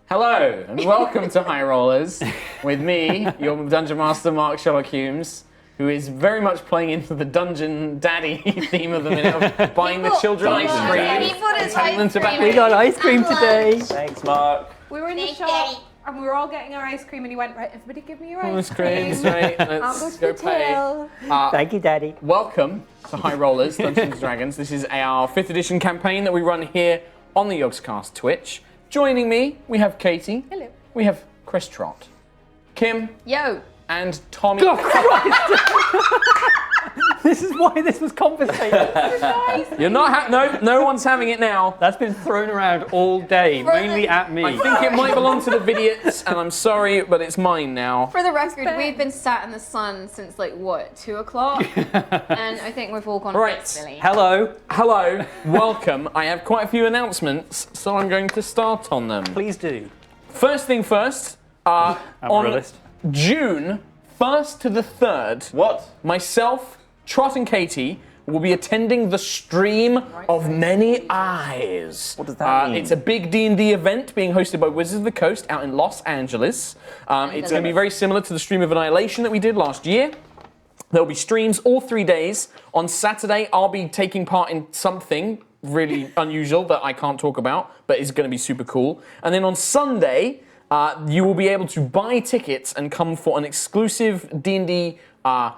Hello, and welcome to High Rollers with me, your Dungeon Master, Mark Sherlock Holmes, who is very much playing into the Dungeon Daddy theme of the minute of buying the children ice cream. We got ice cream today. Thanks, Mark. We were in the shop and we were all getting our ice cream and he went, right, everybody give me your ice cream. Right, let's go pay. Thank you, Daddy. Welcome to High Rollers, Dungeons & Dragons. This is our 5th edition campaign that we run here on the Yogscast Twitch. Joining me, we have Katie. Hello. We have Chris Trott, Kim. Yo. And Tommy. Oh, Christ. This is why this was compensated. You're not no one's having it now. That's been thrown around all day, mainly at me. I think it might belong to the Vidiots, and I'm sorry, but it's mine now. For the record, we've been sat in the sun since 2 o'clock, and I think we've all gone Right. a bit silly. Hello. Hello, welcome. I have quite a few announcements, so I'm going to start on them. Please do. First thing first, on June 1st to the 3rd, myself, Trott and Katie will be attending the Stream of Many Eyes. What does that mean? It's a big D&D event being hosted by Wizards of the Coast out in Los Angeles. It's going to be very similar to the Stream of Annihilation that we did last year. There will be streams all 3 days. On Saturday, I'll be taking part in something really unusual that I can't talk about, but is going to be super cool. And then on Sunday, you will be able to buy tickets and come for an exclusive D&D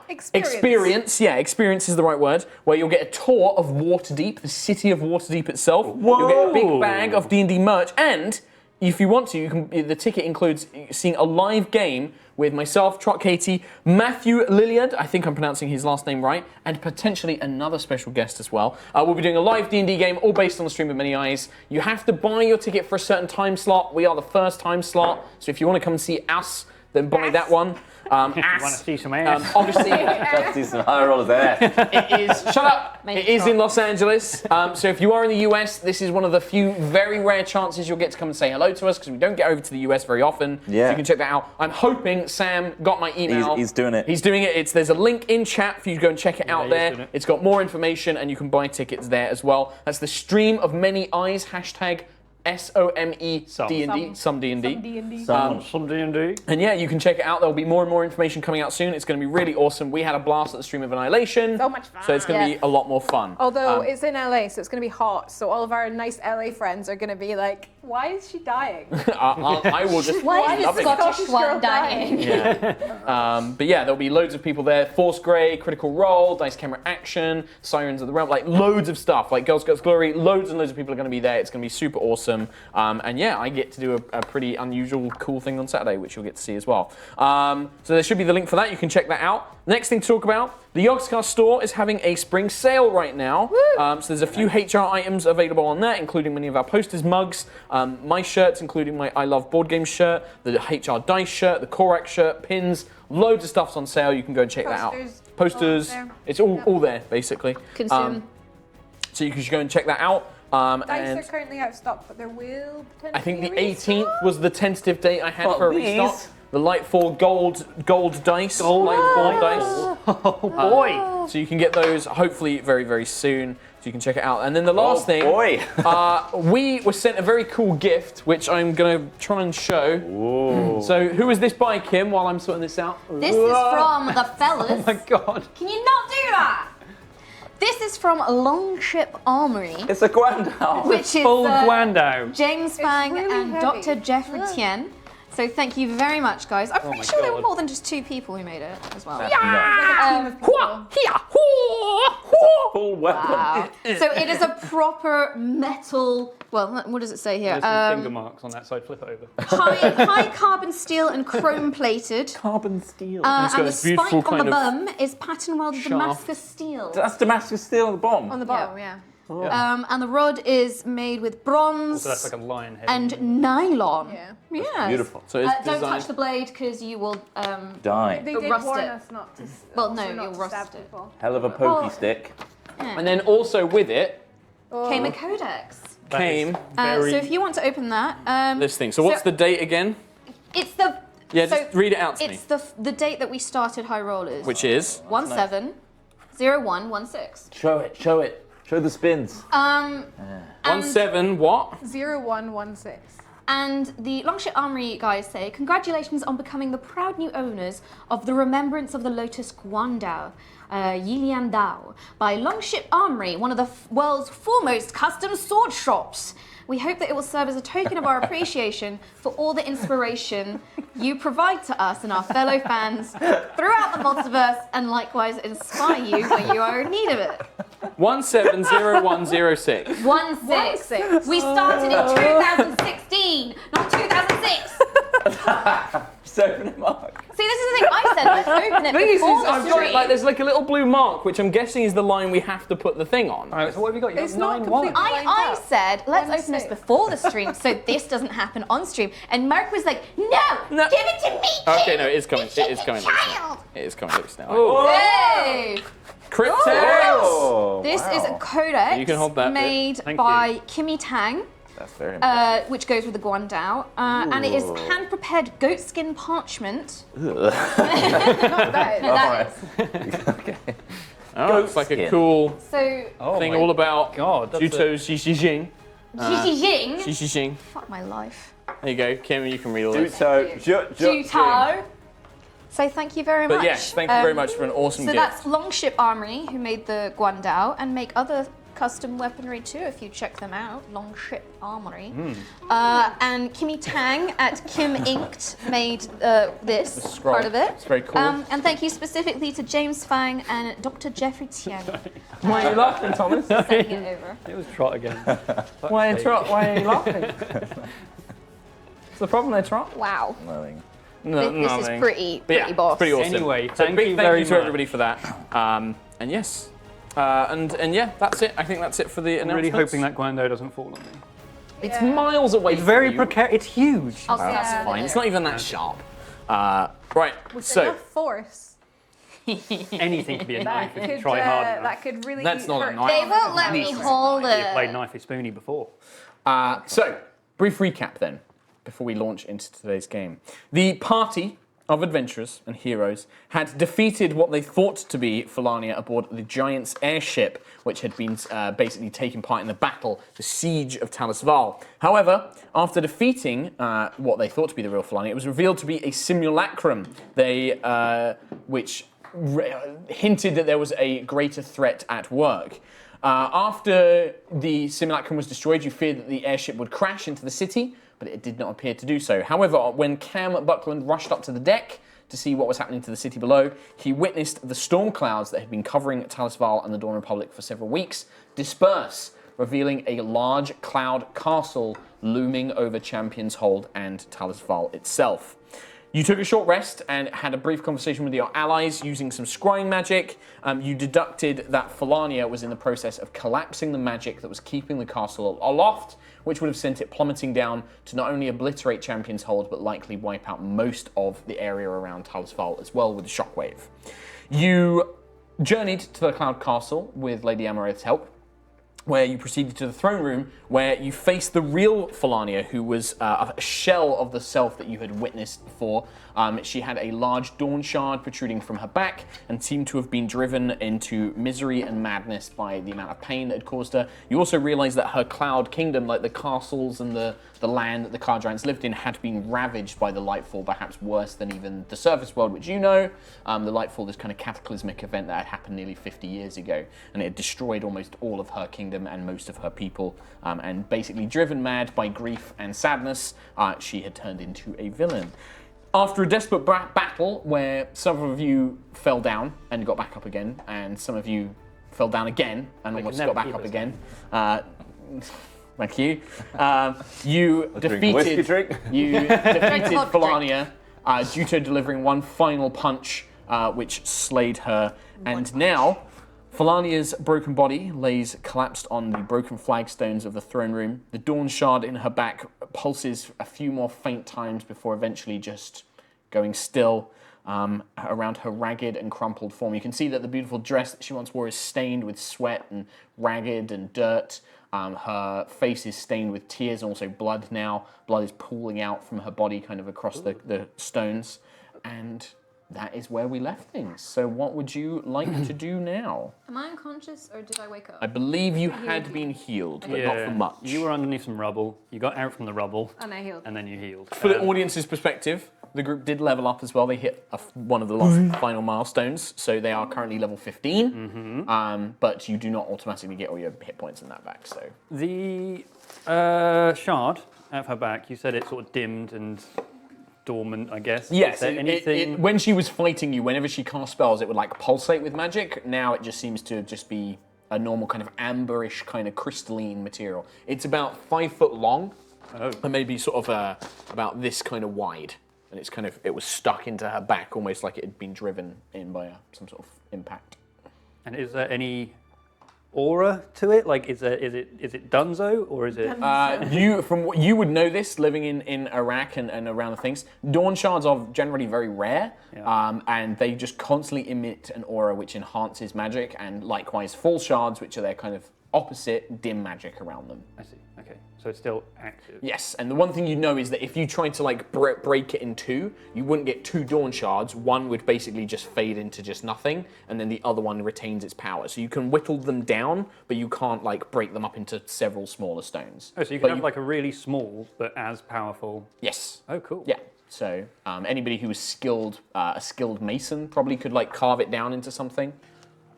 experience. Yeah, experience is the right word. Where you'll get a tour of Waterdeep, the city of Waterdeep itself. Whoa. You'll get a big bag of D&D merch, and if you want to, you can. The ticket includes seeing a live game with myself, Trott, Katie, Matthew Lilliard, I think I'm pronouncing his last name right, and potentially another special guest as well. We'll be doing a live D&D game, all based on the Stream of Many Eyes. You have to buy your ticket for a certain time slot. We are the first time slot, so if you want to come and see us, then buy that one. You want to see some ass? Obviously, Just see some high rollers there. it is. Shut up. It is in Los Angeles. So if you are in the US, this is one of the few very rare chances you'll get to come and say hello to us because we don't get over to the US very often. Yeah. So you can check that out. I'm hoping Sam got my email. He's doing it. He's doing it. There's a link in chat for you to go and check it out there. It's got more information and you can buy tickets there as well. That's the Stream of Many Eyes hashtag. SOME D&D, some D&D. Some D&D. And yeah, you can check it out. There'll be more and more information coming out soon. It's going to be really awesome. We had a blast at the Stream of Annihilation. So much fun. So it's going to be a lot more fun. Although it's in LA, so it's going to be hot. So all of our nice LA friends are going to be like, why is she dying? I will just... Why is the Scottish Scottish one girl dying? Yeah. But yeah, there'll be loads of people there. Force Grey, Critical Role, Dice Camera Action, Sirens of the Realm, like loads of stuff. Like Girls Guts Glory, loads and loads of people are going to be there. It's going to be super awesome. And yeah, I get to do a pretty unusual, cool thing on Saturday, which you'll get to see as well. So there should be the link for that. You can check that out. Next thing to talk about, the Yogscast store is having a spring sale right now. So there's a few HR items available on that, including many of our posters, mugs, my shirts, including my I Love Board Games shirt, the HR Dice shirt, the Korak shirt, pins, loads of stuff's on sale. You can go and check that out. Posters, it's all there, basically. Consume. So you can just go and check that out. Dice are currently out of stock, but there will potentially I think the be 18th was the tentative date I had for a restock. The Lightfall gold dice. Lightfall dice. Oh boy! So you can get those hopefully very, very soon. So you can check it out. And then the last thing, we were sent a very cool gift, which I'm going to try and show. Whoa. So who is this by, Kim, while I'm sorting this out? This is from the fellas. Oh my god. Can you not do that? This is from Longship Armory. It's a Guandao. Which is Full Guandao. James Fang really and heavy. Dr. Jeffrey Tien. So thank you very much, guys. I'm pretty my sure there were God. more than just 2 people who made it as well. Like a team of people. Full weapon. Wow. So it is a proper metal. Well, what does it say here? There's some finger marks on that side. Flip it over. High carbon steel and chrome plated. Carbon steel. It's got And the this beautiful spike on the kind of bum is pattern welded shaft. Damascus steel. That's Damascus steel on the bottom. On the bottom, yeah. And the rod is made with bronze So that's like a lion head. and nylon. Yeah. Yes. Beautiful. So it's Don't designed. touch the blade because you will. Die. They did Rust warn it. us not to. Well, no, also not you'll to rust stab it. people. Hell of a pokey stick. And then also with it Came a codex. That came is very... So if you want to open that, this thing. So what's the date again? it's the. Yeah, so just read it out to me. It's the date that we started High Rollers. Which is? 170116. Show it. Show it. Show the spins. 17 what? 0116. And the Longship Armory guys say, congratulations on becoming the proud new owners of the Remembrance of the Lotus Guandao, Yilian Dao, by Longship Armory, one of the world's foremost custom sword shops. We hope that it will serve as a token of our appreciation for all the inspiration you provide to us and our fellow fans throughout the multiverse, and likewise inspire you when you are in need of it. 170106. 16. We started in 2016, not 2006. Just open it, Mark. See, this is the thing I said. Let's open it The thing is, before the I've got stream. like there's like a little blue mark, which I'm guessing is the line we have to put the thing on. All right, so what have you got? You It's got not 9-1. complete. I said, let's open this 1-6. before the stream so this doesn't happen on stream. And Mark was like, no, No. give it to me. Okay, Kim. no, it is coming. You It is coming. child. It is coming loose now. Hey. Cryptic. Oh, This is a wow. codex You can hold that bit. made Thank by Kimmy Tang, That's very impressive. which goes with the Guandao. And it is Ooh. hand-prepared goatskin parchment. Not bad. No, that is. Okay. Oh, it's like a Goatskin. cool So, Oh thing my all about God, that's Juto Xixing. Jing. Xixing. Fuck my life. There you go, Kim. You can read all this. Juto. So thank you very much. But yes, thank you very much for an awesome So gift. that's Longship Armory, who made the Guandao and make other custom weaponry too, if you check them out. Longship Armory. And Kimmy Tang at Kim Inked made this scroll. part of it. It's very cool. And thank you specifically to James Fang and Dr. Jeffrey Tian Why are you laughing, Thomas? for sending it over. It was Trot again. Why are you laughing? What's the problem there, Trot? Wow. Nothing. No, This is nothing. pretty But yeah, boss. pretty awesome. Anyway, So thank big you thank very you to much. everybody for that. And yes, and yeah, that's it. I think that's it for the I'm announcements. really hoping that Guando doesn't fall on me. It's miles away. It's very from you. precarious. It's huge. I'll see That's you fine. later. It's not even that sharp. Right. With So enough force, Anything can be a knife if you could, try hard enough. that could really That's not a hurt. knife. They won't let me hold You've played it. Knifey Spoony before. So, brief recap then, before we launch into today's game. The party of adventurers and heroes had defeated what they thought to be Fellania aboard the Giant's airship, which had been basically taking part in the battle, the siege of Talis'Val. However, after defeating what they thought to be the real Fellania, it was revealed to be a simulacrum, which hinted that there was a greater threat at work. After the simulacrum was destroyed, you feared that the airship would crash into the city, but it did not appear to do so. However, when Cam Buckland rushed up to the deck to see what was happening to the city below, he witnessed the storm clouds that had been covering Talis'Val and the Dawn Republic for several weeks disperse, revealing a large cloud castle looming over Champion's Hold and Talis'Val itself. You took a short rest and had a brief conversation with your allies using some scrying magic. You deducted that Fellania was in the process of collapsing the magic that was keeping the castle aloft, which would have sent it plummeting down to not only obliterate Champion's Hold, but likely wipe out most of the area around Talis'Val as well with the shockwave. You journeyed to the Cloud Castle with Lady Amaranth's help, where you proceeded to the throne room, where you faced the real Fellania, who was a shell of the self that you had witnessed before. She had a large dawn shard protruding from her back and seemed to have been driven into misery and madness by the amount of pain that had caused her. You also realized that her cloud kingdom, like the castles and the land that the Cloud Giants lived in, had been ravaged by the Lightfall, perhaps worse than even the surface world, which you know. The Lightfall, this kind of cataclysmic event that had happened nearly 50 years ago, and it had destroyed almost all of her kingdom and most of her people, and basically driven mad by grief and sadness, she had turned into a villain. After a desperate battle where some of you fell down and got back up again, and some of you fell down again and almost got back up again. Thank you. You defeated Fellania, Juto delivering one final punch, which slayed her. And now, Fellania's broken body lays collapsed on the broken flagstones of the throne room. The dawn shard in her back pulses a few more faint times before eventually just going still around her ragged and crumpled form. You can see that the beautiful dress that she once wore is stained with sweat and ragged and dirt. Her face is stained with tears and also blood now. Blood is pooling out from her body kind of across the stones. And that is where we left things. So what would you like to do now? Am I unconscious or did I wake up? I believe you had been healed, but not for much. You were underneath some rubble. You got out from the rubble. And I healed. And then you healed. For the audience's perspective, the group did level up as well. They hit one of the last final milestones, so they are currently level 15. But you do not automatically get all your hit points in that back. So The shard out of her back, you said it sort of dimmed and dormant, I guess. yes, Is there anything... when she was fighting you, whenever she cast spells, it would like pulsate with magic. Now it just seems to just be a normal kind of amberish kind of crystalline material. It's about 5 foot long, and maybe sort of about this kind of wide. And it's kind of, it was stuck into her back, almost like it had been driven in by some sort of impact. And is there any aura to it? Like, is it Dunzo or is it? You, from what you would know this, living in Iraq and around the things, dawn shards are generally very rare, and they just constantly emit an aura which enhances magic, and likewise fall shards, which are their kind of opposite, dim magic around them. I see. Okay, so it's still active. Yes, and the one thing you know is that if you tried to like break it in two, you wouldn't get 2 dawn shards. One would basically just fade into just nothing, and then the other one retains its power. So you can whittle them down, but you can't like break them up into several smaller stones. Oh, so you can have like a really small but as powerful. Yes. Oh, cool. Yeah. So anybody who is skilled, a skilled mason, probably could like carve it down into something.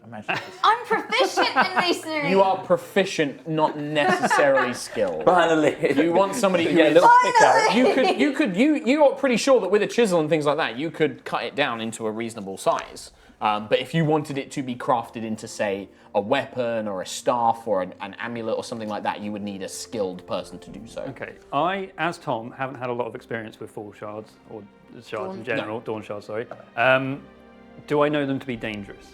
Imagine I'm proficient in masonry. You are proficient, not necessarily skilled. finally. You want somebody who is. You're pretty sure that with a chisel and things like that, you could cut it down into a reasonable size. But if you wanted it to be crafted into, say, a weapon or a staff or an amulet or something like that, you would need a skilled person to do so. Okay, I, as Tom, haven't had a lot of experience with fall shards, or shards in general, dawn shards, sorry. Do I know them to be dangerous?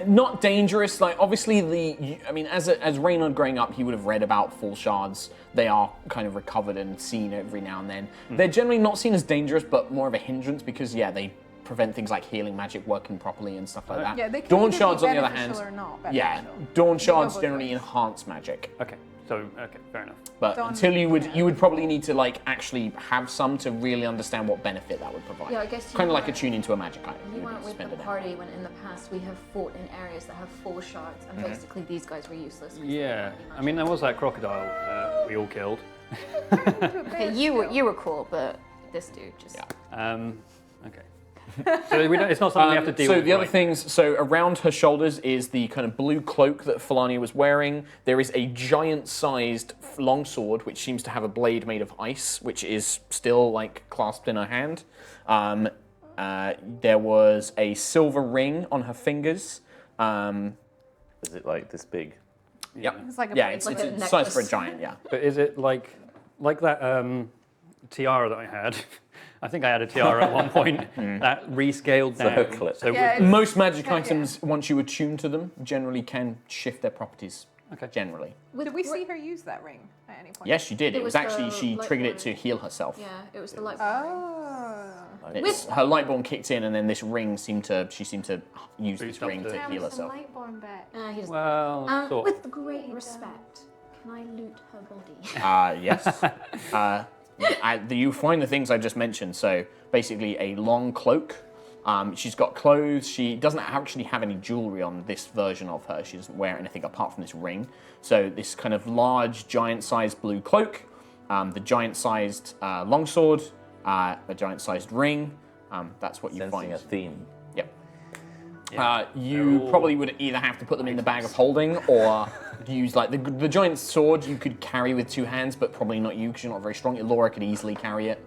Not dangerous. Like obviously, as Reynard growing up, he would have read about fall shards. They are kind of recovered and seen every now and then. They're generally not seen as dangerous, but more of a hindrance because they prevent things like healing magic working properly and stuff like that. Yeah, they can dawn either shards, be on the other hand, beneficial or not yeah, beneficial. dawn shards both generally ways. enhance magic. Okay, fair enough. But until you would probably need to like actually have some to really understand what benefit that would provide. Yeah, I guess you kind of like weren't- attuning to a magic item. You would weren't with spend the a day. party when in the past we have fought in areas that have 4 shards, and basically these guys were useless. 'cause they Yeah, couldn't be I mean, there was that crocodile we all killed. Okay, you were cool, but this dude just. Yeah. Okay. So we don't, it's not something we have to deal with. So the other right? things, so around her shoulders is the kind of blue cloak that Fellania was wearing. There is a giant-sized longsword, which seems to have a blade made of ice, which is still like clasped in her hand. There was a silver ring on her fingers. Is it like this big? Yep. It's like a Yeah, bracelet. it's Like a size for a necklace. giant. Yeah. But is it like that tiara that I had? I think I had a tiara at one point that rescaled down. Circlet. So Yeah, with- Most magic Yeah. items, once you attune to them, generally can shift their properties. Okay. Generally. Did we see her use that ring at any point? Yes, she did. It It was was actually, the she light triggered it one. to heal herself. Yeah, it was the light. Oh. Her lightborn kicked in, and then this ring she seemed to use this Boost up ring the- to heal herself. Lightborn back. He doesn't. well, sort of. With great respect, can I loot her body? Yes. You find the things I just mentioned. So basically, a long cloak. She's got clothes. She doesn't actually have any jewelry on this version of her. She doesn't wear anything apart from this ring. So this kind of large, giant-sized blue cloak, the giant-sized longsword, a giant-sized ring. That's what you Sensing find. a theme. Yep. You probably would either have to put them in the bag of holding or use like the giant sword you could carry with 2 hands, but probably not you because you're not very strong. Laura could easily carry it.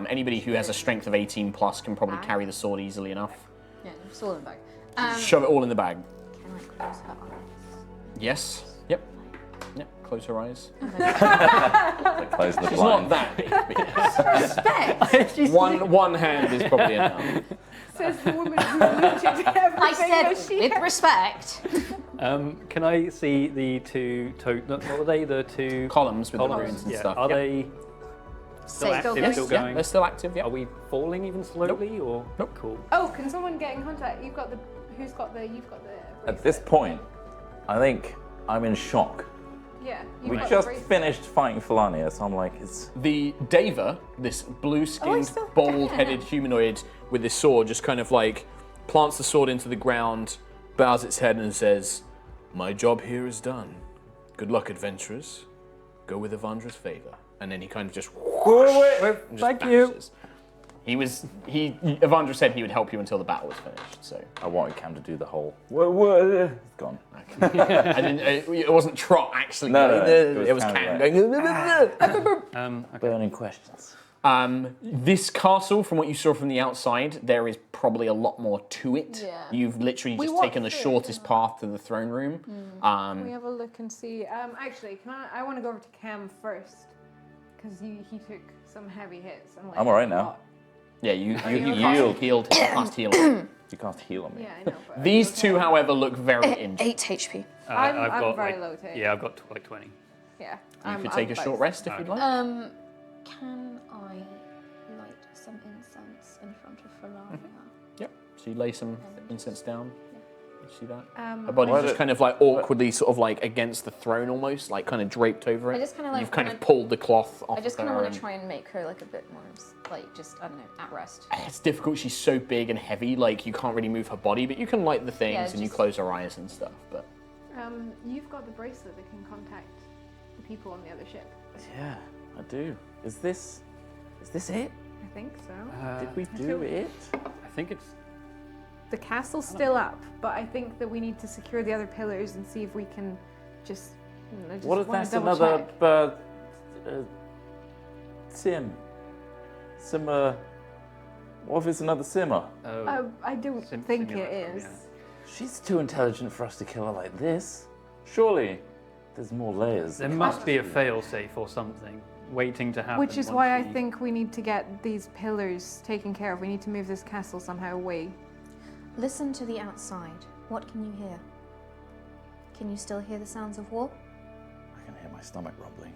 Anybody who has a strength of 18 plus can probably carry the sword easily enough. Yeah, it's all in the bag. Shove it all in the bag. Can I close her eyes? Yes. Yep. Yep. Close her eyes. Like close the It's blind. not that big. But yes. one hand is probably enough. Says the woman who looted everything I that said she with had. respect. Can I see the two? What were they? The two Columns with the columns? runes and Yeah. stuff. Are Yep. they still Say active? still Still Yeah, going? they're still active. Yeah. Are we falling even slowly or? Nope. Cool. Oh, can someone get in contact? You've got the. You've got the. At this point, I think I'm in shock. Yeah. We just finished fighting Fellania, so I'm like, it's The Deva, this blue-skinned, still- bald-headed humanoid, with this sword, just kind of like plants the sword into the ground, bows its head and says, "My job here is done. Good luck, adventurers. Go with Evandra's favor." And then he kind of just Thank you. vanishes. Evandra said he would help you until the battle was finished, so. I wanted Cam to do the whole. It's gone. I didn't, it wasn't Trot actually. No, going, it was Cam Cam going, going. Burning questions. This castle, from what you saw from the outside, there is probably a lot more to it. Yeah. You've literally We just walked taken the through it, shortest didn't path to the throne room. Can we have a look and see? Actually, I want to go over to Cam first because he took some heavy hits. And, like, I'm alright now. Yeah, you yield. cast healed. You can't heal on me. Yeah, I know. But These two, however, look very injured. 8 HP. I'm I've got very like, low tech. Yeah, I've got like 20. Yeah. You could take a short rest if you'd like. Can I light some incense in front of Fellania? Yep. So you lay some incense down. You see that? Her Why body's just do- kind of like awkwardly sort of like against the throne almost, like kind of draped over it. I just kinda like You've kind of wanna- pulled the cloth off I just of kind of her want to and- try and make her like a bit more, like just, I don't know, at rest. It's difficult, she's so big and heavy, like you can't really move her body, but you can light the things and you just- close her eyes and stuff, but... You've got the bracelet that can contact the people on the other ship. Yeah, I do. Is this it? I think so. Did we do it? I think it's. The castle's still up, but I think that we need to secure the other pillars and see if we can just. What if wanna that's double another check. sim? Simmer. What if it's another simmer? Oh, I don't think it simulacrum, is. yeah. She's too intelligent for us to kill her like this. Surely, there's more layers. There must be a fail-safe or something waiting to happen. Which is once why I she- think we need to get these pillars taken care of. We need to move this castle somehow away. Listen to the outside. What can you hear? Can you still hear the sounds of war? I can hear my stomach rumbling.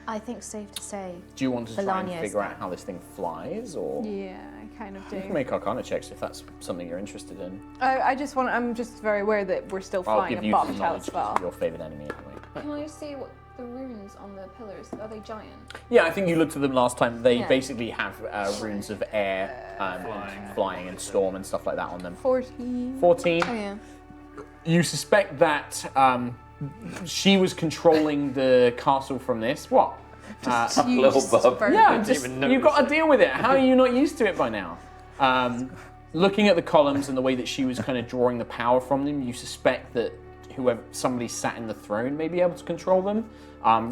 I think safe to say. Do you want to try and Fellania is figure out there. how this thing flies, or...? Yeah, I kind of do. You can make Arcana checks if that's something you're interested in. I'm just very aware that we're still I'll flying give you above some knowledge because Talis'Val. it's your favourite enemy anyway. Can I see what the runes on the pillars, are they giant? Yeah, I think you looked at them last time. They Yeah. basically have runes of air, flying and storm and stuff like that on them. 14. 14. Oh yeah. You suspect that she was controlling the castle from this. What? You Little just bub. burn Yeah, it. just, even you've got to notice it. deal with it. How are you not used to it by now? Looking at the columns and the way that she was kind of drawing the power from them, you suspect that somebody sat in the throne may be able to control them.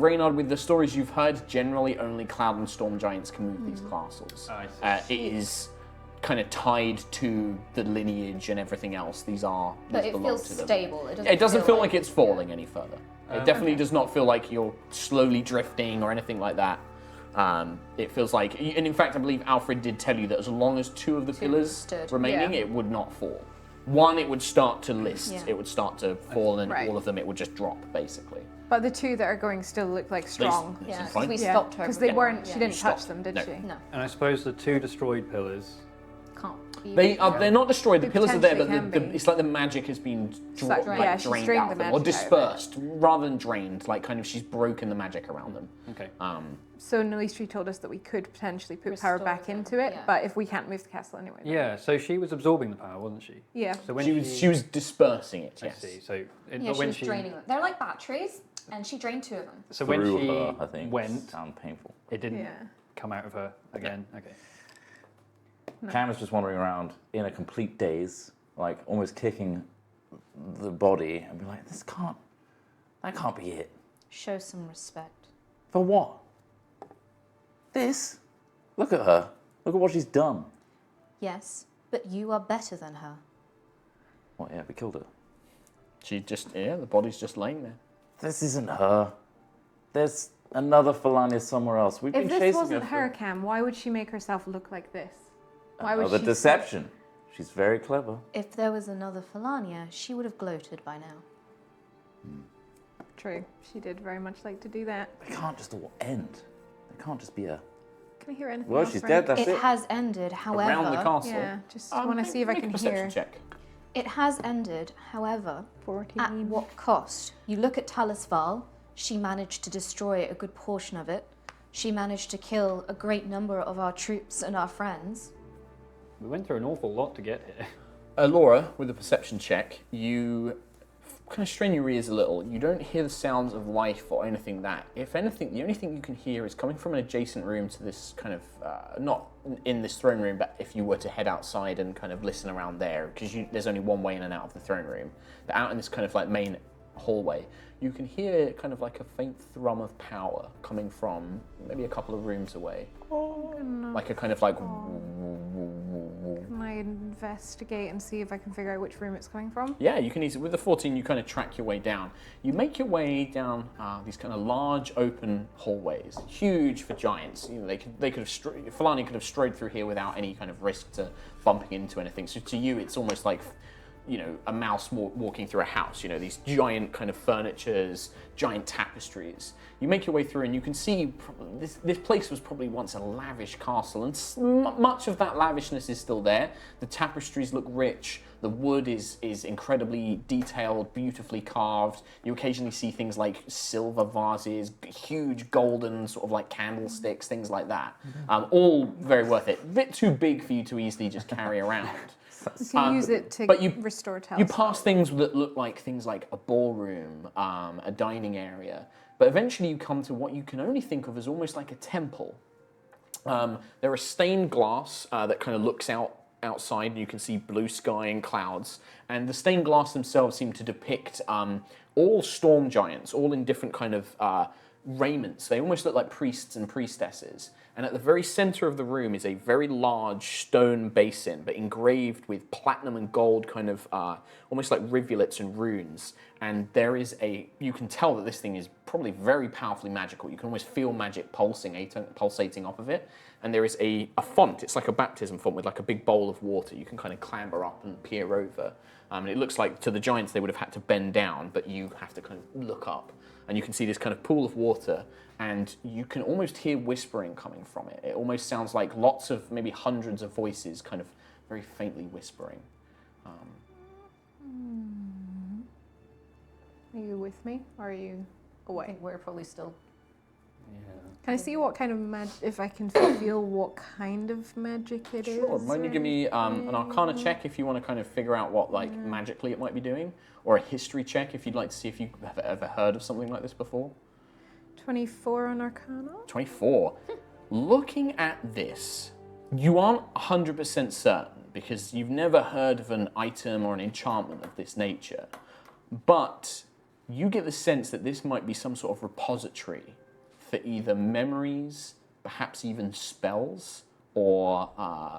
Reynard, with the stories you've heard, generally only cloud and storm giants can move these castles. I It is kind of tied to the lineage and everything else. These But it belong feels to them. stable. It doesn't feel like it's falling any further. It definitely does not feel like you're slowly drifting or anything like that. It feels like, and in fact, I believe Alfred did tell you that as long as two of the pillars stood. remaining, Yeah. it would not fall. One, it would start to list. Yeah. It would start to fall, and Right. all of them, it would just drop, basically. But the two that are going still look like strong. This Yeah, is 'cause fine. we Yeah, stopped her. because from they weren't. yeah. She didn't touch stopped. them, did No. she? No, And I suppose the two destroyed pillars. can't. Be They're not destroyed. The They pillars are there, but potentially can be. it's like the magic has been like, yeah, she's drained drained out of the them, or magic out of it. dispersed rather than drained. Like kind of, she's broken the magic around them. Okay. So Nalistri told us that we could potentially put power Restore back them, into it, yeah. but if we can't move the castle anyway. then- Yeah. So she was absorbing the power, wasn't she? Yeah. So when She was dispersing it. I Yes. see. So Yeah, but she when was draining them. They're like batteries, and she drained 2 of them. So when Through she her, I think. went, Sound painful. it didn't Yeah. come out of her again. Okay. Cam is just wandering around in a complete daze, like almost kicking the body, and be like, that can't be it. Show some respect. For what? This? Look at her. Look at what she's done. Yes, but you are better than her. What, yeah, we killed her. The body's just laying there. This isn't her. There's another Fellania somewhere else. We've If been this chasing wasn't her. her, Cam, why would she make herself look like this? Why would Another she? deception. She's very clever. If there was another Fellania, she would have gloated by now. True. She did very much like to do that. It can't just all end. It can't just be a. Can I hear anything Well, else? she's Ren? dead. That's It it. has ended, however. Around the castle. Yeah, just want to see if I Make a can perception hear. check. It has ended, however. 14. At what cost? You look at Talis'Val, she managed to destroy a good portion of it. She managed to kill a great number of our troops and our friends. We went through an awful lot to get here. Laura, with a perception check, you kind of strain your ears a little. You don't hear the sounds of life or anything that. If anything, the only thing you can hear is coming from an adjacent room to this kind of, not in this throne room, but if you were to head outside and kind of listen around there, because there's only one way in and out of the throne room. But out in this kind of like main hallway, you can hear kind of like a faint thrum of power coming from maybe a couple of rooms away. Like a kind of like... Can I investigate and see if I can figure out which room it's coming from? Yeah, you can easily, with the 14, you kind of track your way down. You make your way down these kind of large open hallways, huge for giants. You know, they could have, Fellania could have strode through here without any kind of risk to bumping into anything. So to you, it's almost like, you know, a mouse walking through a house. You know, these giant kind of furnitures, giant tapestries. You make your way through and you can see this place was probably once a lavish castle, and much of that lavishness is still there. The tapestries look rich. The wood is incredibly detailed, beautifully carved. You occasionally see things like silver vases, huge golden sort of like candlesticks, things like that. All very worth it. A bit too big for you to easily just carry around. So you use it to restore Talis'Val. You pass things that look like things like a ballroom, a dining area, but eventually you come to what you can only think of as almost like a temple. There are stained glass that kind of looks outside, and you can see blue sky and clouds, and the stained glass themselves seem to depict all storm giants, all in different kind of raiments. They almost look like priests and priestesses. And at the very center of the room is a very large stone basin, but engraved with platinum and gold kind of almost like rivulets and runes. And there is you can tell that this thing is probably very powerfully magical. You can almost feel magic pulsating off of it. And there is a font. It's like a baptism font with like a big bowl of water. You can kind of clamber up and peer over. And it looks like to the giants they would have had to bend down, but you have to kind of look up. And you can see this kind of pool of water, and you can almost hear whispering coming from it. It almost sounds like lots of, maybe hundreds of voices kind of very faintly whispering. Are you with me, or are you I away? think we're probably still. Can I see what kind of magic, if I can feel what kind of magic it is? Sure, why don't you give me an Arcana check if you want to kind of figure out what like magically it might be doing, or a history check if you'd like to see if you have ever heard of something like this before. 24 on Arcana? 24. Looking at this, you aren't 100% certain because you've never heard of an item or an enchantment of this nature, but you get the sense that this might be some sort of repository for either memories, perhaps even spells, or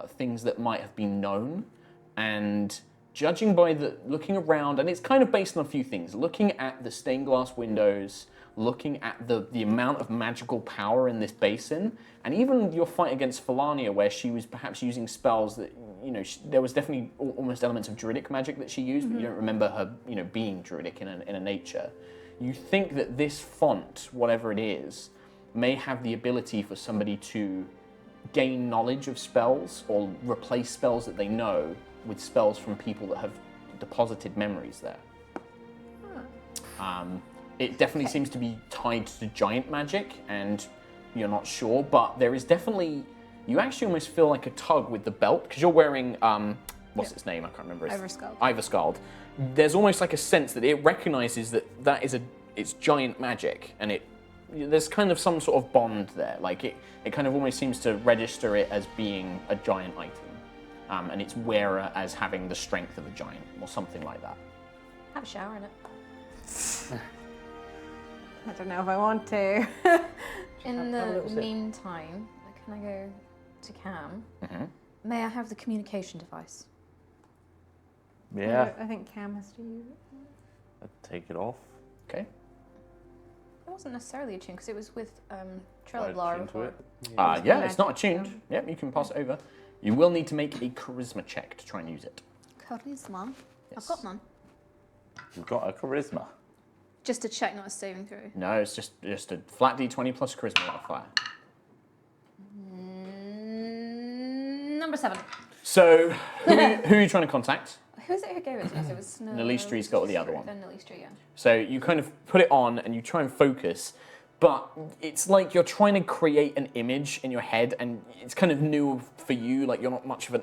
things that might have been known. And judging by looking around, and it's kind of based on a few things, looking at the stained glass windows, looking at the amount of magical power in this basin, and even your fight against Fellania, where she was perhaps using spells that, you know, there was definitely almost elements of druidic magic that she used, but you don't remember her, you know, being druidic in a nature. You think that this font, whatever it is, may have the ability for somebody to gain knowledge of spells or replace spells that they know with spells from people that have deposited memories there. It definitely seems to be tied to giant magic, and you're not sure, but there is definitely, you actually almost feel like a tug with the belt, because you're wearing, what's its name? I can't remember. Iverskald. There's almost like a sense that it recognizes that it's giant magic, and there's kind of some sort of bond there. Like it kind of almost seems to register it as being a giant item, and its wearer as having the strength of a giant, or something like that. Have a shower in it. I don't know if I want to. In the meantime, can I go to Cam? Mm-hmm. May I have the communication device? Yeah, I think Cam has to use it. I'd take it off. Okay. It wasn't necessarily attuned because it was with Try to Talis'Val tune to before. it. Yeah, it's not attuned. Yep, you can pass it over. You will need to make a charisma check to try and use it. Charisma? Yes. I've got none. You've got a charisma. Just a check, not a saving throw. No, it's just a flat d20 plus charisma modifier. Number 7. So, who are you trying to contact? Who is it who gave it to us? It was Snow. Nalistree's got the other one. Then Nalistri, yeah. So you kind of put it on and you try and focus, but it's like you're trying to create an image in your head, and it's kind of new for you. Like you're not much of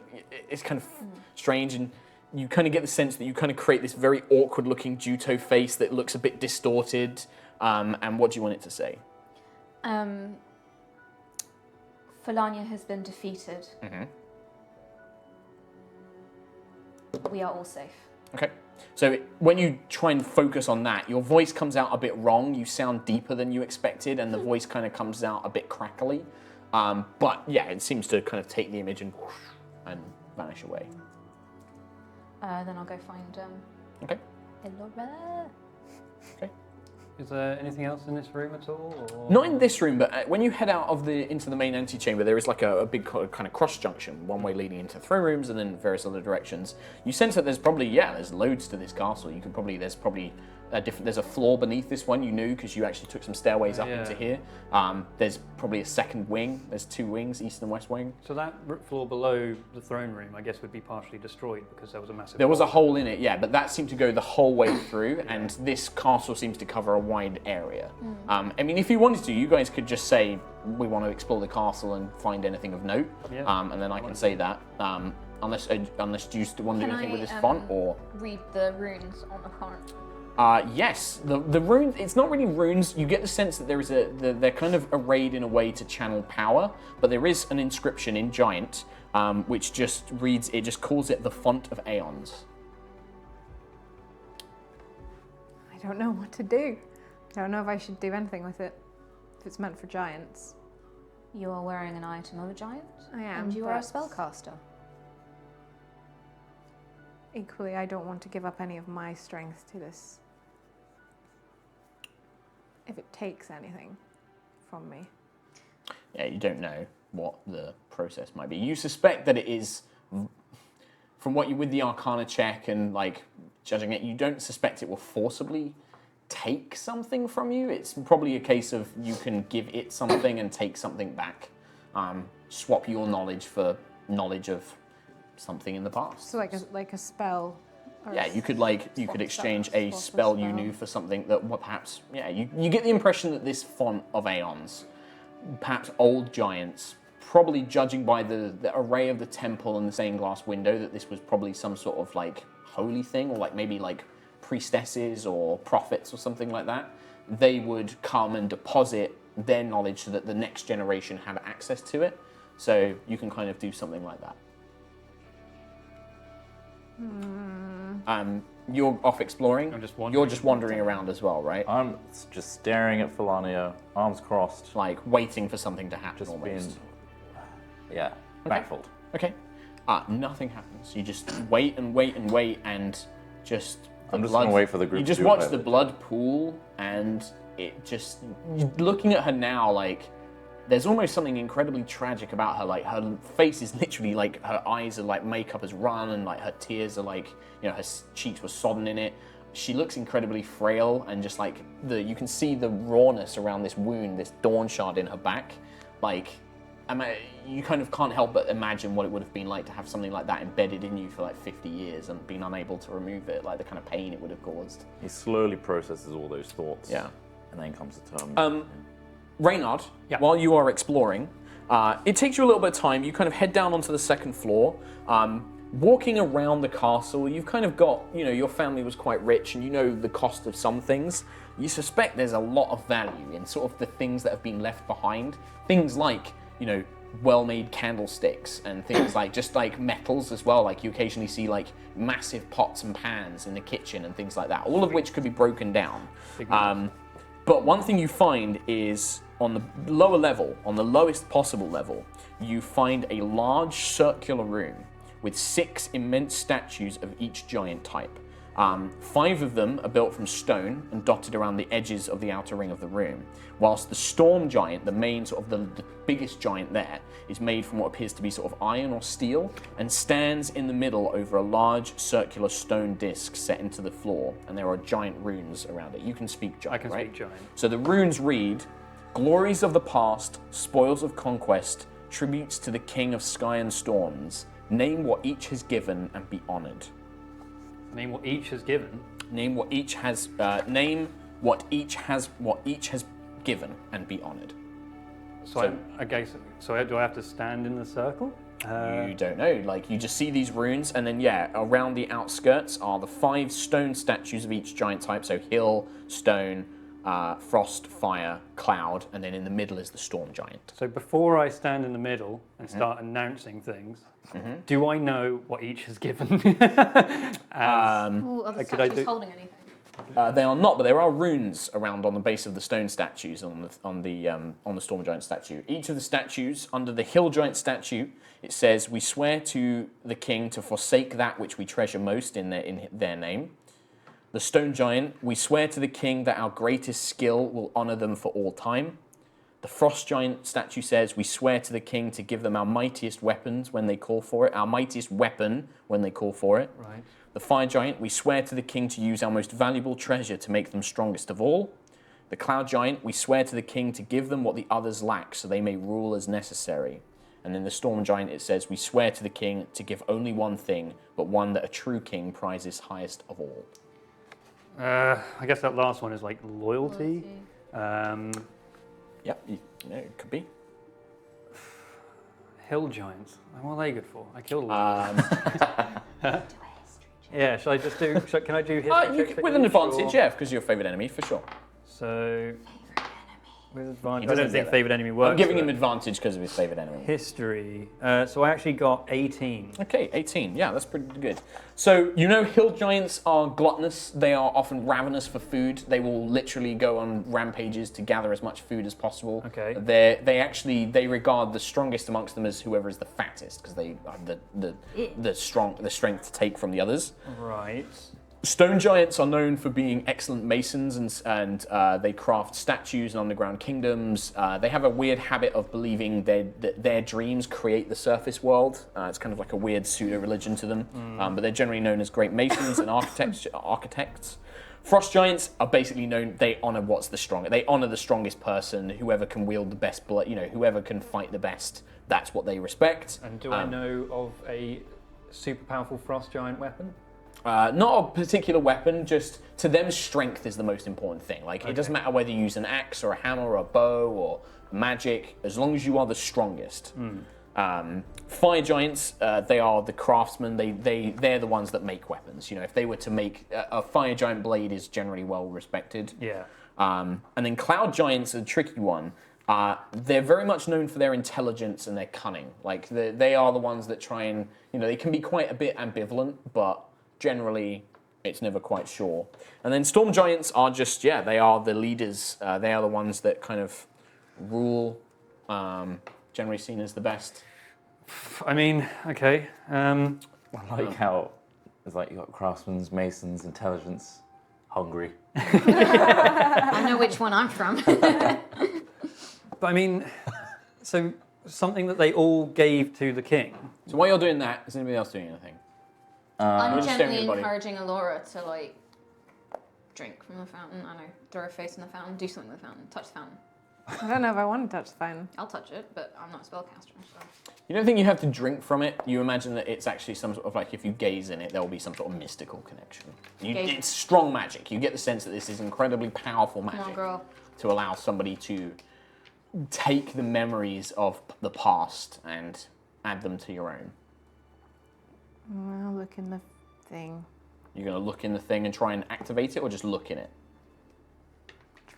it's kind of strange, and you kind of get the sense that you kind of create this very awkward-looking Juto face that looks a bit distorted. And what do you want it to say? Fellania has been defeated. We are all safe. Okay. So when you try and focus on that, your voice comes out a bit wrong. You sound deeper than you expected, and the voice kind of comes out a bit crackly. But yeah, it seems to kind of take the image and whoosh, and vanish away. Then I'll go find Okay. Elora. Okay. Is there anything else in this room at all? Or? Not in this room, but when you head out of into the main antechamber, there is like a big kind of cross junction, one way leading into throne rooms and then various other directions. You sense that there's probably there's loads to this castle. You could probably there's a floor beneath this one. You knew because you actually took some stairways up into here. There's probably a second wing. There's 2 wings, east and west wing. So that floor below the throne room, I guess, would be partially destroyed because there was a massive. There was a hole in it, yeah, but that seemed to go the whole way through, and this castle seems to cover a wide area. I mean, if you wanted to, you guys could just say, we want to explore the castle and find anything of note, and then I can say that. Unless you want to do anything with this font, or read the runes on the card. yes, the runes. It's not really runes. You get the sense that there is they're kind of arrayed in a way to channel power, but there is an inscription in Giant, which just reads. It just calls it the font of Aeons. I don't know what to do. I don't know if I should do anything with it. If it's meant for giants. You are wearing an item of a giant. I am. And you are a but spellcaster. Equally, I don't want to give up any of my strength to this. If it takes anything from me. Yeah, you don't know what the process might be. You suspect that it is, from what you with the Arcana check and like judging it, you don't suspect it will forcibly take something from you. It's probably a case of you can give it something and take something back. Swap your knowledge for knowledge of something in the past. So like a spell. Or Yeah, you could exchange a spell you knew for something that perhaps you get the impression that this font of Aeons, perhaps old giants, probably judging by the array of the temple and the stained glass window, that this was probably some sort of like holy thing, or like maybe like priestesses or prophets or something like that. They would come and deposit their knowledge so that the next generation had access to it. So you can kind of do something like that. You're off exploring. I'm just wandering. You're just wandering around as well, right? I'm just staring at Fellania, arms crossed, Like waiting for something to happen. just almost. being, baffled. Okay. Nothing happens. You just wait and wait and wait, and just. I'm just gonna wait for the group You to just do watch whatever. the blood pool, and it just. Looking at her now, like. There's almost something incredibly tragic about her. Like, her face is literally like, her eyes are like, makeup has run, and like her tears are like, her cheeks were sodden in it. She looks incredibly frail, and just like you can see the rawness around this wound, this dawn shard in her back. Like, you kind of can't help but imagine what it would have been like to have something like that embedded in you for like 50 years and being unable to remove it, like the kind of pain it would have caused. He slowly processes all those thoughts. Yeah. And then comes to terms. Reynard, while you are exploring, it takes you a little bit of time. You kind of head down onto the second floor. Walking around the castle, you've kind of got, your family was quite rich and you know the cost of some things. You suspect there's a lot of value in sort of the things that have been left behind. Things like, well-made candlesticks and things like, just like metals as well. Like you occasionally see like massive pots and pans in the kitchen and things like that, all of which could be broken down. But one thing you find is on the lower level, on the lowest possible level, you find a large circular room with 6 immense statues of each giant type. 5 of them are built from stone and dotted around the edges of the outer ring of the room, whilst the storm giant, the main sort of the biggest giant there, is made from what appears to be sort of iron or steel and stands in the middle over a large circular stone disc set into the floor, and there are giant runes around it. You can speak giant, I can right? speak giant. So the runes read, "Glories of the past, spoils of conquest, tributes to the king of sky and storms. Name what each has given and be honored." Name what each has given. Name what each has. Name what each has. What each has given and be honored. So do I have to stand in the circle? You don't know, like you just see these runes, and then around the outskirts are the 5 stone statues of each giant type, so hill, stone, frost, fire, cloud, and then in the middle is the storm giant. So before I stand in the middle and start announcing things, do I know what each is given? Are the statues holding anything? They are not, but there are runes around on the base of the stone statues on the storm giant statue. Each of the statues, under the hill giant statue, it says, "We swear to the king to forsake that which we treasure most in their name." The stone giant, "We swear to the king that our greatest skill will honor them for all time." The frost giant statue says, "We swear to the king to give them our mightiest weapons when they call for it, our mightiest weapon when they call for it." Right. The fire giant, "We swear to the king to use our most valuable treasure to make them strongest of all." The cloud giant, "We swear to the king to give them what the others lack so they may rule as necessary." And in the storm giant, it says, "We swear to the king to give only one thing, but one that a true king prizes highest of all." I guess that last one is like loyalty. Yep, it could be. Hill giants. What are they good for? I killed a lot. Yeah, shall I just do? Can I do history checks With an advantage, because you're your favourite enemy, for sure. So, with advantage, He I don't doesn't think get favourite enemy works. I'm giving him but advantage because of his favourite enemy. history. So I actually got 18. Okay, 18. Yeah, that's pretty good. So, hill giants are gluttonous. They are often ravenous for food. They will literally go on rampages to gather as much food as possible. Okay. They regard the strongest amongst them as whoever is the fattest, because they have the strength to take from the others. Right. Stone giants are known for being excellent masons, and they craft statues and underground kingdoms. They have a weird habit of believing that their dreams create the surface world. It's kind of like a weird pseudo-religion to them. But they're generally known as great masons and architects. Frost giants are basically known, they honor what's the strongest. They honor the strongest person, whoever can wield the best blood, whoever can fight the best. That's what they respect. And do I know of a super powerful frost giant weapon? Not a particular weapon, just to them strength is the most important thing. It doesn't matter whether you use an axe or a hammer or a bow or magic, as long as you are the strongest. Fire giants, they are the craftsmen. They're the ones that make weapons. If they were to make a fire giant blade, is generally well respected. Yeah. And then cloud giants are a tricky one. They're very much known for their intelligence and their cunning. They are the ones that try and they can be quite a bit ambivalent, but generally it's never quite sure. And then storm giants are just they are the leaders. They are the ones that kind of rule. Generally seen as the best. I mean, okay. I like how it's like you got craftsmen, masons, intelligence, hungry. I know which one I'm from. But I mean, so something that they all gave to the king. So while you're doing that, is anybody else doing anything? I'm just staring gently at your body. encouraging Alora to drink from the fountain. I know, throw her face in the fountain, do something with the fountain, touch the fountain. I don't know if I want to touch the fountain. I'll touch it, but I'm not a spellcaster, so. You don't think you have to drink from it. You imagine that it's actually some sort of if you gaze in it, there will be some sort of mystical connection. It's strong magic. You get the sense that this is incredibly powerful magic. Come on, girl. To allow somebody to take the memories of the past and add them to your own. I'll look in the thing. You're going to look in the thing and try and activate it, or just look in it?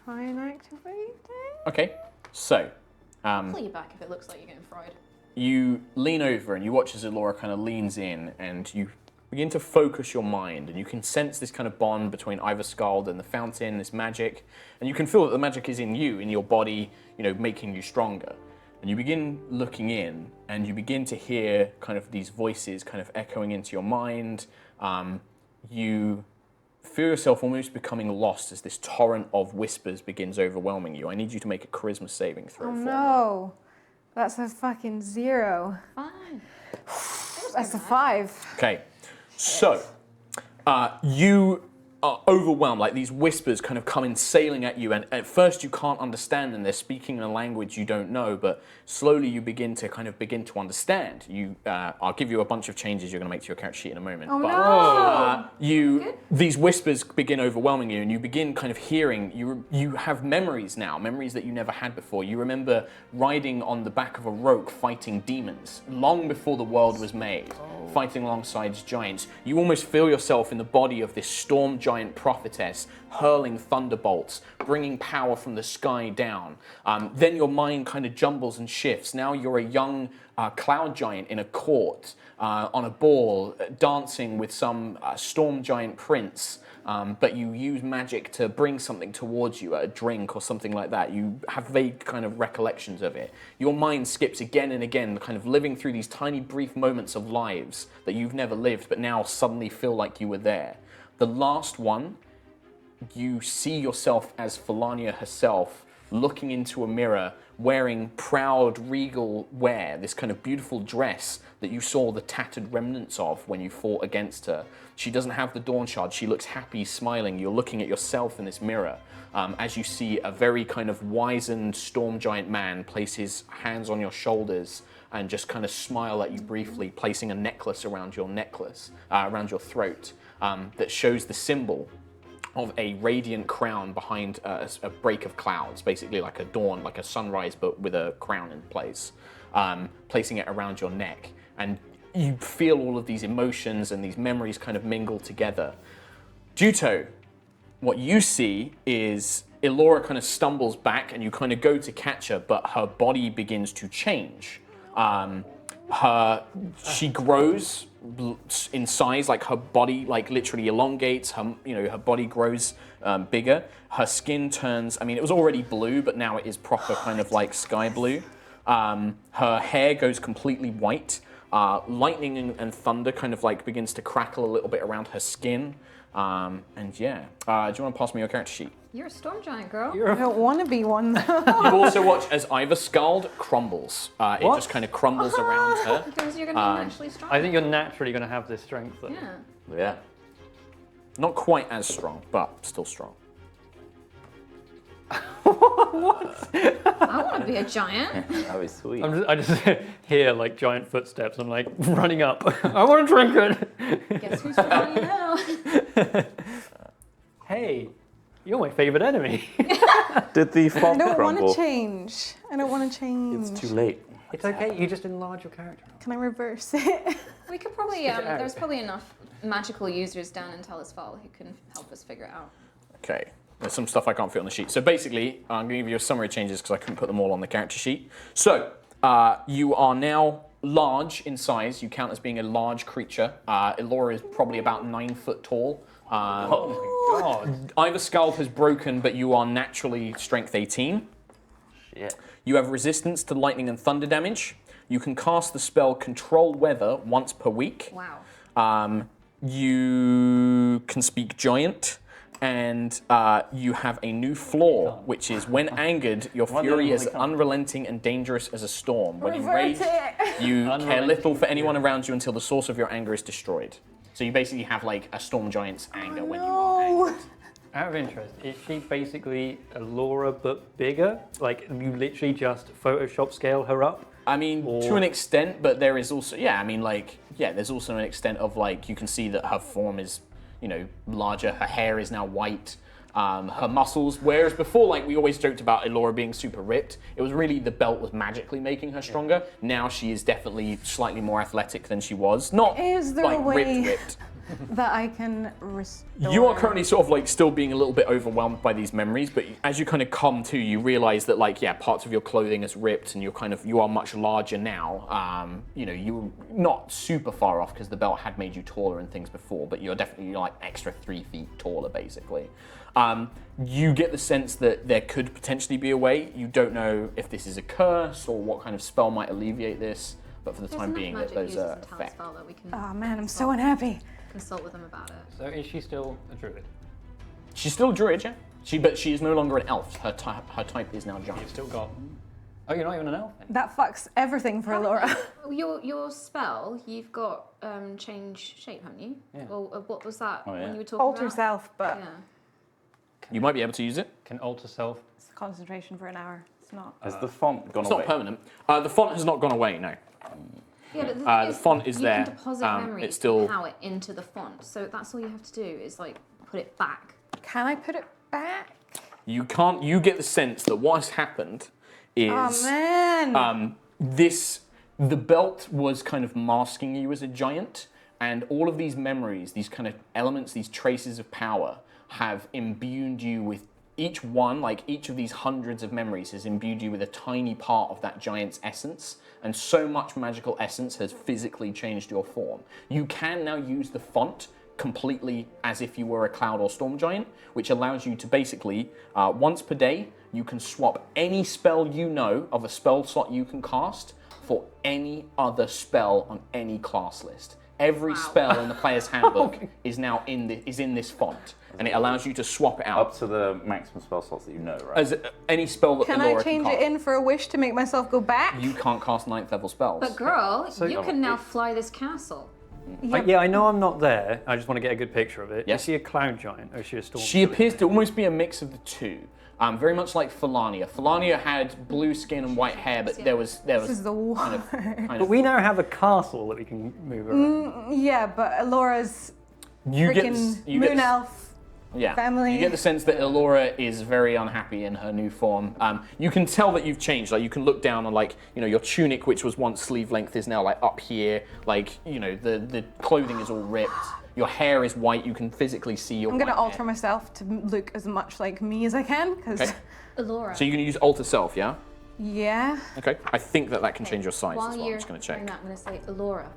Try and activate it? Okay, so Pull you back if it looks like you're getting fried. you lean over and you watch as Elora kind of leans in, and you begin to focus your mind, and you can sense this kind of bond between Ivarskald and the fountain, this magic, and you can feel that the magic is in you, in your body, making you stronger. And you begin looking in, and you begin to hear kind of these voices kind of echoing into your mind. You feel yourself almost becoming lost as this torrent of whispers begins overwhelming you. I need you to make a charisma saving throw Oh for me. no. That's a fucking 0. Fine. That's a 5. Okay, so you are overwhelmed, like these whispers kind of come in sailing at you, and at first you can't understand them. They're speaking in a language you don't know, but slowly you begin to understand. I'll give you a bunch of changes you're going to make to your character sheet in a moment. Oh but, no! These whispers begin overwhelming you, and you begin kind of hearing. You have memories now, memories that you never had before. You remember riding on the back of a roke, fighting demons, long before the world was made, fighting alongside giants. You almost feel yourself in the body of this storm giant prophetess, hurling thunderbolts, bringing power from the sky down. Then your mind kind of jumbles and shifts. Now you're a young cloud giant in a court, on a ball, dancing with some storm giant prince. But you use magic to bring something towards you, a drink or something like that. You have vague kind of recollections of it. Your mind skips again and again, kind of living through these tiny brief moments of lives that you've never lived, but now suddenly feel like you were there. The last one, you see yourself as Fellania herself, looking into a mirror, wearing proud, regal wear, this kind of beautiful dress that you saw the tattered remnants of when you fought against her. She doesn't have the Dawn Shard. She looks happy, smiling. You're looking at yourself in this mirror as you see a very kind of wizened storm giant man place his hands on your shoulders and just kind of smile at you briefly, placing a necklace around your around your throat that shows the symbol of a radiant crown behind a break of clouds, basically like a dawn, like a sunrise, but with a crown in place, placing it around your neck. And you feel all of these emotions and these memories kind of mingle together. Juto, what you see is Elora kind of stumbles back and you kind of go to catch her, but her body begins to change. She grows in size, like her body like literally elongates, her body grows bigger. Her skin turns, it was already blue, but now it is proper kind of like sky blue. Her hair goes completely white. Lightning and thunder kind of like begins to crackle a little bit around her skin. Do you want to pass me your character sheet? You're a storm giant, girl. I don't want to be one though. You also watch as Ivor Scald crumbles. It just kind of crumbles around her. Because you're going to be naturally strong. I think you're naturally going to have this strength, though. Yeah. Yeah. Not quite as strong, but still strong. I want to be a giant. That was sweet. I just hear like giant footsteps. I'm like running up. I want to drink it. Guess who's forgotten you now? Hey, you're my favorite enemy. Did the fog I don't want crumble? to change. I don't want to change. It's too late. It's okay. You just enlarge your character. Can I reverse it? We could probably, there's probably enough magical users down in Talis'Val who can help us figure it out. Okay. There's some stuff I can't fit on the sheet. So basically, I'm going to give you a summary of changes because I couldn't put them all on the character sheet. So, you are now large in size. You count as being a large creature. Elora is probably about 9 foot tall. Oh my god. Ivor Scald has broken, but you are naturally strength 18. Shit. You have resistance to lightning and thunder damage. You can cast the spell Control Weather once per week. Wow. You can speak Giant. And you have a new flaw, which is when angered, your fury is unrelenting and dangerous as a storm. When you rage, you care little for anyone around you until the source of your anger is destroyed. So you basically have like a storm giant's anger when you are angered. Out of interest, is she basically Elora but bigger? Like you literally just Photoshop scale her up? To an extent, but there is also, there's also an extent of like, you can see that her form is, larger. Her hair is now white. Her muscles, whereas before, like we always joked about Elora being super ripped, it was really the belt was magically making her stronger. Now she is definitely slightly more athletic than she was. Not Is there like a way ripped. that I can restore? You are currently sort of like still being a little bit overwhelmed by these memories, but as you kind of come to, you realize that parts of your clothing is ripped and you are much larger now. You're not super far off because the belt had made you taller and things before, but you're definitely like extra 3 feet taller basically. You get the sense that there could potentially be a way. You don't know if this is a curse or what kind of spell might alleviate this, but for the time being that those are effect. That we can Oh man, I'm so unhappy. consult with them about it. So is she still a druid? She's still a druid, yeah. But she is no longer an elf. Her type is now giant. You've still got Oh, you're not even an elf? That fucks everything for Laura. Your spell, you've got change shape, haven't you? Yeah. Or what was that Oh, yeah. when you were talking Alter about? self, but Yeah. You might be able to use it. Can alter self. it's concentration for an hour. It's not. Has the font gone It's away? not permanent. The font has not gone away, no. Yeah, but The font is you there. can deposit memories It's still... and power it into the font. So that's all you have to do is like put it back. Can I put it back? You can't... You get the sense that what has happened is... Oh man. The belt was kind of masking you as a giant, and all of these memories, these kind of elements, these traces of power, have imbued you with each one, like each of these hundreds of memories has imbued you with a tiny part of that giant's essence, and so much magical essence has physically changed your form. You can now use the font completely as if you were a cloud or storm giant, which allows you to basically, once per day, you can swap any spell you know of a spell slot you can cast for any other spell on any class list. Every spell in the player's handbook is now in this font, and it allows you to swap it out. Up to the maximum spell slots that you know, right? As any spell that Can Elora I change can it cast. in for a wish to make myself go back? You can't cast 9th level spells. But girl, you can now it- fly this castle. Yeah, I know I'm not there. I just want to get a good picture of it. Yes. Is she a cloud giant or is she a storm She giant? appears to almost be a mix of the two. Very much like Fellania. Fellania had blue skin and white hair, but there was This is the kind But of we now have a castle that we can move around. Yeah, but Alora's you get freaking you moon get elf. yeah. family. You get the sense that Elora is very unhappy in her new form. You can tell that you've changed. Like you can look down on your tunic, which was once sleeve length, is now like up here. Like the clothing is all ripped. Your hair is white. You can physically see your. I'm gonna white alter hair. myself to look as much like me as I can, because Okay. Elora. So you can use alter self, yeah? yeah. Okay. I think that can change your size While as well. I'm you're just going to doing check. that, I'm going to say, Elora,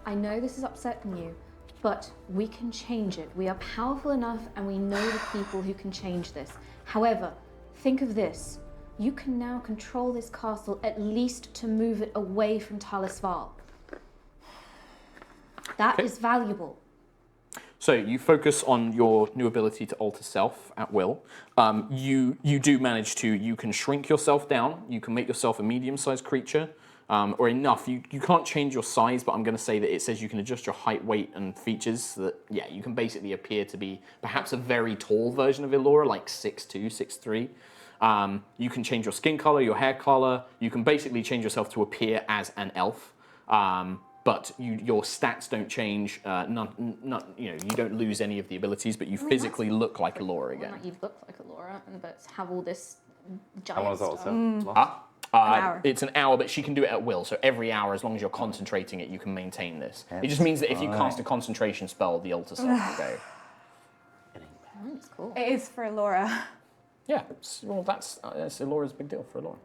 I know this is upsetting you, but we can change it. We are powerful enough and we know the people who can change this. However, think of this. You can now control this castle at least to move it away from Talis'Val. That is valuable. So you focus on your new ability to alter self at will. You do manage to. You can shrink yourself down. You can make yourself a medium-sized creature, or enough. You can't change your size, but I'm going to say that it says you can adjust your height, weight, and features. So that you can basically appear to be perhaps a very tall version of Elora, like 6'2", 6'3". You can change your skin color, your hair color. You can basically change yourself to appear as an elf. But your stats don't change. You don't lose any of the abilities, but you physically look like Elora again. You look like Elora, but have all this How long giant is that stuff. also? hour. It's an hour, but she can do it at will. So every hour, as long as you're concentrating it, you can maintain this. It just means that if you cast a concentration spell, the alter self will go. That's cool. It is for Laura. Yeah, well, that's Elora's big deal for Elora.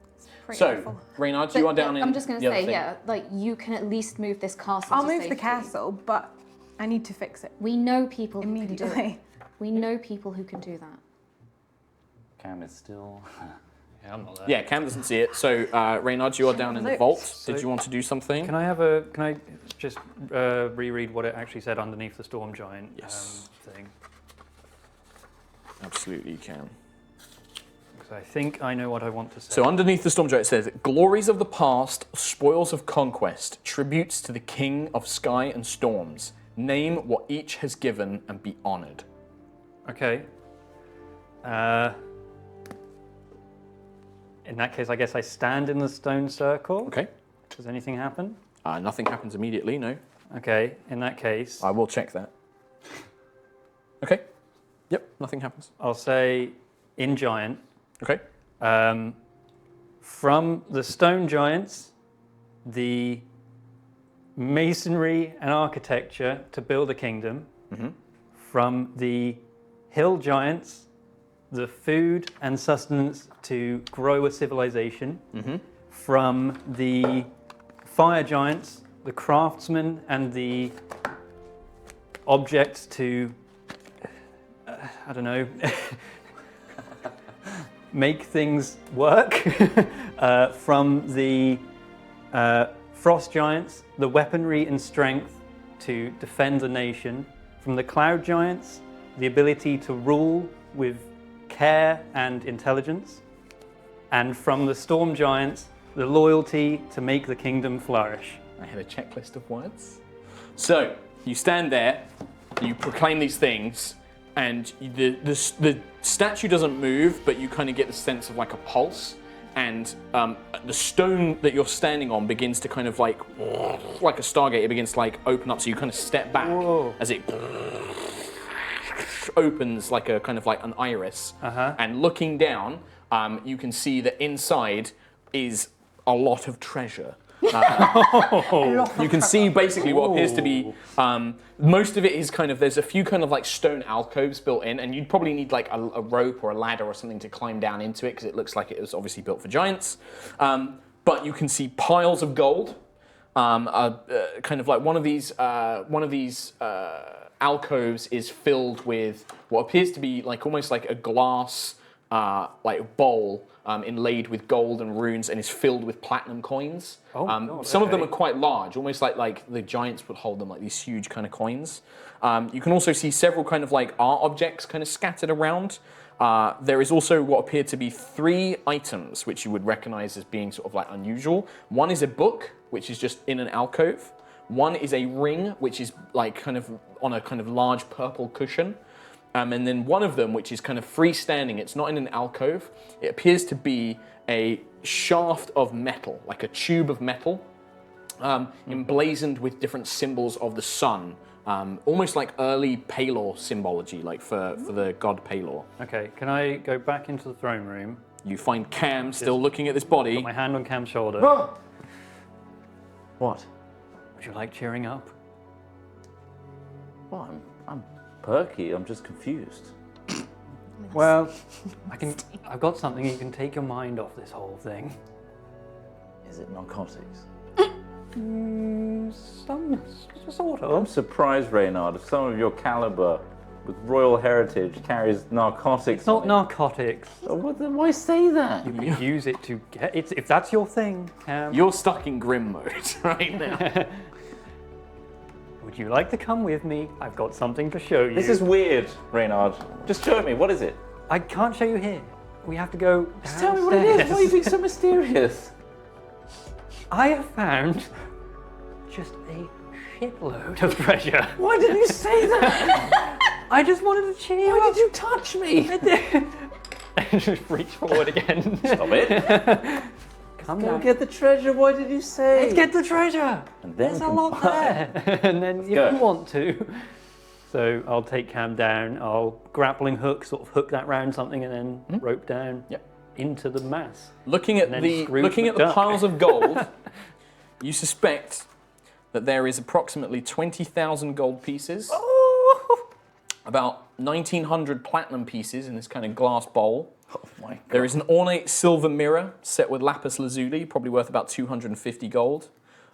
Pretty So, awful. Reynard, you are down in. I'm just going the to other say, thing. yeah, like you can at least move this castle. I'll to move the safety. castle, but I need to fix it We know people who can do it. immediately. We know people who can do that. Cam is still. Yeah, I'm not there. Yeah, Cam doesn't see it. So, Reynard, you are down in the Look. vault. Did you want to do something? Can I just reread what it actually said underneath the storm giant Yes. thing? Absolutely, you can. Because I think I know what I want to say. So underneath the storm giant it says, glories of the past, spoils of conquest, tributes to the king of sky and storms. Name what each has given and be honored. Okay. In that case, I guess I stand in the stone circle. Okay. Does anything happen? Nothing happens immediately, no. Okay, in that case, I will check that. Okay. Yep, nothing happens. I'll say in giant, Okay. from the stone giants, the masonry and architecture to build a kingdom. From the hill giants, the food and sustenance to grow a civilization. From the fire giants, the craftsmen and the objects to, I don't know, make things work. From the frost giants, the weaponry and strength to defend the nation. From the cloud giants, the ability to rule with care and intelligence. And from the storm giants, the loyalty to make the kingdom flourish. I had a checklist of words. So you stand there, you proclaim these things, and the statue doesn't move, but you kind of get the sense of like a pulse, and the stone that you're standing on begins to kind of like a Stargate. It begins to like open up, so you kind of step back as it opens like a kind of like an iris, and looking down, you can see that inside is a lot of treasure. You can see basically what appears to be most of it is kind of, there's a few kind of like stone alcoves built in, and you'd probably need like a rope or a ladder or something to climb down into it because it looks like it was obviously built for giants. But you can see piles of gold. Kind of like one of these alcoves is filled with what appears to be like almost like a glass like bowl inlaid with gold and runes, and is filled with platinum coins. Some of them are quite large, almost like the giants would hold them, like these huge kind of coins. You can also see several kind of like art objects kind of scattered around. There is also what appear to be 3 items which you would recognize as being sort of like unusual. One is a book, which is just in an alcove. One is a ring, which is like kind of on a kind of large purple cushion. And then one of them, which is kind of freestanding, it's not in an alcove. It appears to be a shaft of metal, like a tube of metal, emblazoned with different symbols of the sun. Almost like early Palor symbology, like for the god Palor. Okay, can I go back into the throne room? You find Cam still looking at this body. Put my hand on Cam's shoulder. What? Would you like cheering up? Well, I'm perky. I'm just confused. Well, I've got something you can take your mind off this whole thing. Is it narcotics? Some sort I'm of. surprised, Reynard, if someone of your caliber with royal heritage carries narcotics. It's not narcotics. Then why say that? You can use it to get it if that's your thing. You're stuck in Grim mode right now. Would you like to come with me? I've got something to show you. This is weird, Reynard. Just show me. What is it? I can't show you here. We have to go downstairs. Just tell me what it is. Why are you being so mysterious? I have found just a shitload of treasure. Why did you say that? I just wanted to cheer you Why up. did you touch me? I did. Just reach forward again. Stop it. Come Go down. get the treasure. What did you say? Let's get the treasure. And then There's we a can lot buy. there. And then if go. you want to. So I'll take Cam down. I'll grappling hook, sort of hook that round something, and then rope down into the mass. Looking at And then the Scrooge McDuck. piles of gold, you suspect that there is approximately 20,000 gold pieces, about 1,900 platinum pieces in this kind of glass bowl. Oh my God. There is an ornate silver mirror set with lapis lazuli, probably worth about 250 gold.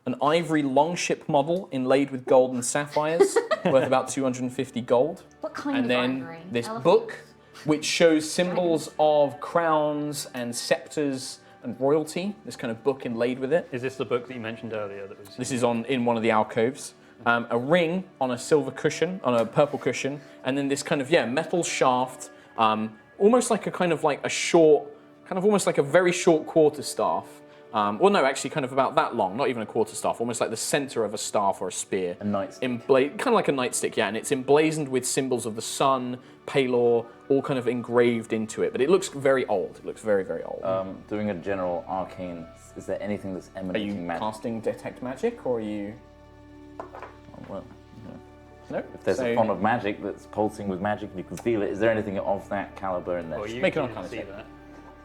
An ivory longship model inlaid with gold and sapphires, worth about 250 gold. What kind And of then ivory? this Elephant? book, which shows symbols of crowns and scepters and royalty. This kind of book inlaid with it. Is this the book that you mentioned earlier? This is in one of the alcoves. A ring on a silver cushion, on a purple cushion, and then this kind of metal shaft, almost like a kind of like a short, kind of almost like a very short quarterstaff. Well, no, actually, kind of about that long, not even a quarterstaff, almost like the center of a staff or a spear. A nightstick. Kind of like a nightstick, yeah, and it's emblazoned with symbols of the sun, Palor, all kind of engraved into it. But it looks very old. It looks very, very old. Doing a general arcane, is there anything that's Are emanating you magic? casting detect magic, or are you? Oh, well, No. if there's a font of magic that's pulsing with magic and you can feel it, is there anything of that caliber in there? Well, you Make an didn't arcana see check.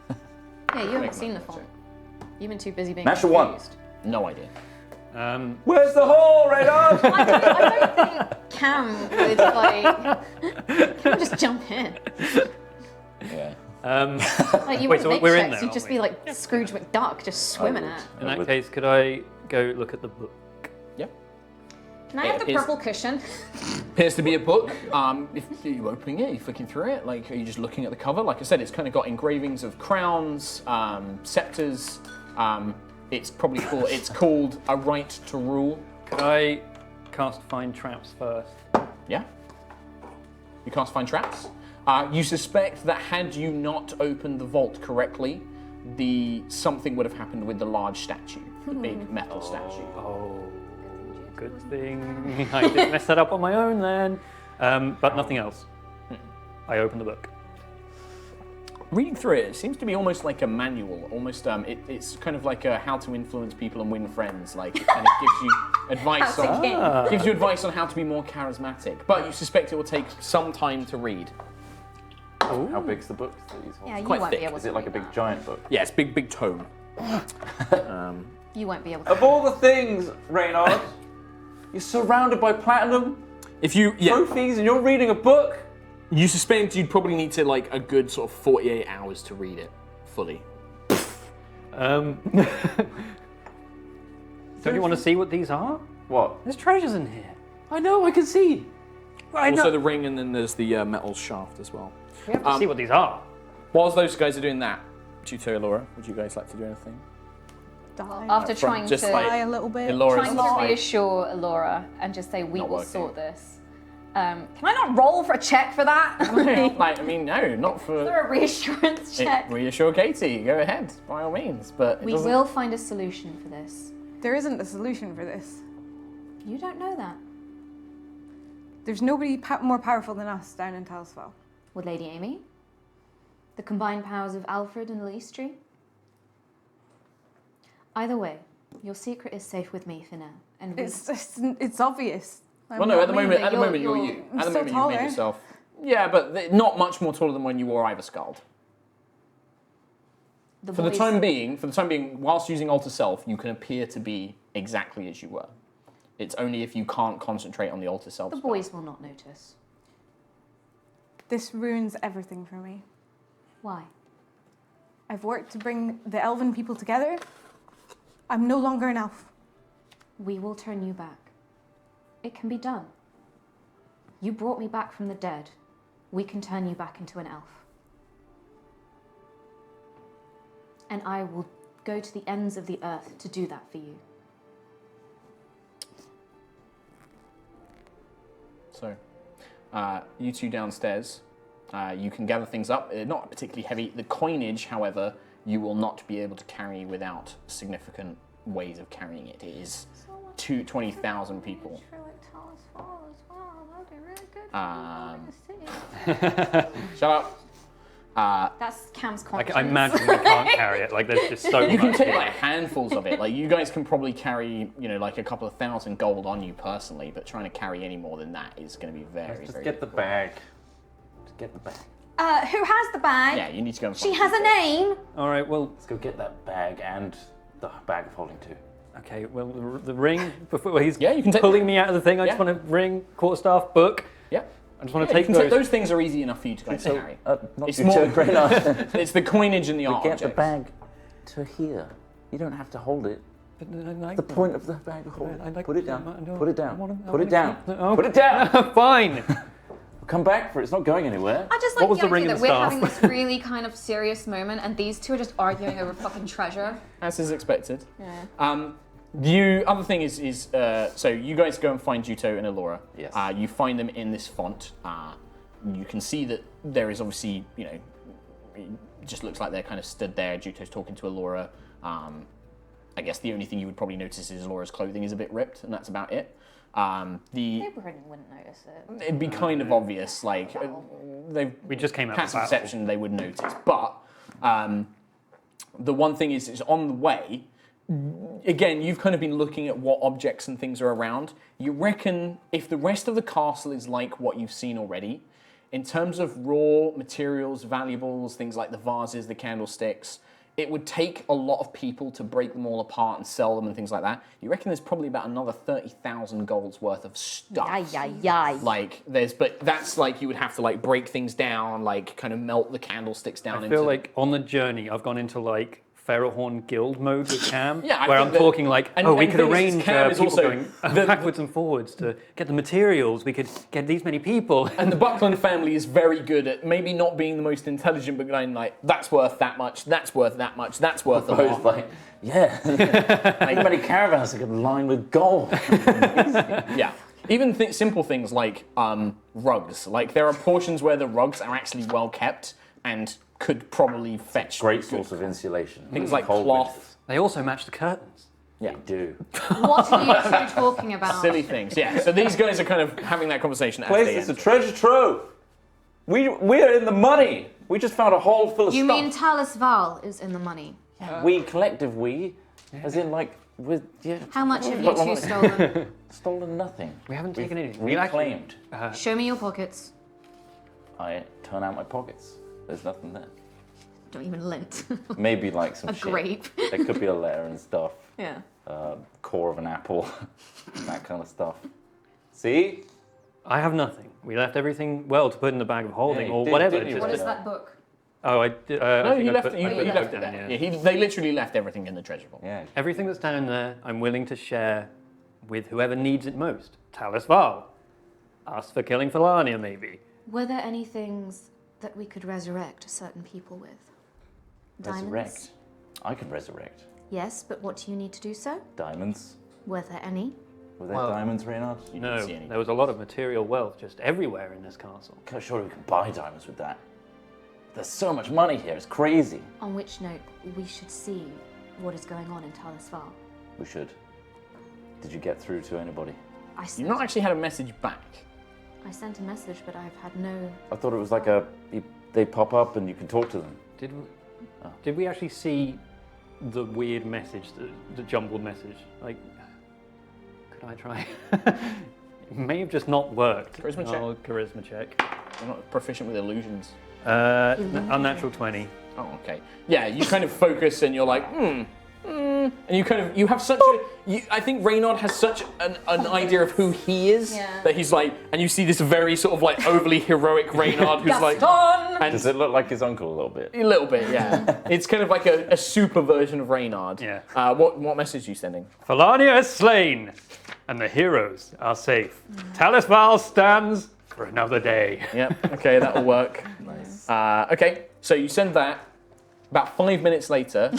that. Yeah, you haven't Make seen the an font. check. You've been too busy being Natural one. confused. No idea. Where's the hole, Reynard? I don't think Cam would like. Cam just jump in. Yeah. Like you Wait, wouldn't so make we're in checks. there, You'd just aren't be like Scrooge McDuck, just swimming it. In that case, could I go look at the book? Yep. Can I have the Is- purple cushion? Appears to be a book. If you're opening it, you're flicking through it. Like, are you just looking at the cover? Like I said, it's kind of got engravings of crowns, scepters. It's probably called. It's called A Right to Rule. Could I cast Find Traps first? Yeah. You can't find traps. You suspect that had you not opened the vault correctly, something would have happened with the large statue, the big metal statue. Oh, good thing I didn't mess that up on my own then. But nothing else. I opened the book. Reading through it, it seems to be almost like a manual. Almost, it's kind of like a how to influence people and win friends. Like it kind of gives you advice on how to be more charismatic. But you suspect it will take some time to read. How big's the book that he's holding? Yeah, you quite won't thick. be able Is to it like a read big that. giant book? Yeah, it's big tome. You won't be able to. Of all the things, Reynard, you're surrounded by platinum If you trophies and you're reading a book. you suspect you'd probably need to like a good sort of 48 hours to read it fully. Don't you want to see what these are? What? There's treasures in here. I know, I can see. Also the ring, and then there's the metal shaft as well. We have to see what these are. Whilst those guys are doing that, Tutor Elora, would you guys like to do anything? Die. After From trying just to like- Die a little bit. Elora's trying to like, reassure Elora and just say we Not will working. sort this. Can I not roll for a check for that? like, I mean, no, not Is for. there a reassurance check? Reassure Katie. Go ahead, by all means. But it We doesn't- will find a solution for this. There isn't a solution for this. You don't know that. There's nobody more powerful than us down in Talis'Val. Would Lady Amy? The combined powers of Alfred and Lystri? Either way, your secret is safe with me for now. And we... It's obvious. Well, no. At the moment, You're- you're you're- you. I'm At the still moment, you taller. made yourself. Yeah, but not much more taller than when you wore Ivor Scald. the For the boys- time being, whilst using Alter Self, you can appear to be exactly as you were. It's only if you can't concentrate on the Alter Self. The spell. boys will not notice. This ruins everything for me. Why? I've worked to bring the elven people together. I'm no longer an elf. We will turn you back. It can be done. You brought me back from the dead. We can turn you back into an elf. And I will go to the ends of the earth to do that for you. So, you two downstairs, you can gather things up. They're not particularly heavy. The coinage, however, you will not be able to carry without significant ways of carrying it. It is 20,000 people. Shut up. That's Cam's I conscience. imagine we can't carry it. Like there's just so You can much. take like handfuls of it. Like you guys can probably carry, like a couple of thousand gold on you personally, but trying to carry any more than that is going to be very, Just very get the difficult. bag. Just get the bag. Who has the bag? Yeah, you need to go and She find has a people. name. All right. Well. Let's go get that bag and the bag of holding two. Okay. Well, the ring. Before he's Yeah, you can take- pulling me out of the thing. I just Yeah. want to ring, quarterstaff, book. Yeah. I just want to Yeah, you take can those. those things are easy enough for you to guys carry. Not It's your more- turn, Reynard. It's the coinage and the art Get the objects. bag to here. You don't have to hold it. The point of the bag of holding. Put it down. Put it down. Put it down. Put it down. Fine. Come back for it. It's not going anywhere. I just What like was the the ring idea and that the we're staff? having this really kind of serious moment, and these two are just arguing over fucking treasure. As is expected. Yeah. The other thing is so you guys go and find Juto and Elora. Yes. You find them in this font. You can see that there is obviously, it just looks like they're kind of stood there. Juto's talking to Elora. I guess the only thing you would probably notice is Elora's clothing is a bit ripped, and that's about it. They wouldn't notice it. It'd be kind of obvious, like We just came out of passive battle. perception they would notice. But the one thing is on the way. Again, you've kind of been looking at what objects and things are around. You reckon if the rest of the castle is like what you've seen already, in terms of raw materials, valuables, things like the vases, the candlesticks, it would take a lot of people to break them all apart and sell them and things like that. You reckon there's probably about another 30,000 gold's worth of stuff. Like but that's like you would have to like break things down, like kind of melt the candlesticks down I into. feel like on the journey, I've gone into like Ferrohorn Guild mode with Cam, Yeah, I where think I'm that- talking like, and- we and could things is arrange Cam is people also going backwards and forwards to get the materials. We could get these many people. And the Buckland family is very good at maybe not being the most intelligent, but going like, that's worth that much, that's worth that much, that's worth a Both lot. like, yeah. How many caravans that can line with gold? Yeah. Even simple things like rugs. Like there are portions where the rugs are actually well kept, and could probably fetch Great good source of insulation. things like Cold cloth. They also match the curtains. winters. They do. What are you two talking about? Silly things, yeah. So these guys are kind of having that conversation as Place they is a enter. treasure trove. We're in the money. We just found a hole full of You stuff. mean Talis'Val is in the money? We collective as in like with How much have you two stolen? stolen nothing. We haven't taken anything. Reclaimed. Show me your pockets. I turn out my pockets. There's nothing there. Don't even lint. Maybe like some A shit. grape. There could be a letter and stuff. Yeah. Core of an apple. That kind of stuff. See? I have nothing. We left everything, to put in the bag of holding you or did, whatever. didn't you? What Yeah. is that book? Oh, I did. No, you left it. I You put left the it book there. down, Yeah, they literally left everything in the treasure vault. Yeah. Everything that's down there, I'm willing to share with whoever needs it most. Talis'Val. Us for killing Fellania, maybe. Were there any things that we could resurrect certain people with? Diamonds? Resurrect. I could resurrect. Yes, but what do you need to do so? Diamonds. Were there any? Were there Well- diamonds, Reynard? You didn't No, see any. there was a lot of material wealth just everywhere in this castle. Surely we can buy diamonds with that. There's so much money here. It's crazy. On which note, we should see what is going on in Talis'Val. We should. Did you get through to anybody? I sent, You've not actually had a message back. I sent a message, but I've had no... I thought it was like they pop up and you can talk to them. Did we actually see the weird message, the jumbled message? Like, could I try? It may have just not worked. Charisma check. Oh, charisma check. You're not proficient with illusions. Unnatural 20. Oh, okay. Yeah, you kind of focus and you're like, and you have such I think Reynard has such an idea of who he is that he's like, and you see this very sort of like overly heroic Reynard who's like, and Does it look like his uncle a little bit? a little bit, yeah. It's kind of like a super version of Reynard. Yeah. What message are you sending? Fellania is slain, and the heroes are safe. Talis'Val stands for another day. Yep. Okay, that'll work. Nice. Okay, so you send that. About 5 minutes later,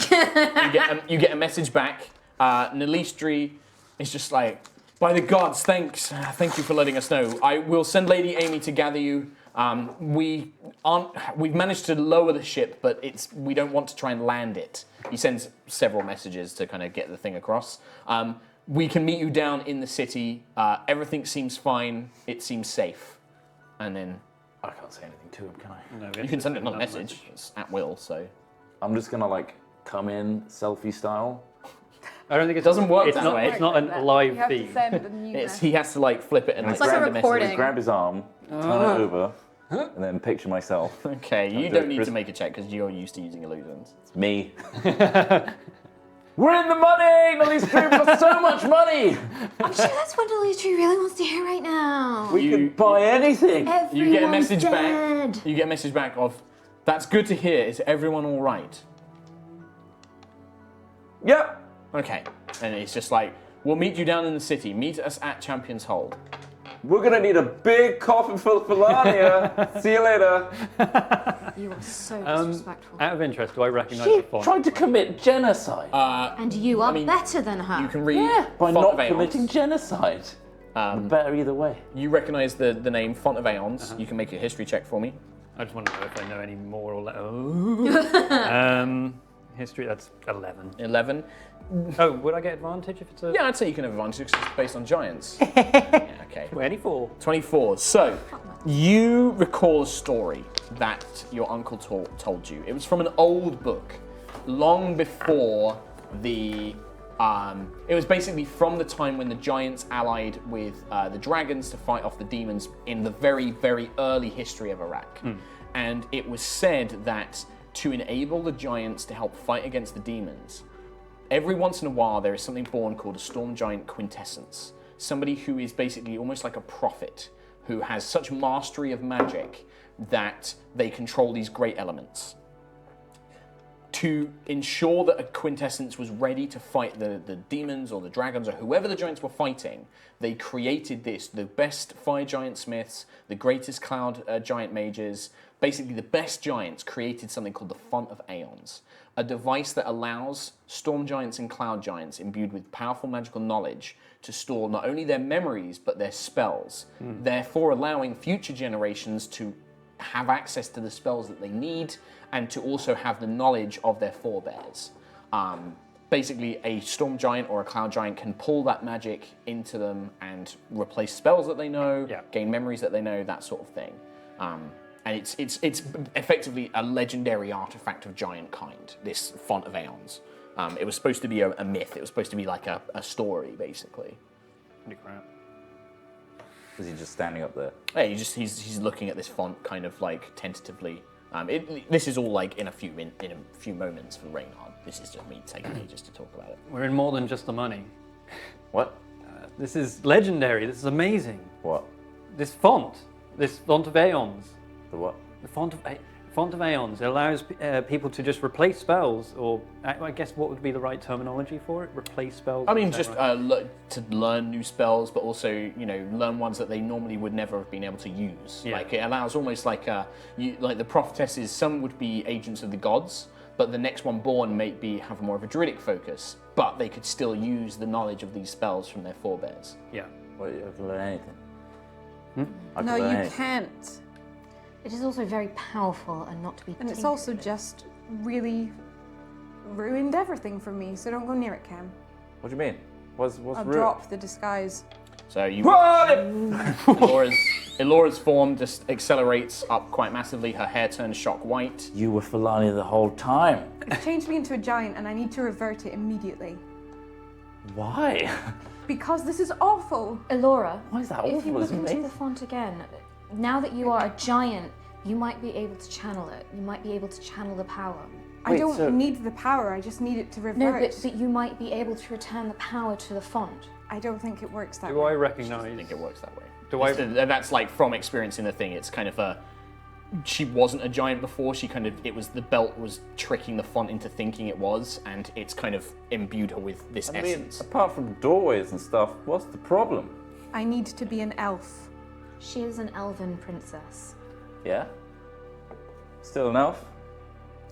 you get a message back. Nalistri is just like, by the gods, thanks. Thank you for letting us know. I will send Lady Amy to gather you. We've managed to lower the ship, but we don't want to try and land it. He sends several messages to kind of get the thing across. We can meet you down in the city. Everything seems fine. It seems safe. And then I can't say anything to him, can I? No, you can send another message. It's at will, so. I'm just gonna like come in selfie style. I don't think it doesn't work It's that not. way. It's not a You live have to feed. send a new He has to like flip it and like like a grab the message. recording. Grab his arm, turn it over, and then picture myself. Okay, you do don't it, need Chris. to make a check because you're used to using illusions. It's me. We're in the money! Nalistri, we've got so much money! I'm sure that's what Deletri really wants to hear right now. We can buy anything! You get a Everyone's message dead. back. You get a message back of, "That's good to hear. Is everyone all right?" Yep! Okay, and it's just like, "We'll meet you down in the city. Meet us at Champion's Hold." We're gonna need a big coffin full of Fellania. See you later. You are so disrespectful. Out of interest, do I recognise She the font? tried to commit genocide And you are mean, better than her. You can read by Font not of Aeons. committing genocide. Better either way. You recognise the name Font of Aeons. You can make a history check for me. I just want to know if I know any more or less. History, that's 11. 11. Oh, would I get advantage if it's a... Yeah, I'd say you can have advantage because it's based on giants. Yeah, okay. 24. 24. So, you recall a story that your uncle told you. It was from an old book, long before the. It was basically from the time when the giants allied with the dragons to fight off the demons in the very, very early history of Iraq. And it was said that to enable the giants to help fight against the demons, every once in a while there is something born called a storm giant quintessence. Somebody who is basically almost like a prophet, who has such mastery of magic that they control these great elements. To ensure that a quintessence was ready to fight the demons or the dragons or whoever the giants were fighting, they created the best fire giant smiths, the greatest cloud giant mages, basically the best giants created something called the Font of Aeons, a device that allows storm giants and cloud giants imbued with powerful magical knowledge to store not only their memories but their spells, therefore allowing future generations to have access to the spells that they need and to also have the knowledge of their forebears. Basically, a storm giant or a cloud giant can pull that magic into them and replace spells that they know, gain memories that they know, that sort of thing. And it's effectively a legendary artifact of giant kind, this Font of Aeons. It was supposed to be a myth. It was supposed to be like a story, basically. Holy crap. Is he just standing up there? Yeah, he's looking at this font kind of like tentatively. This is all like in a few moments for Reynard. This is just me taking ages to talk about it. We're in more than just the money. What? This is legendary. This is amazing. What? This font of Aeons. The what? The font of Aeons. It allows people to just replace spells, or I guess what would be the right terminology for it? Replace spells? I mean, is just that right? to learn new spells, but also, learn ones that they normally would never have been able to use. Yeah. Like, it allows almost like like the prophetesses, some would be agents of the gods, but the next one born may have more of a druidic focus, but they could still use the knowledge of these spells from their forebears. Yeah. Well, I can learn anything. I can No, learn you anything. can't. It is also very powerful and not to be And it's tinkered also with. just really ruined everything for me, so don't go near it, Cam. What do you mean? What's I'll rude? drop the disguise. So Elora's form just accelerates up quite massively. Her hair turns shock white. You were Fellania the whole time. It's changed me into a giant, and I need to revert it immediately. Why? Because this is awful. Elora, Why is that if you awful? look It's into amazing. the font again, now that you are a giant, you might be able to channel it. You might be able to channel the power. I Wait, don't so- need the power, I just need it to No, revert. but you might be able to return the power to the font. I don't think it works that Do way. I I recognise? think it works that way. Do And that's like from experiencing the thing. It's kind of she wasn't a giant before. It was the belt was tricking the font into thinking it was, and it's kind of imbued her with this I mean, essence. apart from doorways and stuff, what's the problem? I need to be an elf. She is an elven princess. Yeah? Still an elf?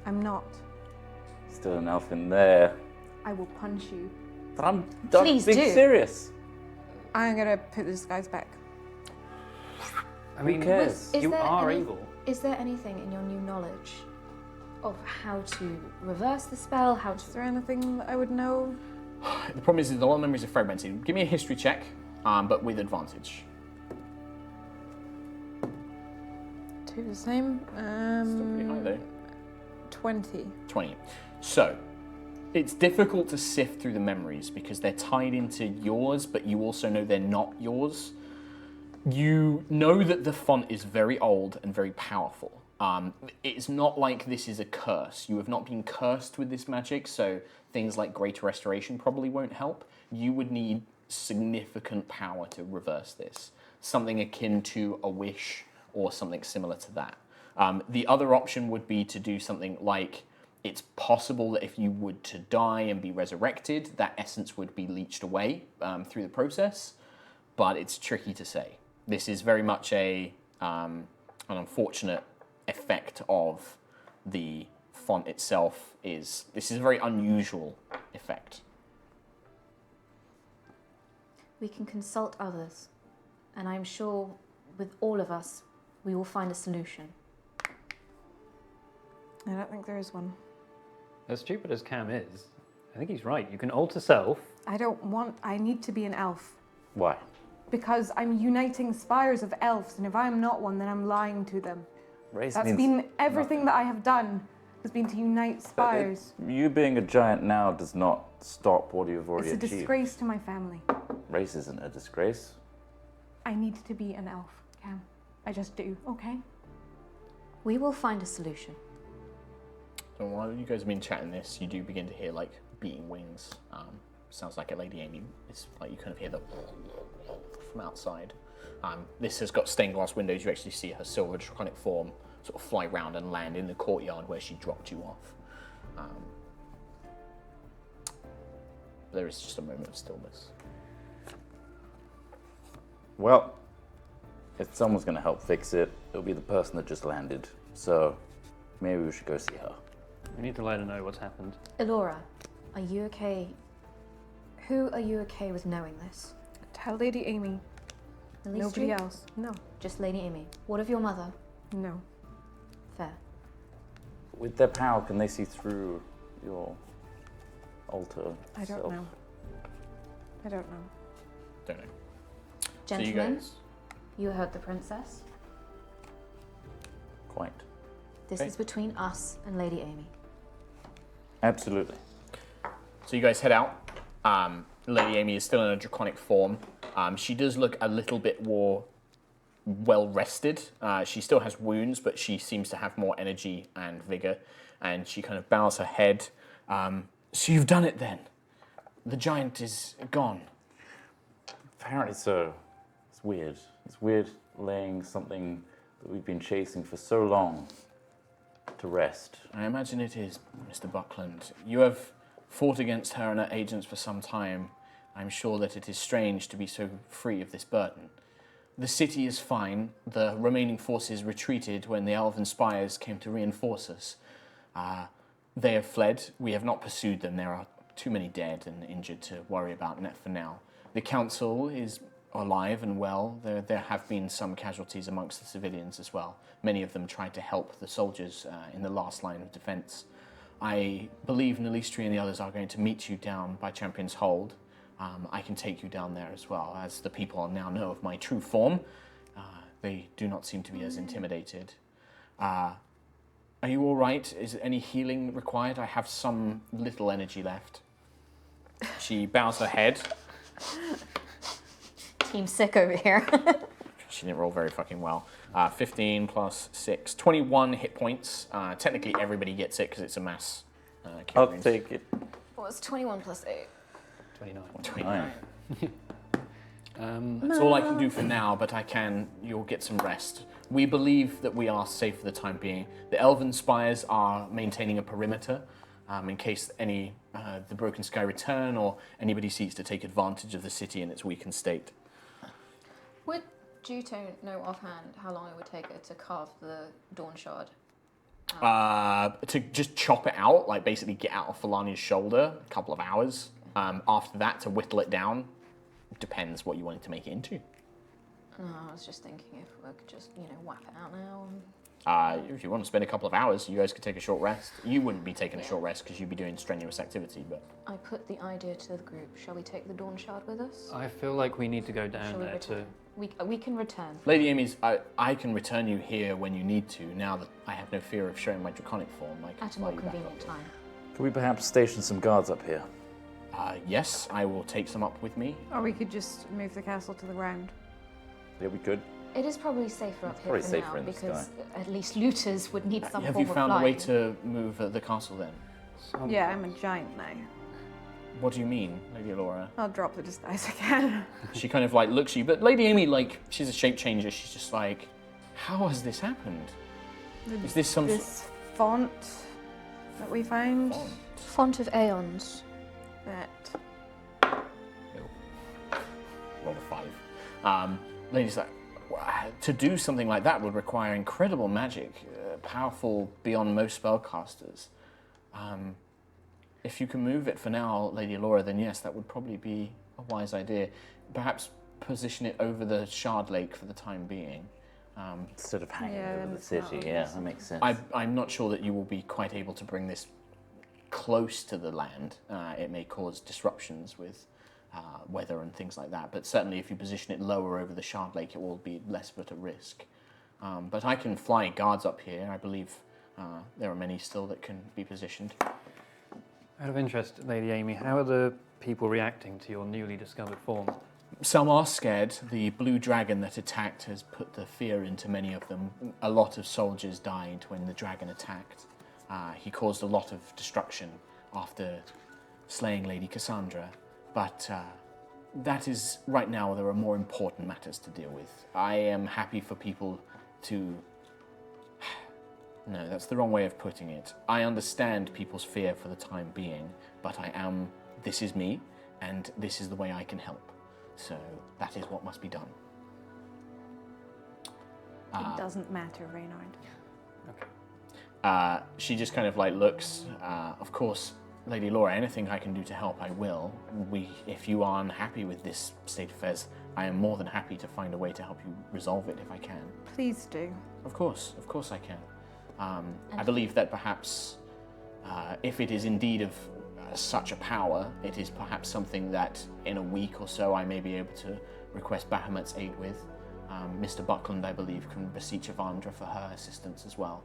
I'm not. Still an elf in there. I will punch you. But I'm Please being do. serious. I'm gonna put the disguise back. I mean, Who cares? Is you there are any- able. Is there anything in your new knowledge of how to reverse the spell, how Is to... there anything that I would know? The problem is that a lot of memories are fragmented. Give me a history check, but with advantage. Two the same. Still pretty high though. 20. 20. So, it's difficult to sift through the memories because they're tied into yours, but you also know they're not yours. You know that the font is very old and very powerful. It's not like this is a curse. You have not been cursed with this magic, so things like Greater Restoration probably won't help. You would need significant power to reverse this. Something akin to a wish or something similar to that. The other option would be to do something like, it's possible that if you would to die and be resurrected, that essence would be leached away through the process, but it's tricky to say. This is very much an unfortunate effect of the font itself. This is a very unusual effect. We can consult others, and I'm sure with all of us, we will find a solution. I don't think there is one. As stupid as Cam is, I think he's right. You can alter self. I need to be an elf. Why? Because I'm uniting spires of elves, and if I'm not one, then I'm lying to them. Race That's means been everything nothing. that I have done has been to unite spires. You being a giant now does not stop what you've already It's a achieved. disgrace to my family. Race isn't a disgrace. I need to be an elf, Cam. I just do, okay? We will find a solution. So while you guys have been chatting this, you do begin to hear like beating wings. Sounds like a Lady Amy. It's like you kind of hear the from outside. This has got stained glass windows. You actually see her silver draconic form sort of fly round and land in the courtyard where she dropped you off. There is just a moment of stillness. Well, if someone's going to help fix it, it'll be the person that just landed. So maybe we should go see her. We need to let her know what's happened. Elora, are you okay? Who are you okay with knowing this? Tell Lady Amy. At least Nobody you? else. No. Just Lady Amy. What of your mother? No. Fair. With their power, can they see through your altar? I don't know. I don't know. Don't know. Gentlemen, So you heard the princess. Quite. This is between us and Lady Amy. Absolutely. So you guys head out. Lady Amy is still in a draconic form. She does look a little bit more well rested. She still has wounds, but she seems to have more energy and vigor. And she kind of bows her head. So you've done it then. The giant is gone. Apparently so. It's weird. It's weird laying something that we've been chasing for so long to rest. I imagine it is, Mr. Buckland. You have fought against her and her agents for some time. I'm sure that it is strange to be so free of this burden. The city is fine. The remaining forces retreated when the elven spires came to reinforce us. They have fled. We have not pursued them. There are too many dead and injured to worry about net for now. The council is alive and well. There have been some casualties amongst the civilians as well. Many of them tried to help the soldiers in the last line of defense. I believe Nalistri and the others are going to meet you down by Champion's Hold. I can take you down there as well, as the people now know of my true form. They do not seem to be as intimidated. Are you all right? Is any healing required? I have some little energy left. She bows her head. Team sick over here. She didn't roll very fucking well. 15 plus 6, 21 hit points. Technically, everybody gets it because it's a mass. I'll wounds. take it. Well, it's 21 plus 8. 29. 29. Um, That's all I can do for now, but you'll get some rest. We believe that we are safe for the time being. The Elven Spires are maintaining a perimeter in case the Broken Sky return or anybody seeks to take advantage of the city in its weakened state. Would Juto know offhand how long it would take her to carve the Dawn Shard? To just chop it out, like basically get out of Fellania's shoulder, a couple of hours. After that, to whittle it down, depends what you wanted to make it into. No, I was just thinking if we could just, whap it out now. If you want to spend a couple of hours, you guys could take a short rest. You wouldn't be taking a short rest because you'd be doing strenuous activity, but... I put the idea to the group. Shall we take the Dawn Shard with us? I feel like we need to go down Shall we there return? We can return. Lady Amy's, I can return you here when you need to, now that I have no fear of showing my draconic form. I can At a fly more you back convenient up. time. Can we perhaps station some guards up here? Yes, I will take some up with me. Or we could just move the castle to the ground. Yeah, we could. It is probably safer up here probably for safer now in the because sky. at least looters would need some Have form you of found flying. a way to move the castle then? Yeah, I'm a giant now. What do you mean, Lady Laura? I'll drop the disguise again. She kind of looks at you, but Lady Amy, she's a shape changer. She's just like, how has this happened? Is this some This font that we found. Font of Aeons. That roll a 5. Lady's like, to do something like that would require incredible magic, powerful beyond most spellcasters. If you can move it for now, Lady Laura, then yes, that would probably be a wise idea. Perhaps position it over the Shard Lake for the time being. Instead of hanging Yeah, over the it's not city. on Yeah, this. that makes sense. I'm not sure that you will be quite able to bring this close to the land. It may cause disruptions with weather and things like that, but certainly if you position it lower over the Shard Lake, it will be less of a risk. But I can fly guards up here. I believe there are many still that can be positioned. Out of interest, Lady Amy, how are the people reacting to your newly discovered form? Some are scared. The blue dragon that attacked has put the fear into many of them. A lot of soldiers died when the dragon attacked. He caused a lot of destruction after slaying Lady Cassandra. But that is, right now, there are more important matters to deal with. I am happy for people to... No, that's the wrong way of putting it. I understand people's fear for the time being, but this is me, and this is the way I can help. So that is what must be done. it doesn't matter, Reynard. She just kind of looks. Of course, Lady Laura, anything I can do to help, I will. If you are unhappy with this state of affairs, I am more than happy to find a way to help you resolve it if I can. Please do. Of course I can. I believe that perhaps if it is indeed of such a power, it is perhaps something that in a week or so I may be able to request Bahamut's aid with. Mr. Buckland, I believe, can beseech Avandra for her assistance as well.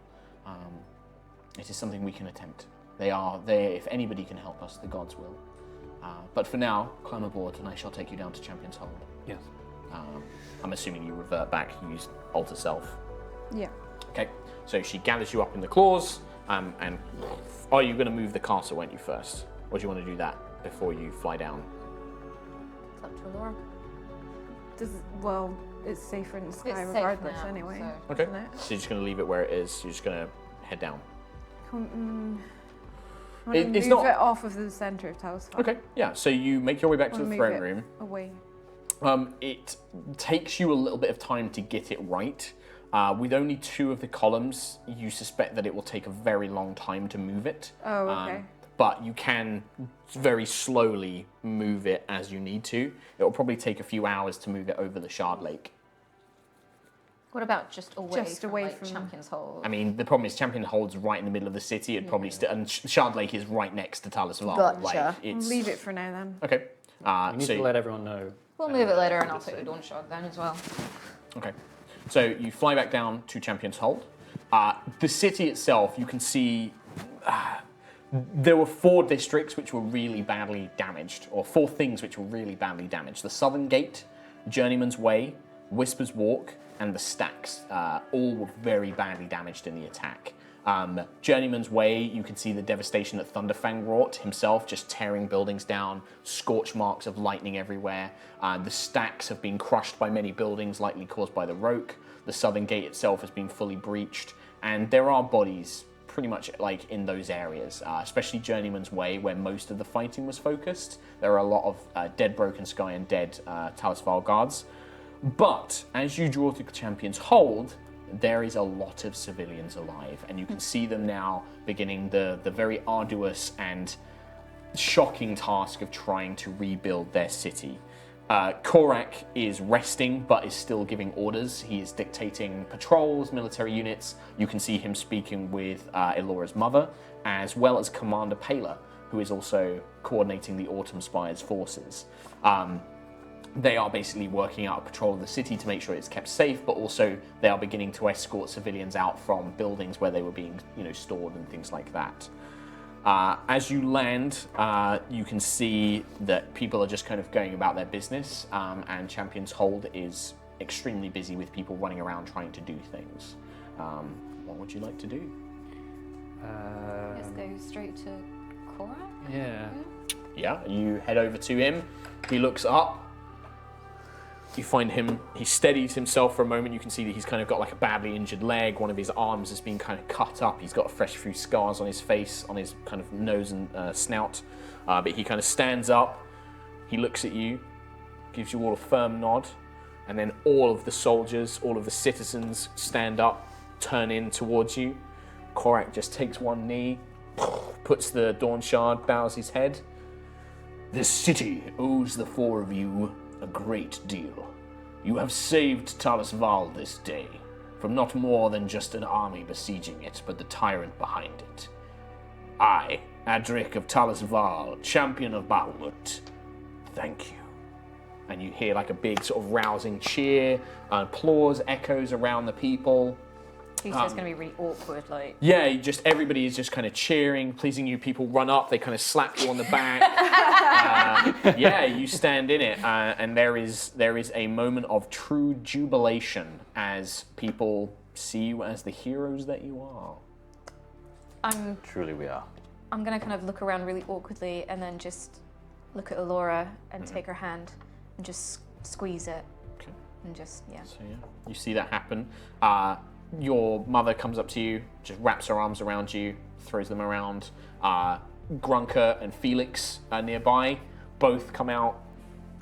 It is something we can attempt. If anybody can help us, the gods will. But for now, climb aboard and I shall take you down to Champion's Hold. Yes. I'm assuming you revert back, you use Alter Self. Yeah. Okay, so she gathers you up in the claws, and are you going to move the castle, won't you, first? Or do you want to do that before you fly down? It's up to Laura. Well, it's safer in the sky safe regardless now, anyway. so- Okay, Isn't it? so you're just going to leave it where it is, you're just going to head down. I want to It's move not- it off of the center of Talis'Val. Okay, yeah, so you make your way back to Wanna the move throne it room. away. It takes you a little bit of time to get it right. With only 2 of the columns, you suspect that it will take a very long time to move it. Oh, okay. But you can very slowly move it as you need to. It will probably take a few hours to move it over the Shard Lake. What about just away Just from, away like, from- Champion's Hold? I mean, the problem is Champion Hold's right in the middle of the city. It'd probably and Shard Lake is right next to Talis'Val. Gotcha. Like, it's Leave it for now then. okay. You need to let everyone know. We'll move it later and I'll put the Dawn Shard down as well. Okay. So you fly back down to Champion's Hold. The city itself, you can see there were 4 districts which were really badly damaged, or 4 things which were really badly damaged. The Southern Gate, Journeyman's Way, Whisper's Walk, and the Stacks. All were very badly damaged in the attack. Journeyman's Way, you can see the devastation that Thunderfang wrought himself, just tearing buildings down, scorch marks of lightning everywhere. The Stacks have been crushed by many buildings, likely caused by the Roke. The Southern Gate itself has been fully breached, and there are bodies pretty much like in those areas, especially Journeyman's Way, where most of the fighting was focused. There are a lot of dead Broken Sky and dead Talis'Val guards. But as you draw to Champion's Hold, there is a lot of civilians alive, and you can see them now beginning the very arduous and shocking task of trying to rebuild their city. Korak is resting, but is still giving orders. He is dictating patrols, military units. You can see him speaking with Elora's mother, as well as Commander Pela, who is also coordinating the Autumn Spire's forces. They are basically working out a patrol of the city to make sure it's kept safe, but also they are beginning to escort civilians out from buildings where they were being, stored and things like that. As you land, you can see that people are just kind of going about their business, and Champion's Hold is extremely busy with people running around trying to do things. What would you like to do? Let's go straight to Cora. Yeah. Yeah, you head over to him. He looks up. You find him, he steadies himself for a moment. You can see that he's kind of got like a badly injured leg. One of his arms has been kind of cut up. He's got a fresh few scars on his face, on his kind of nose and snout. But he kind of stands up. He looks at you, gives you all a firm nod. And then all of the soldiers, all of the citizens stand up, turn in towards you. Korak just takes one knee, puts the Dawn Shard, bows his head. This city owes the 4 of you a great deal. You have saved Talis'Val this day, from not more than just an army besieging it, but the tyrant behind it. I, Adric of Talis'Val, champion of Bahamut, thank you. And you hear like a big sort of rousing cheer, applause echoes around the people. He says it's going to be really awkward, like. Yeah, everybody is just kind of cheering, pleasing you. People run up, they kind of slap you on the back. You stand in it, and there is a moment of true jubilation as people see you as the heroes that you are. Truly we are. I'm going to kind of look around really awkwardly and then just look at Elora and take her hand and just squeeze it. Okay. And just, yeah. So you see that happen. Your mother comes up to you, just wraps her arms around you, throws them around. Grunker and Felix are nearby. Both come out,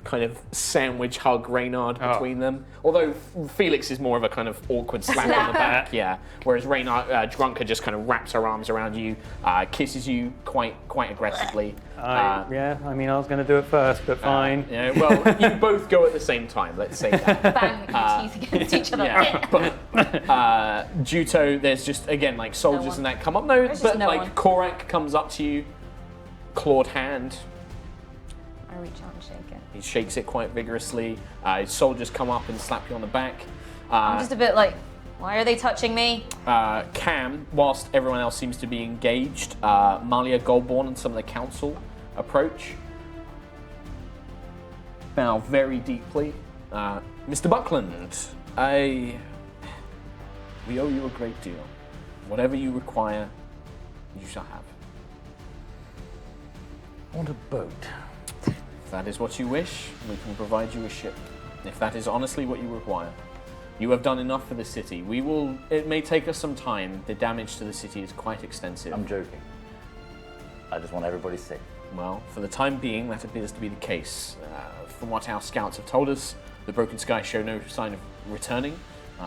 kind of sandwich hug Reynard between them. Although Felix is more of a kind of awkward slap on the back, yeah. Whereas Reynard, Grunker just kind of wraps her arms around you, kisses you quite aggressively. I was going to do it first, but fine. Well, you both go at the same time, let's say that. Bang the teeth against each other. Yeah, Juto, there's just, again, like soldiers one. and that come up. No, There's but just no like one. Korak comes up to you, clawed hand. I reach out and shake it. He shakes it quite vigorously. His soldiers come up and slap you on the back. I'm just a bit like, why are they touching me? Cam, whilst everyone else seems to be engaged, Malia Goldborn and some of the council approach. Bow very deeply. Mr. Buckland, we owe you a great deal. Whatever you require, you shall have. I want a boat. If that is what you wish, we can provide you a ship. If that is honestly what you require. You have done enough for the city. It may take us some time. The damage to the city is quite extensive. I'm joking. I just want everybody safe. Well, for the time being, that appears to be the case. From what our scouts have told us, the Broken Sky show no sign of returning.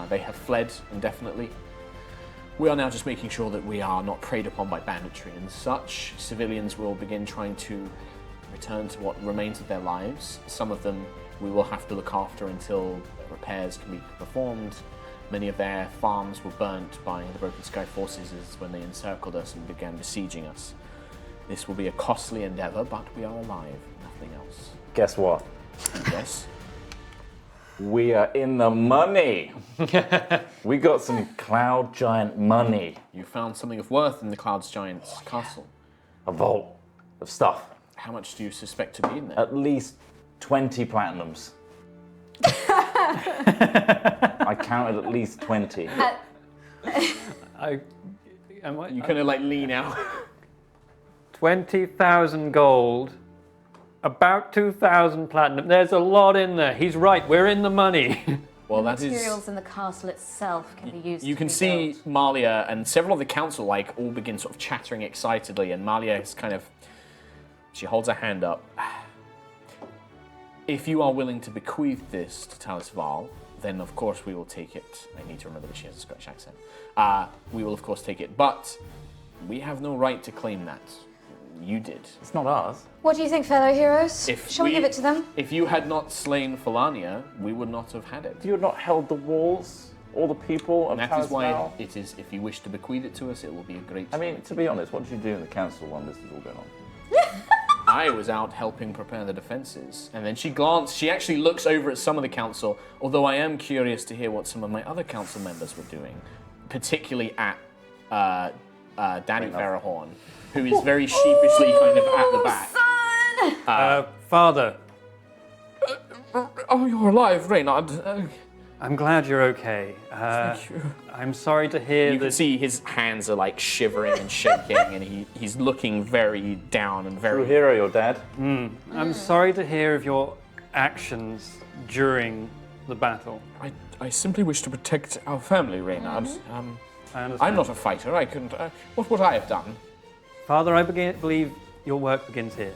They have fled indefinitely. We are now just making sure that we are not preyed upon by banditry and such. Civilians will begin trying to return to what remains of their lives. Some of them we will have to look after until repairs can be performed. Many of their farms were burnt by the Broken Sky forces when they encircled us and began besieging us. This will be a costly endeavor, but we are alive, nothing else. Guess what? Yes? We are in the money. We got some cloud giant money. You found something of worth in the Clouds Giant's castle. A vault of stuff. How much do you suspect to be in there? At least 20 platinums. I counted at least 20. You kind of like lean out. 20,000 gold, about 2,000 platinum. There's a lot in there. He's right. We're in the money. Well, that is. Materials in the castle itself can be used. You to can see rebuild. Malia and several of the council all begin sort of chattering excitedly, and Malia is she holds her hand up. If you are willing to bequeath this to Talis'Val, then of course we will take it. I need to remember that she has a Scottish accent. We will of course take it, but we have no right to claim that. You did. It's not ours. What do you think, fellow heroes? Shall we give it to them? If you had not slain Fellania, we would not have had it. You had not held the walls, all the people, And of that is why Talis'Val. it is, if you wish to bequeath it to us, it will be a great... I mean, to be honest, what did you do in the council while this was all going on? I was out helping prepare the defenses. And then she actually looks over at some of the council, although I am curious to hear what some of my other council members were doing, particularly at Danny Farahorn, who is very sheepishly kind of at the back. Father, Oh, you're alive, Reynard. I'm glad you're okay. Thank you. I'm sorry to hear You that. can see his hands are like shivering and shaking, and he's looking very down and True very... hero, your dad. I'm sorry to hear of your actions during the battle. I simply wish to protect our family, Reynard. I understand. I'm not a fighter. I couldn't... what would I have done? Father, I believe your work begins here.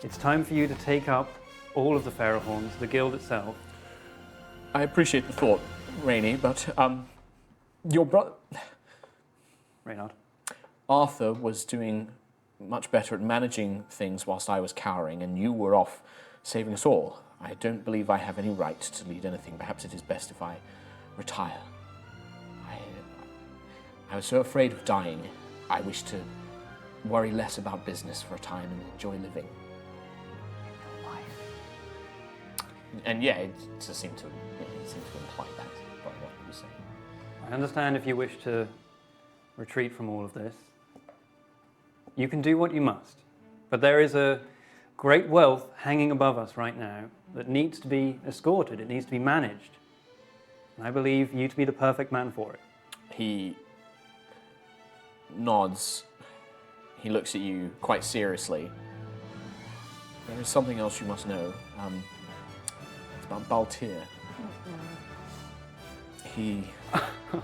It's time for you to take up all of the Farahorns, the guild itself. I appreciate the thought, Rainey, but your brother Reynard. Arthur was doing much better at managing things whilst I was cowering, and you were off saving us all. I don't believe I have any right to lead anything. Perhaps it is best if I retire. I was so afraid of dying. I wish to worry less about business for a time and enjoy living. And yeah, it just seemed to imply that by what you were saying. I understand if you wish to retreat from all of this. You can do what you must. But there is a great wealth hanging above us right now that needs to be escorted. It needs to be managed. And I believe you to be the perfect man for it. He nods. He looks at you quite seriously. There is something else you must know. It's about Baltir.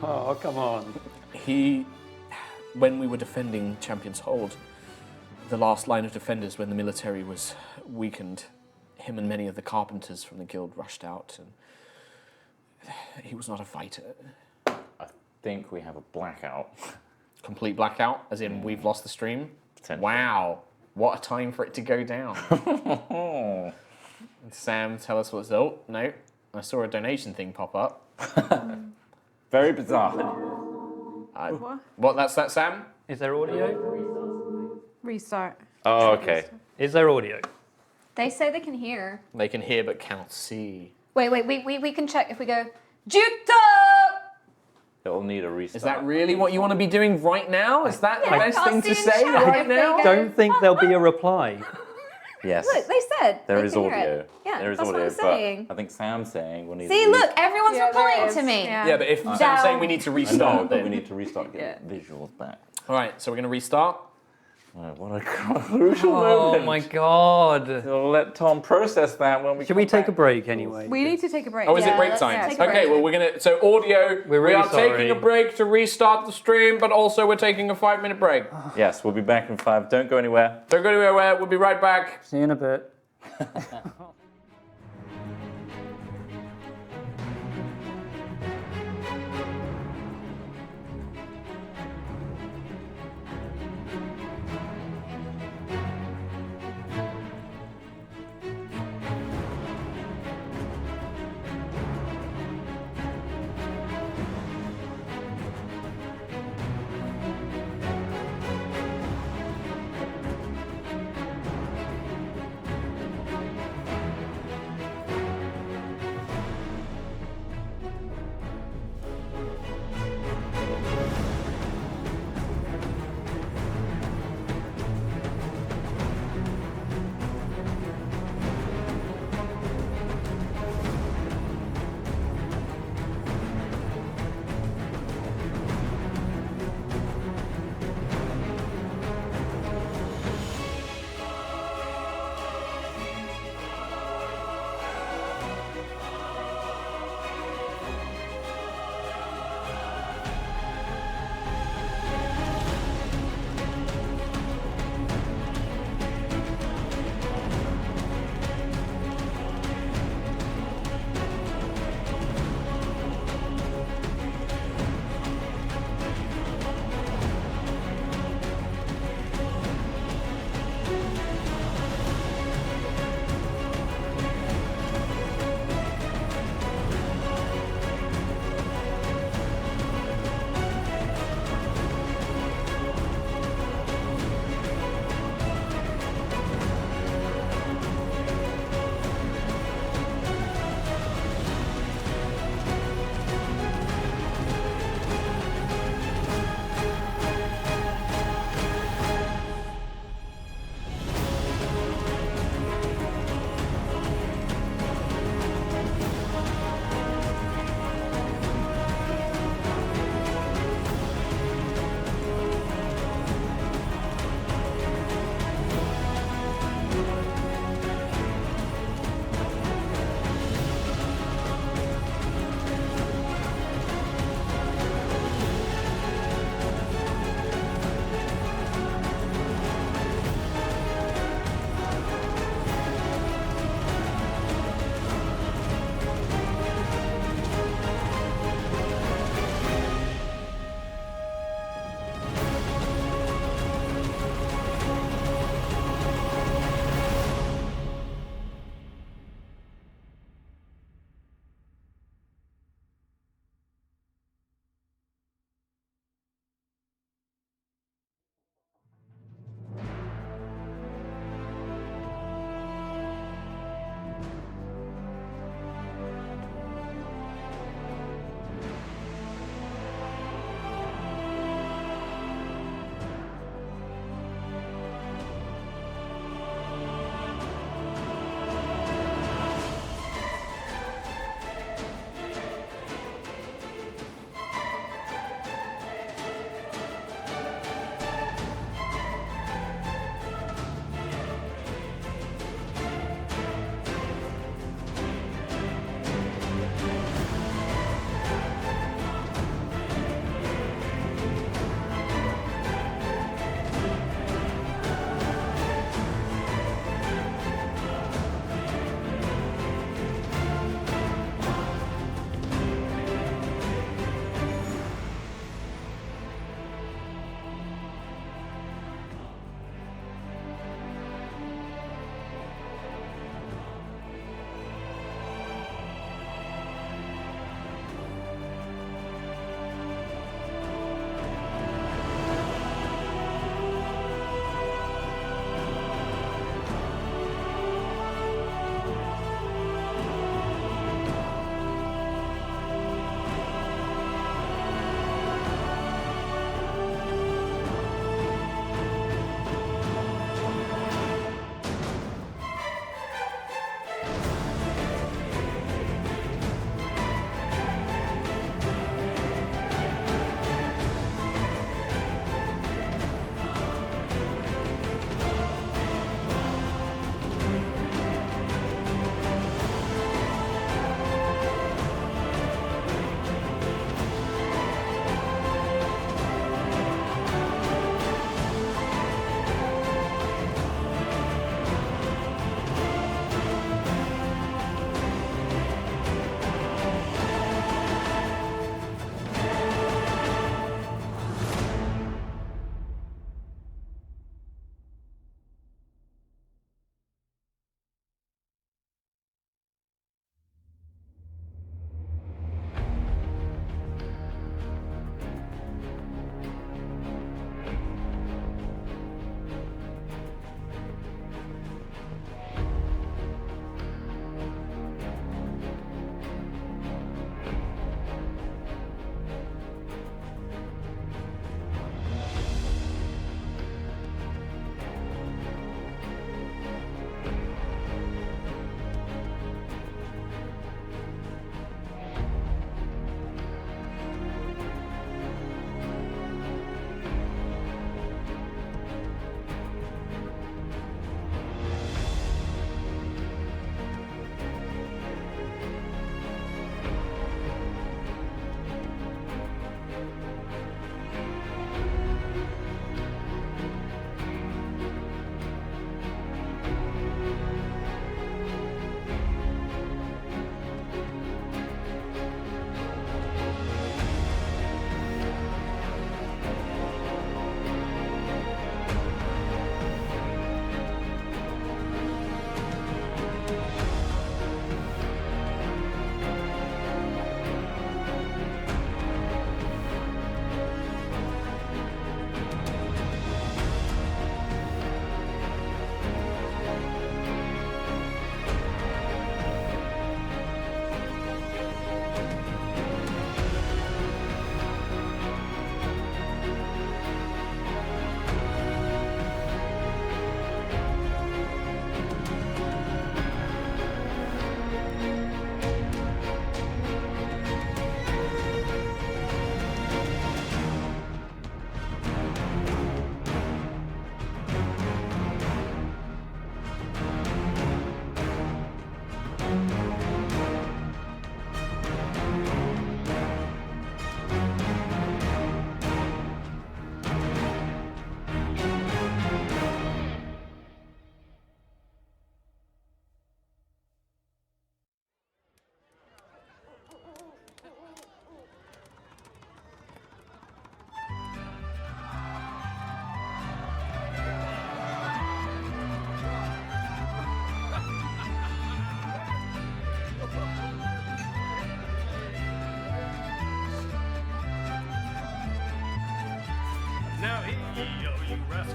Oh, come on. When we were defending Champion's Hold, the last line of defenders when the military was weakened, him and many of the carpenters from the guild rushed out, and he was not a fighter. I think we have a blackout. Complete blackout, as in we've lost the stream? Potentially. Wow, what a time for it to go down. Sam, tell us what's... Oh, no, I saw a donation thing pop up. Very bizarre. What? That's that, Sam? Is there audio? Restart. Oh, okay. Is there audio? They say they can hear. They can hear but cannot see. Wait, we can check if we go, Juto! It'll need a restart. Is that really what you want to be doing right now? Is that the best thing to can't see say in chat right if they now? go- Don't think there'll be a reply. Yes. Look, they said There they is can hear audio. it. Yeah, there is that's audio, what I'm saying. but I think Sam's saying we'll need See, to look, everyone's Yeah, there replying is. to me. Yeah, but if Sam's Down. saying we need to I know, restart, but we then. need to restart and get visuals back. All right, so we're going to restart. Oh, what a crucial Oh moment. my god. We'll let Tom process that when we Should we come take a back. break anyway? We need to take a break. Oh, is it Yeah, break let's time? take a Okay, break. well, we're going to. So, audio, We're we really are taking sorry. a break to restart the stream, but also we're taking a 5-minute break. Yes, we'll be back in 5. Don't go anywhere. Don't go anywhere, we'll be right back. See you in a bit.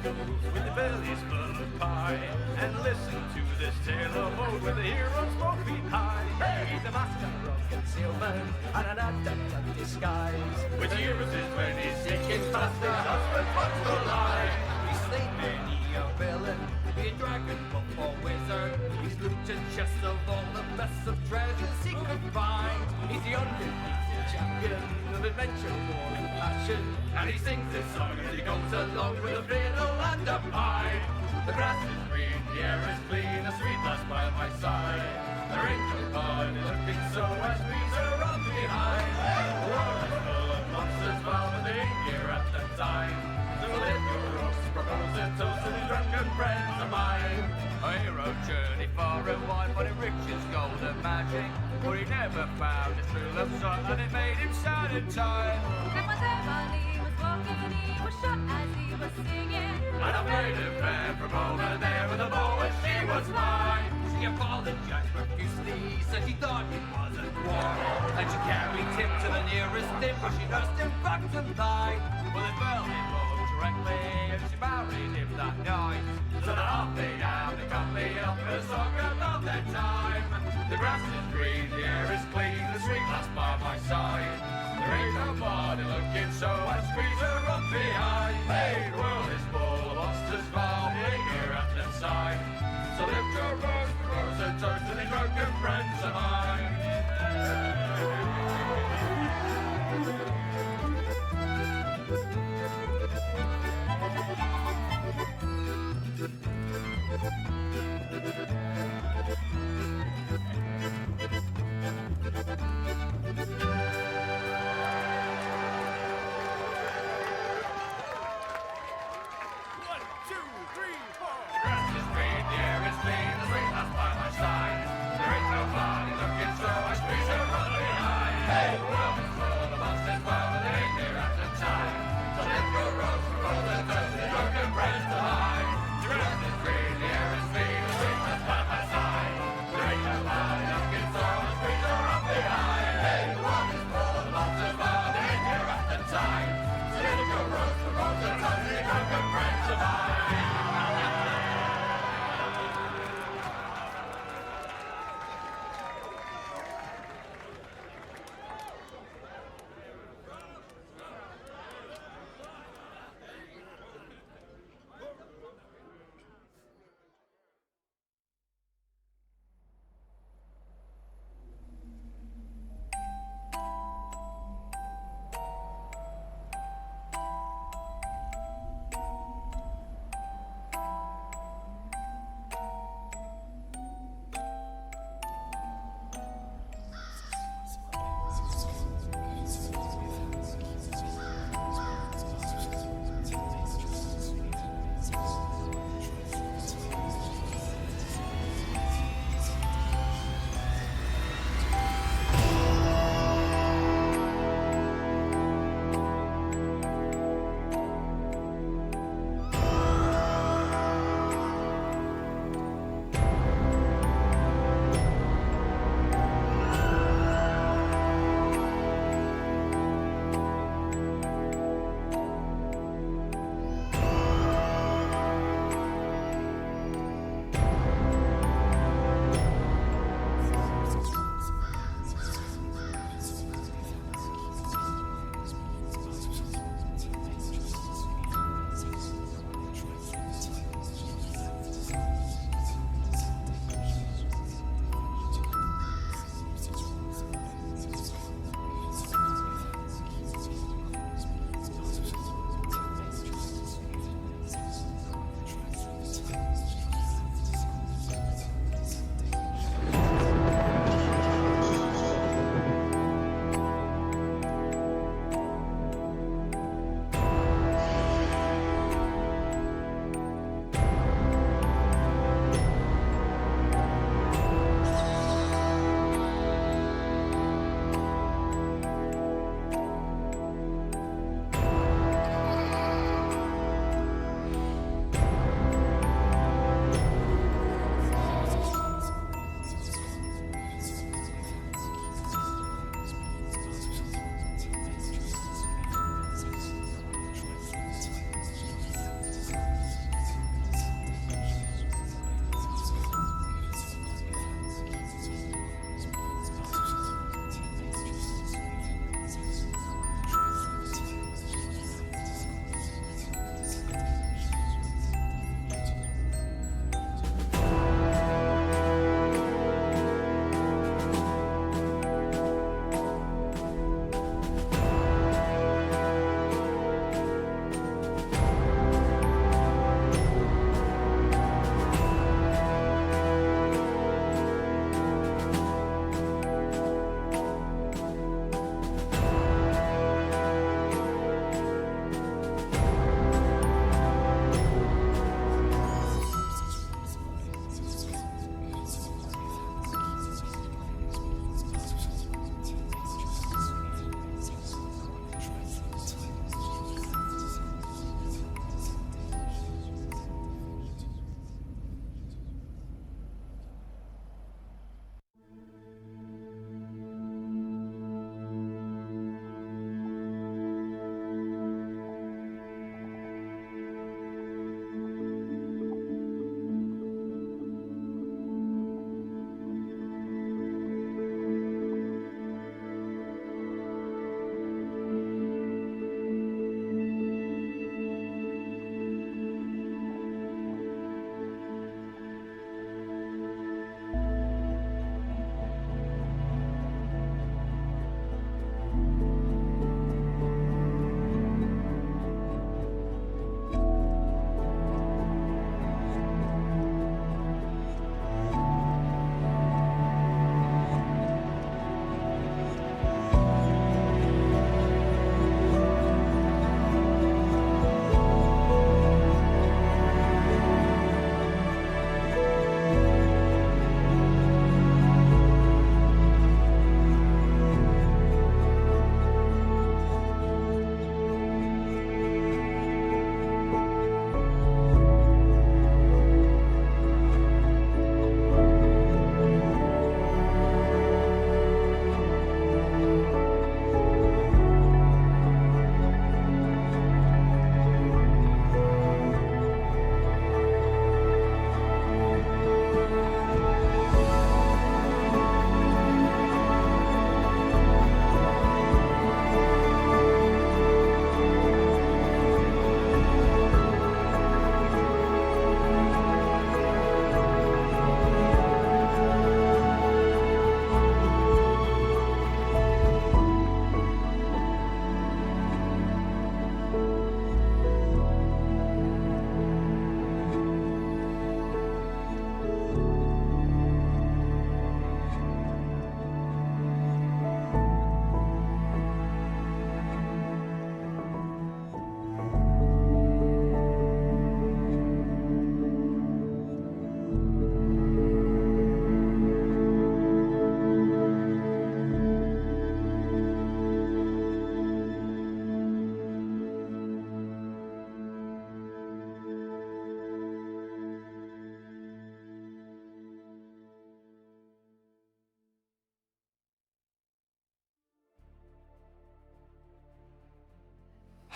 schools with the bellies full of pie, and listen to this tale of old where the heroes both beat high. Hey, the master of concealment and an adept at disguise, with heroes is when he's seeking faster husband wants to lie. He's slain many a villain, be a dragon, buff or wizard. He's looted chests of all the best of treasures he could find. He's the undefeated champion of adventure, war and passion, and he sings this song as he goes along with a fiddle and a pipe. The grass is green, the air is clean, a sweet lass by my side. There ain't no party looking so as breeze are up behind. The world is full of monsters, well, but they ain't here at the time. So lift your roast, propose a toast to the drunken friends of mine. A hero journey far and wide, but it riches, gold and magic. But he never found his true love sight, and it made him sad and tired. And one day while he was walking, he was shot as he was singing. And I made a man from over there with a bow, and she was mine. She apologized profusely, said she thought he wasn't warm, and she carried him to the nearest inn where she nursed him back to life. Well, they fell in love directly, and she married him that night. So they're off they down, they cut me up with a song about their time. The grass is green, the air is clean, the sweet lass by my side. There ain't nobody looking so I squeeze her up behind. Hey, the world is full of monsters, foul, here at the side. So lift your rose, and toast to the drunken friends of mine.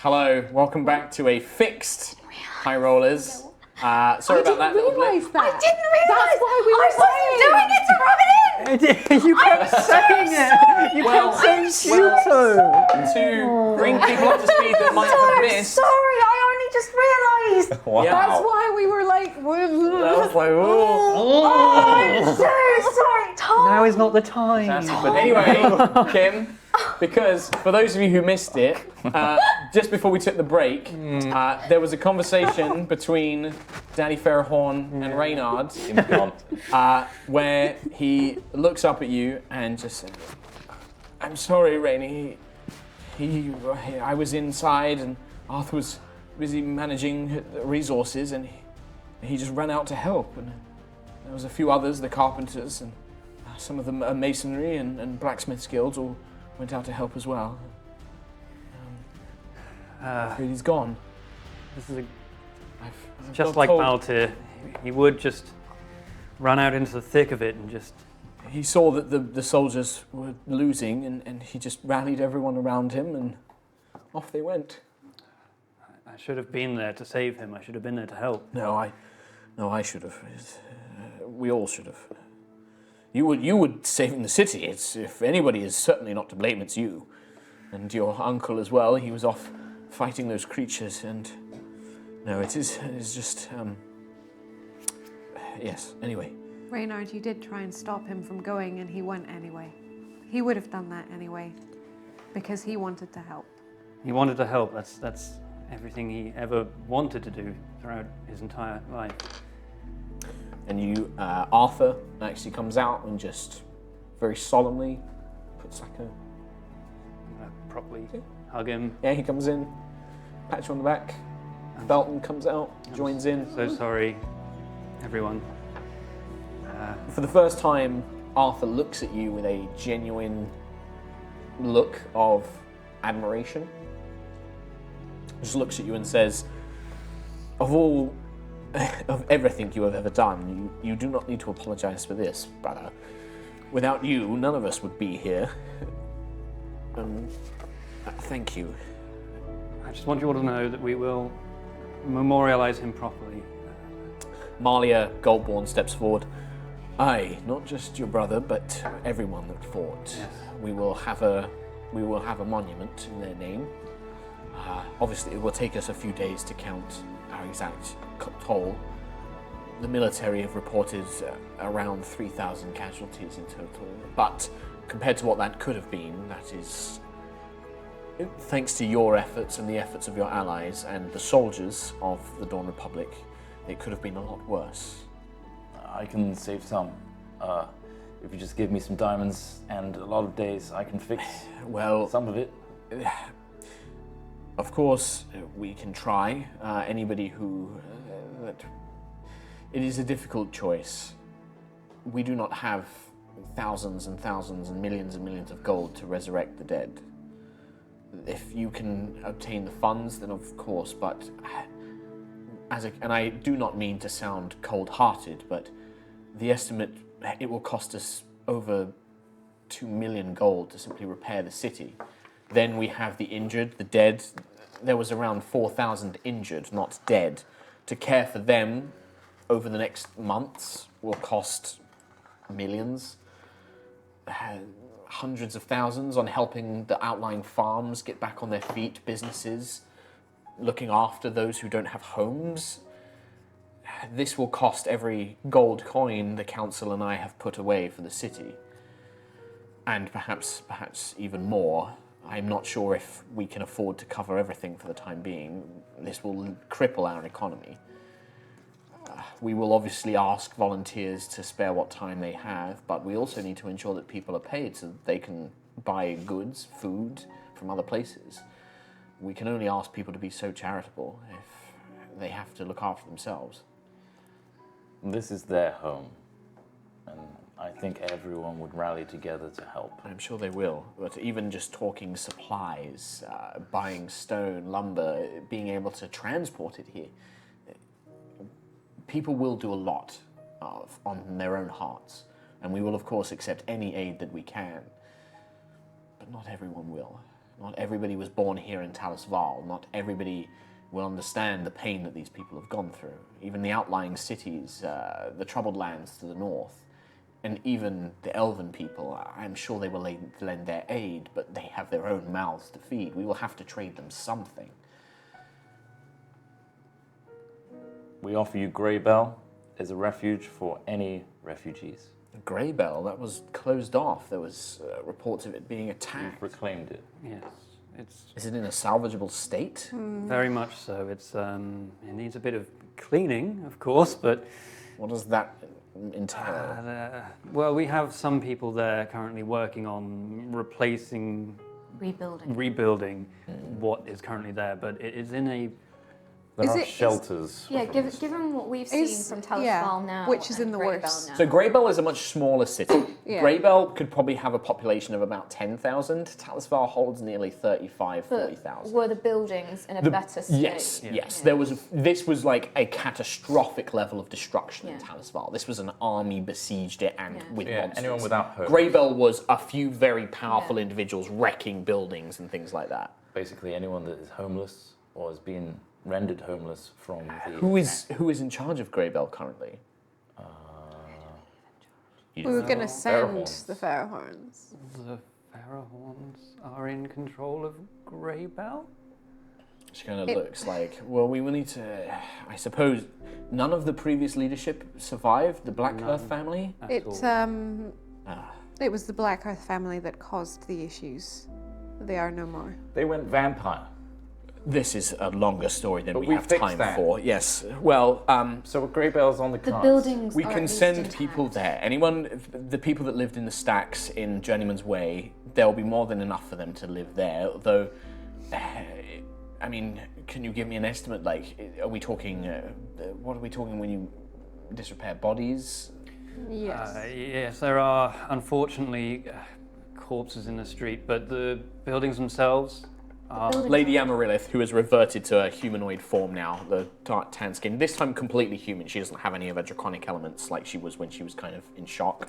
Hello, welcome back to a fixed High Rollers. Sorry about that little blip. That. I didn't realise. That's why we were I wasn't doing it to rub it in. You kept saying it. You kept saying Shuto. To bring people up to speed that might have missed. Sorry, I only just realised. Wow. That's why we were like. That was like, I'm so sorry, Tom. Now is not the time. But anyway, Kim, because for those of you who missed it, just before we took the break, there was a conversation between Daddy Fairhorn and Reynard where he looks up at you and just said, I'm sorry, Rainy. I was inside and Arthur was busy managing the resources and he just ran out to help. And there was a few others, the carpenters and some of the masonry and blacksmiths guilds all went out to help as well. He's gone. This is I've just got like told- Baltir. He would just run out into the thick of it and just. He saw that the soldiers were losing and he just rallied everyone around him and off they went. I should have been there to save him. I should have been there to help. No, I should have. We all should have. You would saving the city. If anybody is certainly not to blame, it's you. And your uncle as well. He was off fighting those creatures and... No, it is just... Yes, anyway. Reynard, you did try and stop him from going, and he went anyway. He would have done that anyway, because he wanted to help. He wanted to help. That's everything he ever wanted to do throughout his entire life. And Arthur actually comes out and just very solemnly puts like a... Properly hug him. Yeah, he comes in, pats you on the back. Belton comes out, joins in. So sorry, everyone. For the first time, Arthur looks at you with a genuine look of admiration. Just looks at you and says, of everything you have ever done, you do not need to apologize for this, brother. Without you, none of us would be here. Thank you. I just want you all to know that we will memorialize him properly. Malia Goldborn steps forward. Aye, not just your brother, but everyone that fought. Yes. We will have a monument in their name. Obviously, it will take us a few days to count our exact toll. The military have reported around 3,000 casualties in total, but compared to what that could have been, that is, thanks to your efforts and the efforts of your allies and the soldiers of the Dawn Republic, it could have been a lot worse. I can save some. If you just give me some diamonds and a lot of days, I can fix Well, some of it. of course, we can try. Anybody who... it is a difficult choice. We do not have thousands and thousands and millions of gold to resurrect the dead. If you can obtain the funds, then of course, but and I do not mean to sound cold-hearted, but the estimate, it will cost us over 2 million gold to simply repair the city. Then we have the injured, the dead. There was around 4,000 injured, not dead. To care for them over the next months will cost millions. Hundreds of thousands on helping the outlying farms get back on their feet, businesses, looking after those who don't have homes. This will cost every gold coin the council and I have put away for the city. And perhaps even more. I'm not sure if we can afford to cover everything for the time being. This will cripple our economy. We will obviously ask volunteers to spare what time they have, but we also need to ensure that people are paid so that they can buy goods, food from other places. We can only ask people to be so charitable if they have to look after themselves. This is their home, and I think everyone would rally together to help. I'm sure they will, but even just talking supplies, buying stone, lumber, being able to transport it here, people will do a lot on their own hearts, and we will of course accept any aid that we can, but not everyone will. Not everybody was born here in Talis'Val. Not everybody will understand the pain that these people have gone through. Even the outlying cities, the troubled lands to the north, and even the elven people, I'm sure they will lend their aid, but they have their own mouths to feed. We will have to trade them something. We offer you Greybell as a refuge for any refugees. Greybell, that was closed off. There was reports of it being You've attacked. reclaimed it. Yes, it's Is it in a salvageable state? very much so. It needs a bit of cleaning, of course, but What does that entail? well, we have some people there currently working on rebuilding what is currently there, but it is in a There Is are it- is- shelters. Yeah, given what we've seen from Talis'Val now, which is and in the Greybell worst. now. So Greybell is a much smaller city. Yeah. Greybell could probably have a population of about 10,000. Talis'Val holds nearly 35, But 40,000. were the buildings in a better state? Yes, Yeah. yes. There was. This was like a catastrophic level of destruction in Yeah. Talis'Val. This was an army besieged it and Yeah. with Yeah, monsters. anyone without hope. Greybell was a few very powerful Yeah. individuals wrecking buildings and things like that. Basically, anyone that is homeless or has been rendered homeless from the. Who is in charge of Greybell currently? You We don't were know? going to send Fairhorns. the Fairhorns. the Pharaohs are in control of Greybell. She kind of It- looks like, well, we will need to. I suppose none of the previous leadership survived. The Black None. Earth family. At It all. it was the Black Earth family that caused the issues. They are no more. They went vampire. This is a longer story than But we we have fixed time that. for. Yes. Well, So Greybell's on the The cards. buildings we are can at least send intact. people there. Anyone, the people that lived in the stacks in Journeyman's Way, there'll be more than enough for them to live there. Although, I mean, can you give me an estimate? Like, are we talking? What are we talking when you disrepair bodies? Yes. Yes, there are unfortunately corpses in the street, but the buildings themselves are. Lady Amaryllis, who has reverted to a humanoid form now, the dark tan skin, this time completely human. She doesn't have any of her draconic elements like she was when she was kind of in shock.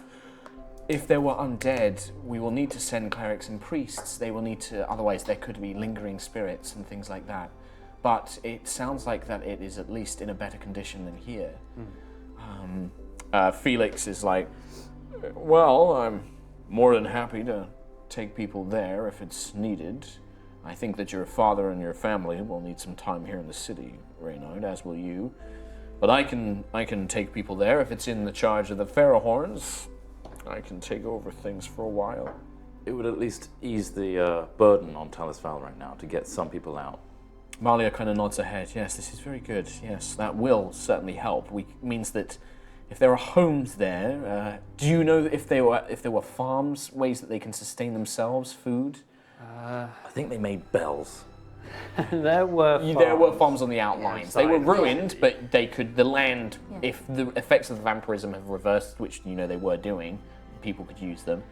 If there were undead, we will need to send clerics and priests. They will need to, otherwise there could be lingering spirits and things like that. But it sounds like that it is at least in a better condition than here. Felix is like, well, I'm more than happy to take people there if it's needed. I think that your father and your family will need some time here in the city, Reynard, as will you. But I can take people there if it's in the charge of the Pharaohs. I can take over things for a while. It would at least ease the burden on Talis'Val right now to get some people out. Malia kind of nods her head. Yes, this is very good. Yes, that will certainly help. Means that if there are homes there, do you know if there were farms, ways that they can sustain themselves, food? I think they made bells. There were There were farms. farms on the outlines. They were Side. ruined, but they could. The land, Yeah. if the effects of the vampirism have reversed, which they were doing, people could use them.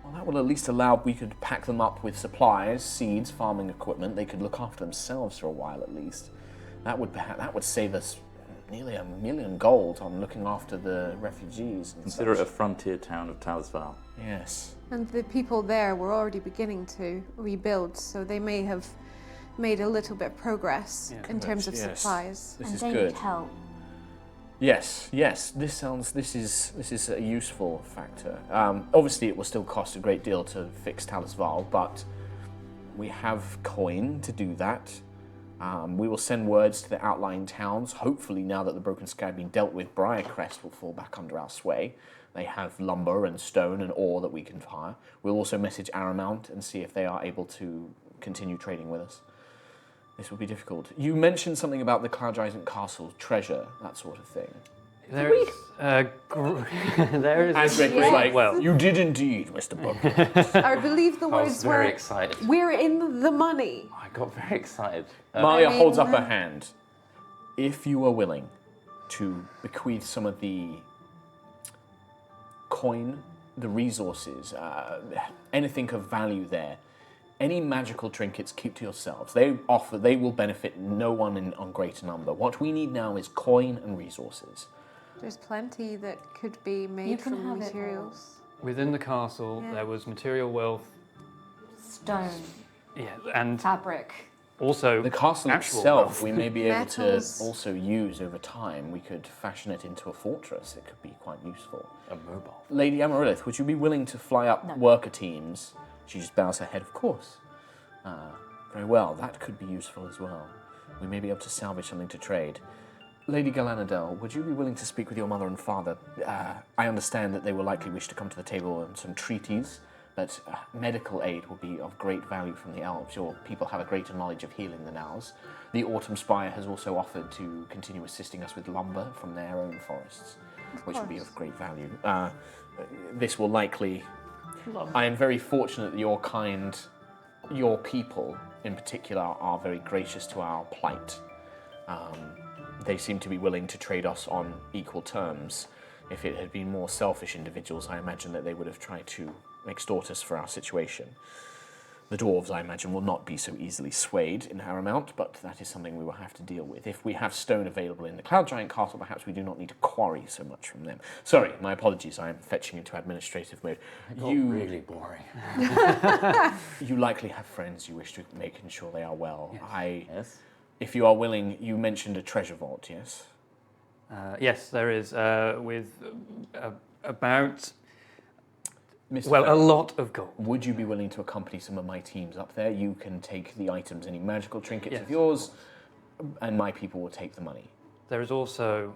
Well, that will at least allow we could pack them up with supplies, seeds, farming equipment. They could look after themselves for a while at least. That would save us nearly $1 million gold on looking after the refugees. And Consider it such. a frontier town of Talis'Val. Yes. And the people there were already beginning to rebuild, so they may have made a little bit of progress Yeah. in terms of Yes. supplies. This And is they good. need help. Yes. This is a useful factor. Obviously, it will still cost a great deal to fix Talis'Val, but we have coin to do that. We will send words to the outlying towns. Hopefully, now that the Broken Sky has been dealt with, Briarcrest will fall back under our sway. They have lumber and stone and ore that we can hire. We'll also message Aramount and see if they are able to continue trading with us. This will be difficult. You mentioned something about the Cloud Giant Castle treasure, that sort of thing. There is there is. As Rick was like, well, you did indeed, Mr. Book. I believe the I was words very were, excited. we're in the money. I got very excited. Malia I mean- holds up her hand. If you are willing to bequeath some of the coin, the resources, anything of value there, any magical trinkets, keep to yourselves. They will benefit no one on greater number. What we need now is coin and resources. There's plenty that could be You made can from have it materials. Within the castle, Yeah. there was material wealth, Stone. Yeah, and Fabric. also The castle actual itself, wealth. we may be able to Metals. also use over time. We could fashion it into a fortress. It could be quite useful. A mobile. Lady Amaryllis, would you be willing to fly up worker teams? She just bows her head, of course. Very well, that could be useful as well. We may be able to salvage something to trade. Lady Galanadel, would you be willing to speak with your mother and father? I understand that they will likely wish to come to the table on some treaties, but medical aid will be of great value from the elves. Your people have a greater knowledge of healing than ours. The Autumn Spire has also offered to continue assisting us with lumber from their own forests, which will be of great value. This will likely... I am very fortunate that your kind, your people in particular, are very gracious to our plight. They seem to be willing to trade us on equal terms. If it had been more selfish individuals, I imagine that they would have tried to extort us for our situation. The dwarves, I imagine, will not be so easily swayed in our amount, but that is something we will have to deal with. If we have stone available in the Cloud Giant Castle, perhaps we do not need to quarry so much from them. Sorry, my apologies, I am fetching into administrative mode. Really boring. You likely have friends you wish to make sure they are well. Yes. If you are willing, you mentioned a treasure vault, yes? Yes, there is, with about, Mr. well, a Farrell, lot of gold. would you be willing to accompany some of my teams up there? You can take the items, any magical trinkets Yes, of yours, and my people will take the money. There is also,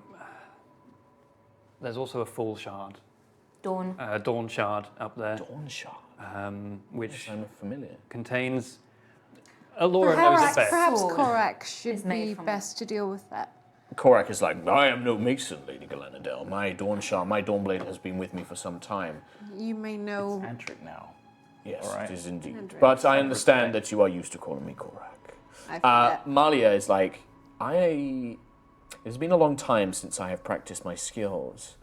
there's also a full shard, Dawn. dawn shard up there, Dawn Shard. which Yes, I'm familiar. contains. Laura knows it best. Perhaps Sword Korak should is made be from best to deal with that. Korak is like, I am no mason, Lady Galanadel. My Dawn Shard, my Dawnblade has been with me for some time. You may know. Antric now. Yes, All right. it is indeed. Andrew. But I understand that you are used to calling me Korak. I forget. Malia is like, it's been a long time since I have practiced my skills.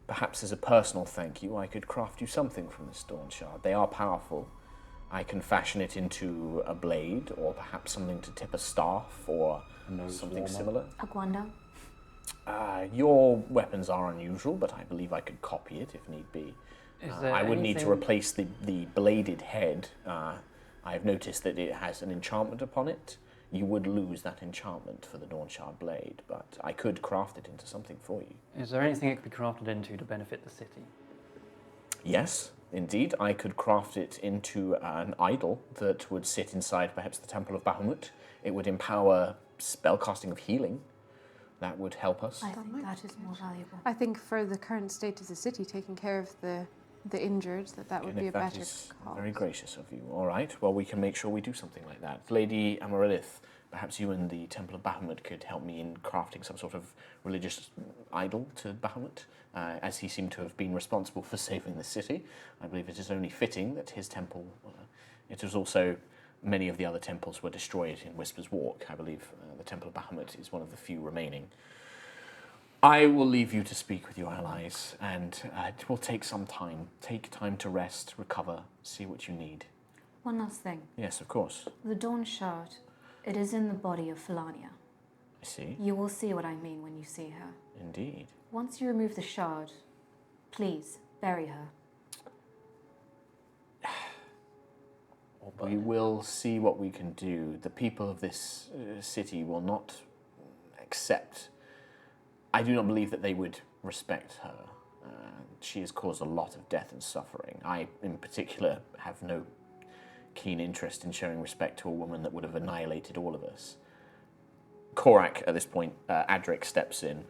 Perhaps as a personal thank you, I could craft you something from this Dawn Shard. They are powerful. I can fashion it into a blade, or perhaps something to tip a staff, or something similar. A Gwanda. Your weapons are unusual, but I believe I could copy it if need be. Is there I would need to anything- replace the bladed head. I have noticed that it has an enchantment upon it. You would lose that enchantment for the Dawn Shard blade, but I could craft it into something for you. Is there anything it could be crafted into to benefit the city? Yes, indeed. I could craft it into an idol that would sit inside perhaps the Temple of Bahamut. It would empower spellcasting of healing. That would help us. I think that is more valuable. I think for the current state of the city, taking care of the injured, that would And be a if that better is cause. very gracious of you. All right, well, we can make sure we do something like that. Lady Amaryllis, perhaps you and the Temple of Bahamut could help me in crafting some sort of religious idol to Bahamut, as he seemed to have been responsible for saving the city. I believe it is only fitting that his temple... it was also... Many of the other temples were destroyed in Whisper's Walk. I believe the Temple of Bahamut is one of the few remaining. I will leave you to speak with your allies, and it will take some time. Take time to rest, recover, see what you need. One last thing. Yes, of course. The Dawn Shard. It is in the body of Fellania. I see. You will see what I mean when you see her. Indeed. Once you remove the shard, please bury her. We will see what we can do. The people of this city will not accept. I do not believe that they would respect her. She has caused a lot of death and suffering. I, in particular, have no keen interest in showing respect to a woman that would have annihilated all of us. Korak, at this point, Adric steps in.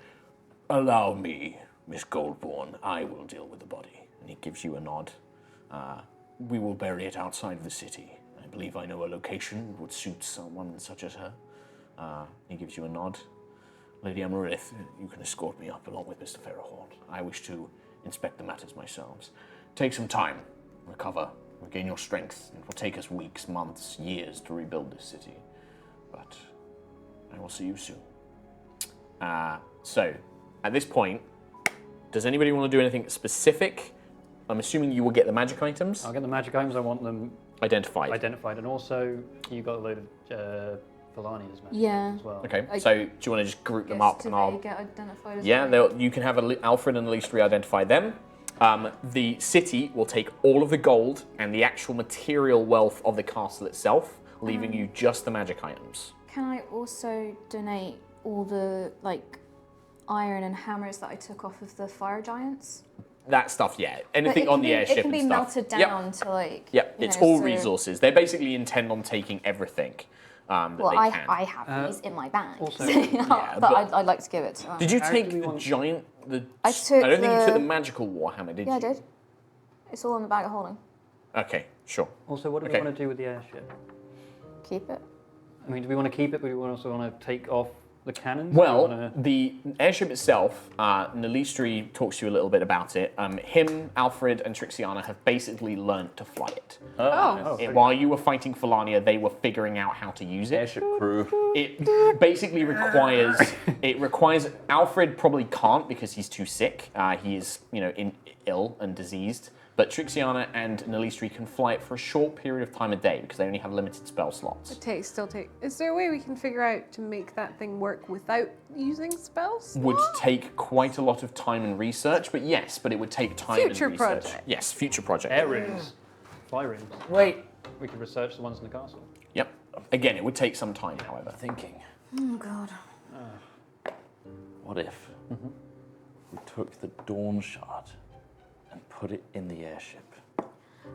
Allow me, Miss Goldborn. I will deal with the body. And he gives you a nod. We will bury it outside of the city. I believe I know a location that would suit someone such as her. He gives you a nod. Lady Amaryllis, you can escort me up along with Mr. Ferrahorn. I wish to inspect the matters myself. Take some time, recover, regain your strength. It will take us weeks, months, years to rebuild this city. But I will see you soon. So, at this point, does anybody want to do anything specific? I'm assuming you will get the magic items I'll get the magic items. I want them identified. identified, and also you got a load of Fellania's magic Yeah. items as well. Okay, I so do you want to just group them up and I'll... get identified as Yeah, well. you can have Alfred and Elise re-identify them. The city will take all of the gold and the actual material wealth of the castle itself, leaving you just the magic items. Can I also donate all the iron and hammers that I took off of the fire giants? That stuff, yeah. But Anything it on can the be- airship It can be and stuff. melted Yep. down to Yep, it's all resources. They basically intend on taking everything that Well, they can. I have these in my bag, also- but but- I'd like to give it to them. Did you How take do we the want- giant? I took don't think you took the- the magical warhammer, did you? Yeah, I did. It's all in the bag of holding. Okay, sure. Also, what do Okay. we want to do with the airship? Keep it. I mean, do we want to keep it, but do we also want to take off the cannons? Well, Do we wanna- the airship itself, Nalistri talks to you a little bit about it. Him, Alfred, and Trixiana have basically learnt to fly it. Oh. While you were fighting Fellania, they were figuring out how to use it. Airship crew. It basically requires. Alfred probably can't because he's too sick. He is, ill and diseased. But Trixiana and Nalistri can fly it for a short period of time a day because they only have limited spell slots. Still take. Is there a way we can figure out to make that thing work without using spells? Would take quite a lot of time and research, but it would take time Future and research. project. Yes, future project. Air rooms. Fly rooms. Wait. We could research the ones in the castle. Yep. Again, it would take some time, however. Thinking, Oh God. what if we took the Dawn Shard and put it in the airship?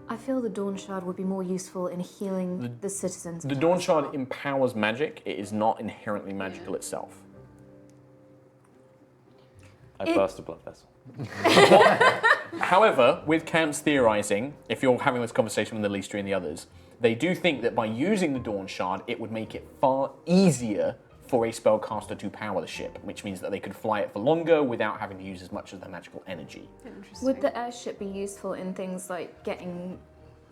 I feel the Dawn Shard would be more useful in healing the citizens. The Dawn Shard empowers magic. It is not inherently magical itself. I burst a blood vessel. However, with Cam's theorizing, if you're having this conversation with Nalistri and the others, they do think that by using the Dawn Shard, it would make it far easier for a spellcaster to power the ship, which means that they could fly it for longer without having to use as much of their magical energy. Interesting. Would the airship be useful in things like getting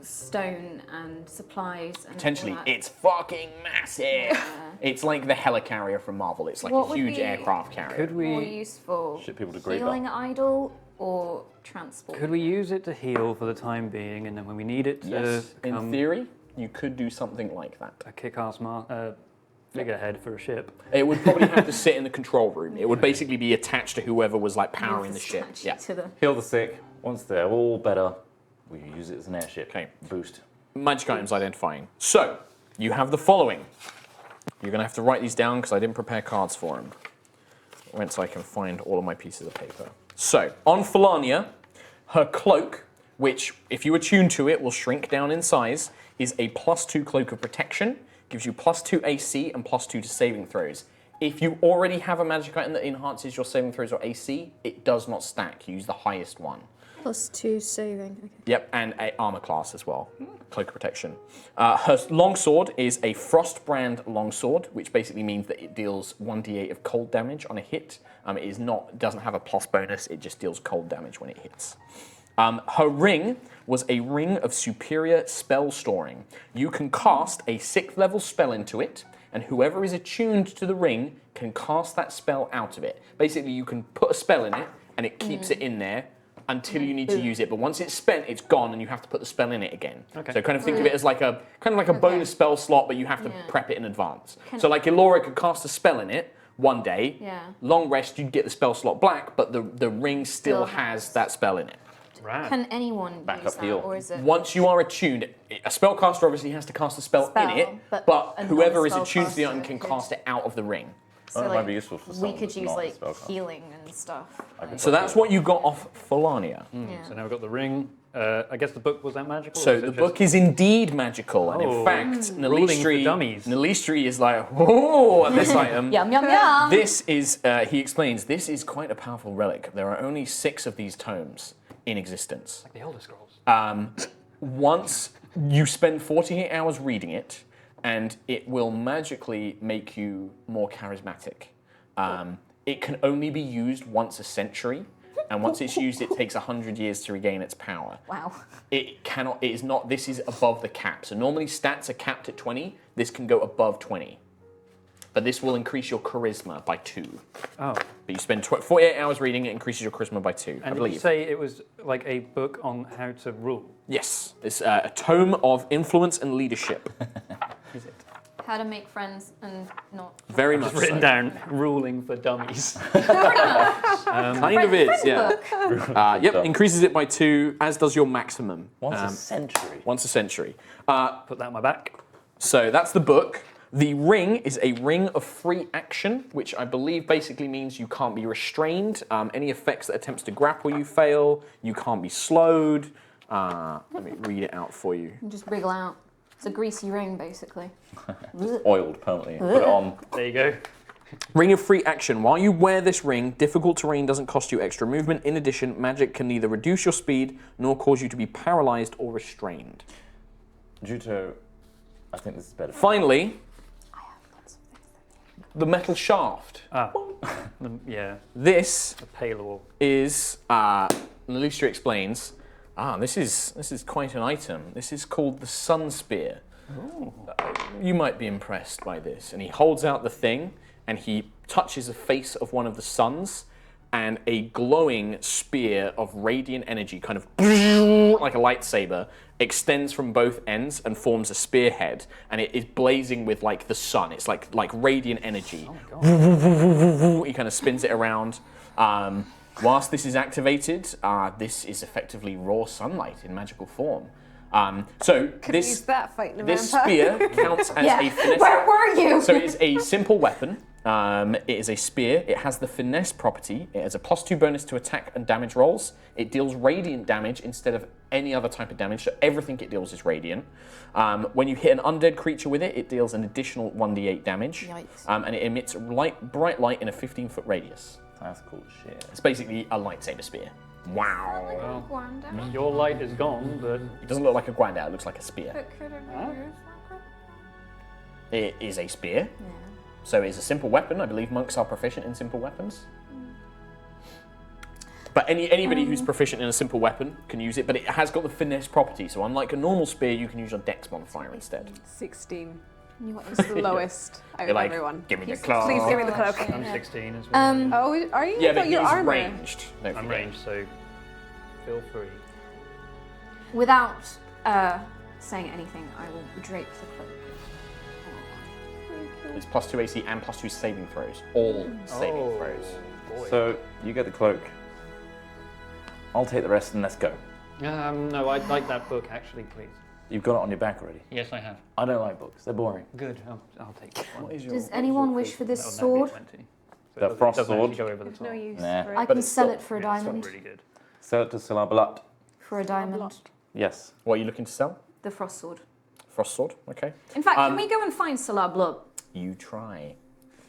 stone and supplies and Potentially, all that? it's fucking massive. It's like the helicarrier from Marvel. It's like What a would huge be- aircraft carrier. Could more we useful? Ship people to Great Healing Bell. idol or transport? could we use it to heal for the time being, and then when we need it to Yes, in become theory, you could do something like that. a kick-ass figurehead for a ship? It would probably have to sit in the control room. It would basically be attached to whoever was like powering the ship. Attach Yeah. to the- Heal the sick. Once they're all better, we use it as an airship. Okay. Boost. Magic items identifying. So, you have the following. You're going to have to write these down because I didn't prepare cards for them. Once I can find all of my pieces of paper. So, on Fellania, her cloak, which if you attune to it will shrink down in size, is a +2 cloak of protection. Gives you +2 AC and +2 to saving throws. If you already have a magic item that enhances your saving throws or AC, it does not stack. You use the highest one. +2 saving. Okay. Yep, and a armor class as well. Cloak of protection. Her longsword is a Frostbrand longsword, which basically means that it deals 1d8 of cold damage on a hit. It doesn't have a plus bonus, it just deals cold damage when it hits. Her ring was a ring of superior spell storing. You can cast a 6th level spell into it, and whoever is attuned to the ring can cast that spell out of it. Basically, you can put a spell in it, and it keeps it in there until you need to use it. But once it's spent, it's gone, and you have to put the spell in it again. Okay. So kind of think of it as like a bonus spell slot, but you have to prep it in advance. So like Elora could cast a spell in it one day. Yeah. Long rest, you'd get the spell slot back, but the ring still Still has that spell in it. Rad. Can anyone Back use up that, heal. or is it? Once you are attuned, a spellcaster obviously has to cast a spell in it, but a whoever is attuned to the non-spellcaster item can could- cast it out of the ring. So, That might be useful for we someone could that's use not a like spellcaster. healing and stuff. like- So that's what you got off Fellania. yeah. So now we've got the ring. I guess the book, was that magical? or So was it the just- book is indeed magical, and in Oh. fact, Ruling for Nalistri dummies. is like, whoa, at this item. Yum yum yum. This is, he explains, this is quite a powerful relic. There are only 6 of these tomes in existence. The Elder Scrolls. Once you spend 48 hours reading it, and it will magically make you more charismatic. It can only be used once a century, and once it's used, it takes 100 years to regain its power. Wow. This is above the cap. So normally stats are capped at 20, this can go above 20. But this will increase your charisma by 2. Oh. But you spend 48 hours reading it, increases your charisma by 2, I And did believe. you say it was like a book on how to rule? Yes, it's a tome of influence and leadership. Is it? how to make friends and not. Very much Just written so. down ruling for dummies. Kind of is, yeah. Yep, increases it by 2, as does your maximum. Once a century. Once a century. Put that on my back. So that's the book. The ring is a ring of free action, which I believe basically means you can't be restrained. Any effects that attempts to grapple you fail. You can't be slowed. Let me read it out for you. Just wriggle out. It's a greasy ring, basically. Oiled permanently. Put it on. There you go. Ring of free action. While you wear this ring, difficult terrain doesn't cost you extra movement. In addition, magic can neither reduce your speed nor cause you to be paralyzed or restrained. Juto, I think this is better. Finally, the metal shaft. Yeah, This the pale is, Lucia explains, this is quite an item. This is called the Sunspear. You might be impressed by this. And he holds out the thing, and he touches the face of one of the suns, and a glowing spear of radiant energy, kind of like a lightsaber, extends from both ends and forms a spearhead, and it is blazing with like the sun. It's like radiant energy. He kind of spins it around. Whilst this is activated, this is effectively raw sunlight in magical form. Could use that fighting a this vampire. spear counts as a finesse. Where were you? So it is a simple weapon. It is a spear. It has the finesse property. It has a +2 bonus to attack and damage rolls. It deals radiant damage instead of any other type of damage, so everything it deals is radiant. When you hit an undead creature with it, it deals an additional 1d8 damage. Yikes. And it emits bright light in a 15-foot radius. That's cool shit. It's basically a lightsaber spear. Wow. Your light is gone, but It doesn't look like a Guandao, it looks like a spear. But could it be used like It is a spear. Yeah. So it's a simple weapon. I believe monks are proficient in simple weapons. But anybody who's proficient in a simple weapon can use it, but it has got the finesse property. So unlike a normal spear, you can use your dex modifier instead. 16. You got It's the lowest out You're of like, everyone. give me the cloak. Please give me the cloak. I'm 16 as well. Oh, are you? Yeah, I thought but your he's armor. ranged. Don't I'm forget. ranged, so feel free. Without saying anything, I will drape the cloak. It's +2 AC and +2 saving throws. All saving throws. Boy. So you get the cloak. I'll take the rest and let's go. No, I'd like that book actually, please. You've got it on your back already. Yes, I have. I don't like books. They're boring. Good. I'll take this one. Does anyone wish for this That'll now be sword? 20. So The it frost doesn't actually sword? go over the There's top. no use Nah. for I it. can it's sell still- it for a Yeah, it's diamond. really good. Sell it to Salabalat. For a diamond. Yes. What are you looking to sell? The frost sword. Frost sword. Okay. In fact, can we go and find Salah Blood? You try.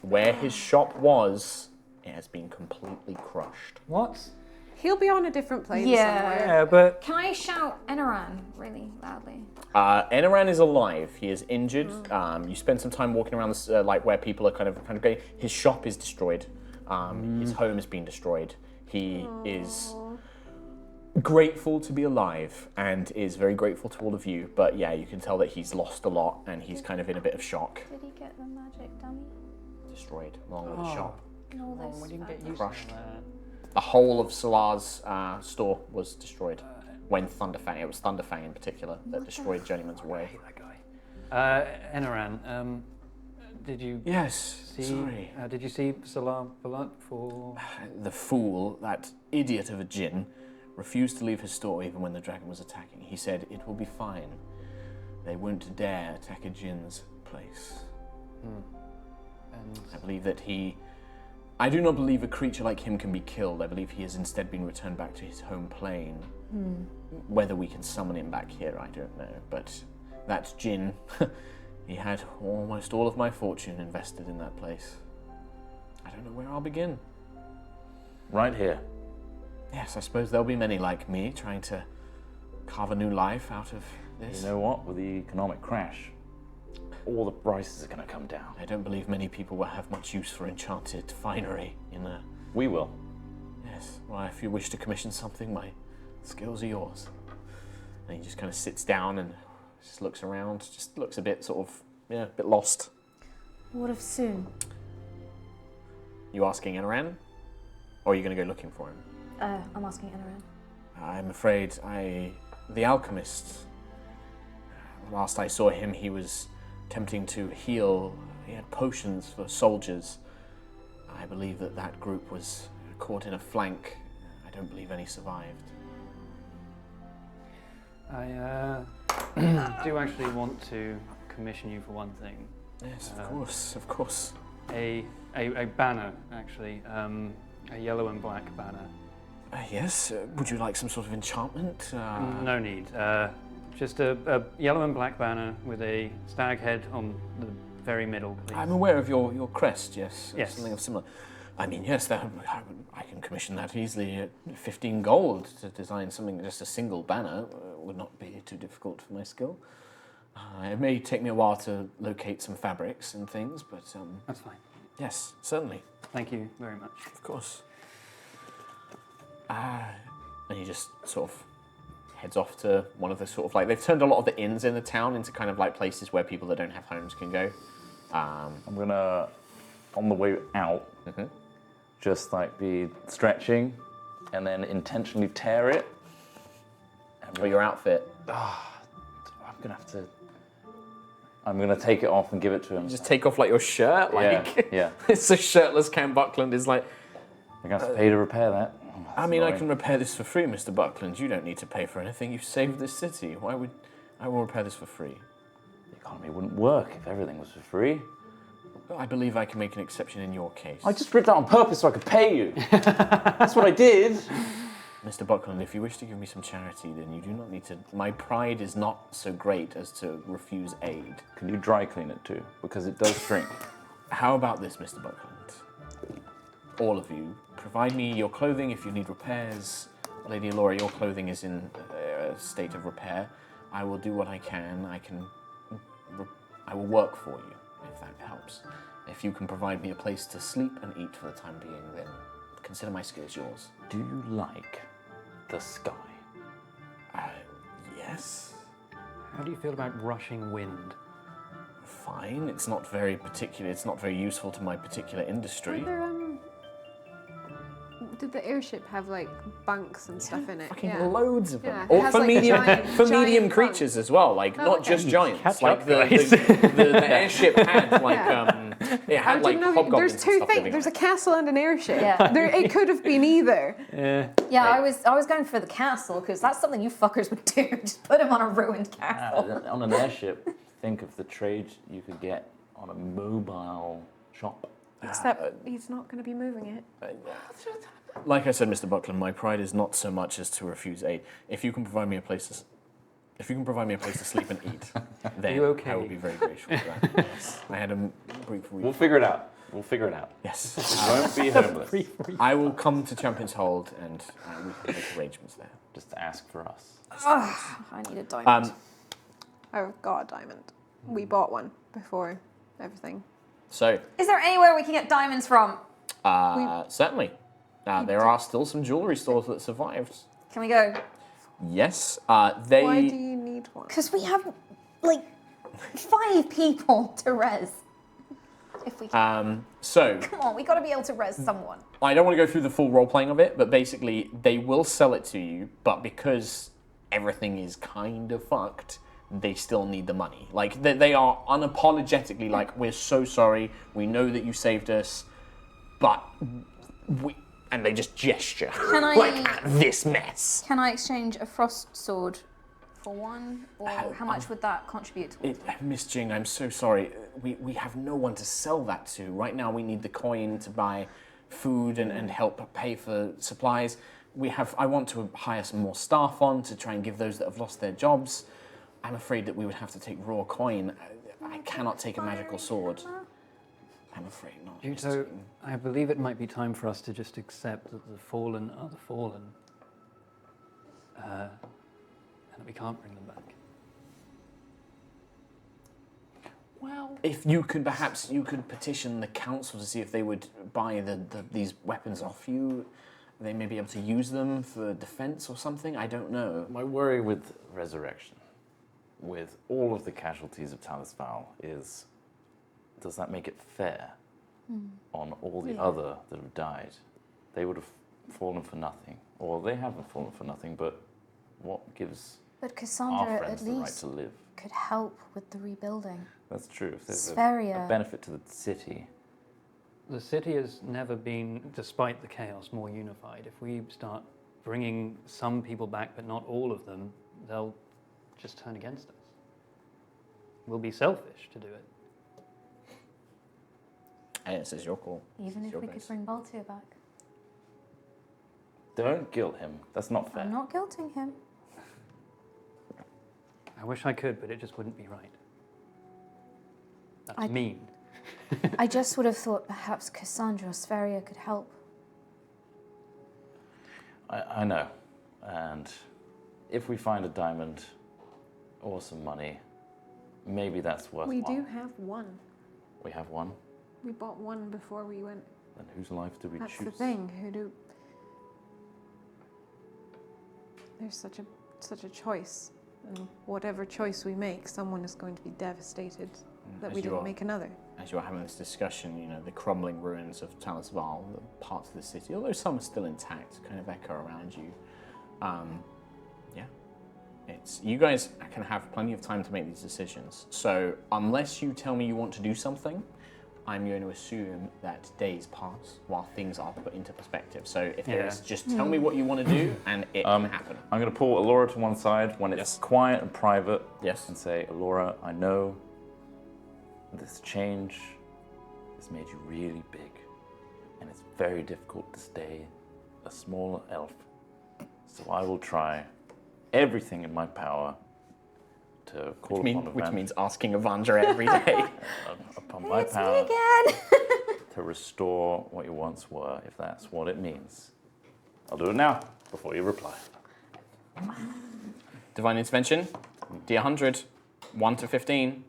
Where his shop was, it has been completely crushed. What? He'll be on a different plane Yeah. somewhere. Yeah, but Can I shout Enaran really loudly? Enaran is alive. He is injured. You spend some time walking around this, like where people are kind of going. His shop is destroyed. His home has been destroyed. He is grateful to be alive and is very grateful to all of you. But yeah, you can tell that he's lost a lot and he's kind of in a bit of shock. Did he get the magic dummy? Destroyed along with the shop. And all this. we didn't get fun. used Crushed. to that. The whole of Salar's store was destroyed when Thunderfang. It was Thunderfang in particular that destroyed Journeyman's Way. That guy. Enaran, did you Yes. see? Sorry. Did you see Salah Balat for? The fool, that idiot of a djinn, refused to leave his store even when the dragon was attacking. He said, "It will be fine. They won't dare attack a djinn's place." And I believe that I do not believe a creature like him can be killed. I believe he has instead been returned back to his home plane. Whether we can summon him back here, I don't know. But that djinn, he had almost all of my fortune invested in that place. I don't know where I'll begin. Right here. Yes, I suppose there'll be many like me trying to carve a new life out of this. You know what? With the economic crash, all the prices are going to come down. I don't believe many people will have much use for enchanted finery in a... We will. Yes, well, if you wish to commission something, my skills are yours. And he just kind of sits down and just looks around, just looks a bit sort of, a bit lost. What of soon? You asking Enaran? Or are you going to go looking for him? I'm asking Enaran. I'm afraid the alchemist, last I saw him, he was attempting to heal. He had potions for soldiers. I believe that group was caught in a flank. I don't believe any survived. I do actually want to commission you for one thing. Yes, of course. A banner, actually. A yellow and black banner. Yes, would you like some sort of enchantment? No need. Just a yellow and black banner with a stag head on the very middle, please. I'm aware of your crest, yes. Yes. Something of similar. I mean, yes, I can commission that easily at 15 gold to design something, just a single banner. Would not be too difficult for my skill. It may take me a while to locate some fabrics and things, but... That's fine. Yes, certainly. Thank you very much. Of course. And he just sort of heads off to one of the sort of like... They've turned a lot of the inns in the town into kind of like places where people that don't have homes can go. I'm gonna, on the way out, just like be stretching and then intentionally tear it. Or your outfit. I'm gonna take it off and give it to him. Just take off like your shirt, like yeah. It's so shirtless. Cam Buckland is like. I'm gonna have to pay to repair that. Oh, I mean, annoying. I can repair this for free, Mr. Buckland. You don't need to pay for anything. You've saved this city. I will repair this for free. The economy wouldn't work if everything was for free. Well, I believe I can make an exception in your case. I just ripped that on purpose so I could pay you. That's what I did. Mr. Buckland, if you wish to give me some charity, then you do not need to. My pride is not so great as to refuse aid. Can you dry clean it too? Because it does shrink. How about this, Mr. Buckland? All of you, provide me your clothing if you need repairs. Lady Alora, your clothing is in a state of repair. I will do what I can. I will work for you, if that helps. If you can provide me a place to sleep and eat for the time being, then consider my skills yours. Do you like the sky? Yes. How do you feel about rushing wind? Fine. It's not very particular. It's not very useful to my particular industry. Did the airship have like bunks and stuff in it? Fucking loads of them. Yeah, it Or has, for like, medium, giant- for medium giant creatures as well. Like not okay. just giants. Catch Like up, the guys. airship had like it I had like didn't know. hobgoblins There's and two stuff things. living There's on a castle and an airship. Yeah. It could have been either. Yeah, I was going for the castle because that's something you fuckers would do. Just put him on a ruined castle. On an airship, think of the trade you could get on a mobile shop. Except he's not going to be moving it. Like I said, Mr. Buckland, my pride is not so much as to refuse aid. If you can provide me a place to sleep and eat, then you okay? I will be very grateful for that. Yes. I had a brief week. We'll figure it out. Yes. You won't be homeless. I will come to Champion's Hold and we can make arrangements there. Just ask for us. I need a diamond. I've got a diamond. We bought one before everything. So, Is there anywhere we can get diamonds from? certainly. There are still some jewellery stores that survived. Can we go? Yes, Why do they... you need one? Because we have like 5 people to res. If we can. So, Come on, we got to be able to res someone. I don't want to go through the full role-playing of it, but basically, they will sell it to you, but because everything is kind of fucked, they still need the money. Like, they are unapologetically like, we're so sorry, we know that you saved us, but we... And they just gesture, Can I- like, at this mess. Can I exchange a frost sword for one? Or how much would that contribute towards? Miss Jing, I'm so sorry. We have no one to sell that to. Right now, we need the coin to buy food and help pay for supplies. I want to hire some more staff on to try and give those that have lost their jobs. I'm afraid that we would have to take raw coin. I cannot take a magical sword. I'm afraid not. Juto, I believe it might be time for us to just accept that the fallen are the fallen. And that we can't bring them back. Well, if you could, perhaps you could petition the council to see if they would buy these weapons off you. They may be able to use them for defense or something. I don't know. My worry with resurrection, with all of the casualties of Talis'Val, is does that make it fair on all the other that have died? They would have fallen for nothing, or they haven't fallen for nothing, but what gives But our Cassandra, friends at the right least to live? could help with the rebuilding. That's true. If there's a Sferia. benefit to the city. The city has never been, despite the chaos, more unified. If we start bringing some people back, but not all of them, they'll just turn against us. We'll be selfish to do it. Hey, this is your call. Even It's if your we could base. bring Baltier back. Don't guilt him. That's not fair. I'm not guilting him. I wish I could, but it just wouldn't be right. That's I- mean. I just would have thought perhaps Cassandra or Sferia could help. I know. And if we find a diamond or some money, maybe that's worthwhile. We do have one. We have one. We bought one before we went. Then whose life do we That's choose? the thing. Who do? There's such a choice, and whatever choice we make, someone is going to be devastated that As we you didn't are- make another. As you're having this discussion, you know, the crumbling ruins of Talis'Val, the parts of the city, although some are still intact, kind of echo around you. Yeah. It's you guys can have plenty of time to make these decisions. So unless you tell me you want to do something, I'm going to assume that days pass while things are put into perspective. So if there is, just tell me what you want to do and it can happen. I'm going to pull Alora to one side when it's Yes. quiet and private. Yes. And say, Alora, I know this change has made you really big, and it's very difficult to stay a small elf. So I will try everything in my power to call upon Which Evan- means asking Avandra every day. upon my It's me power again. to restore what you once were, if that's what it means. I'll do it now, before you reply. Divine Intervention, D100, 1 to 15.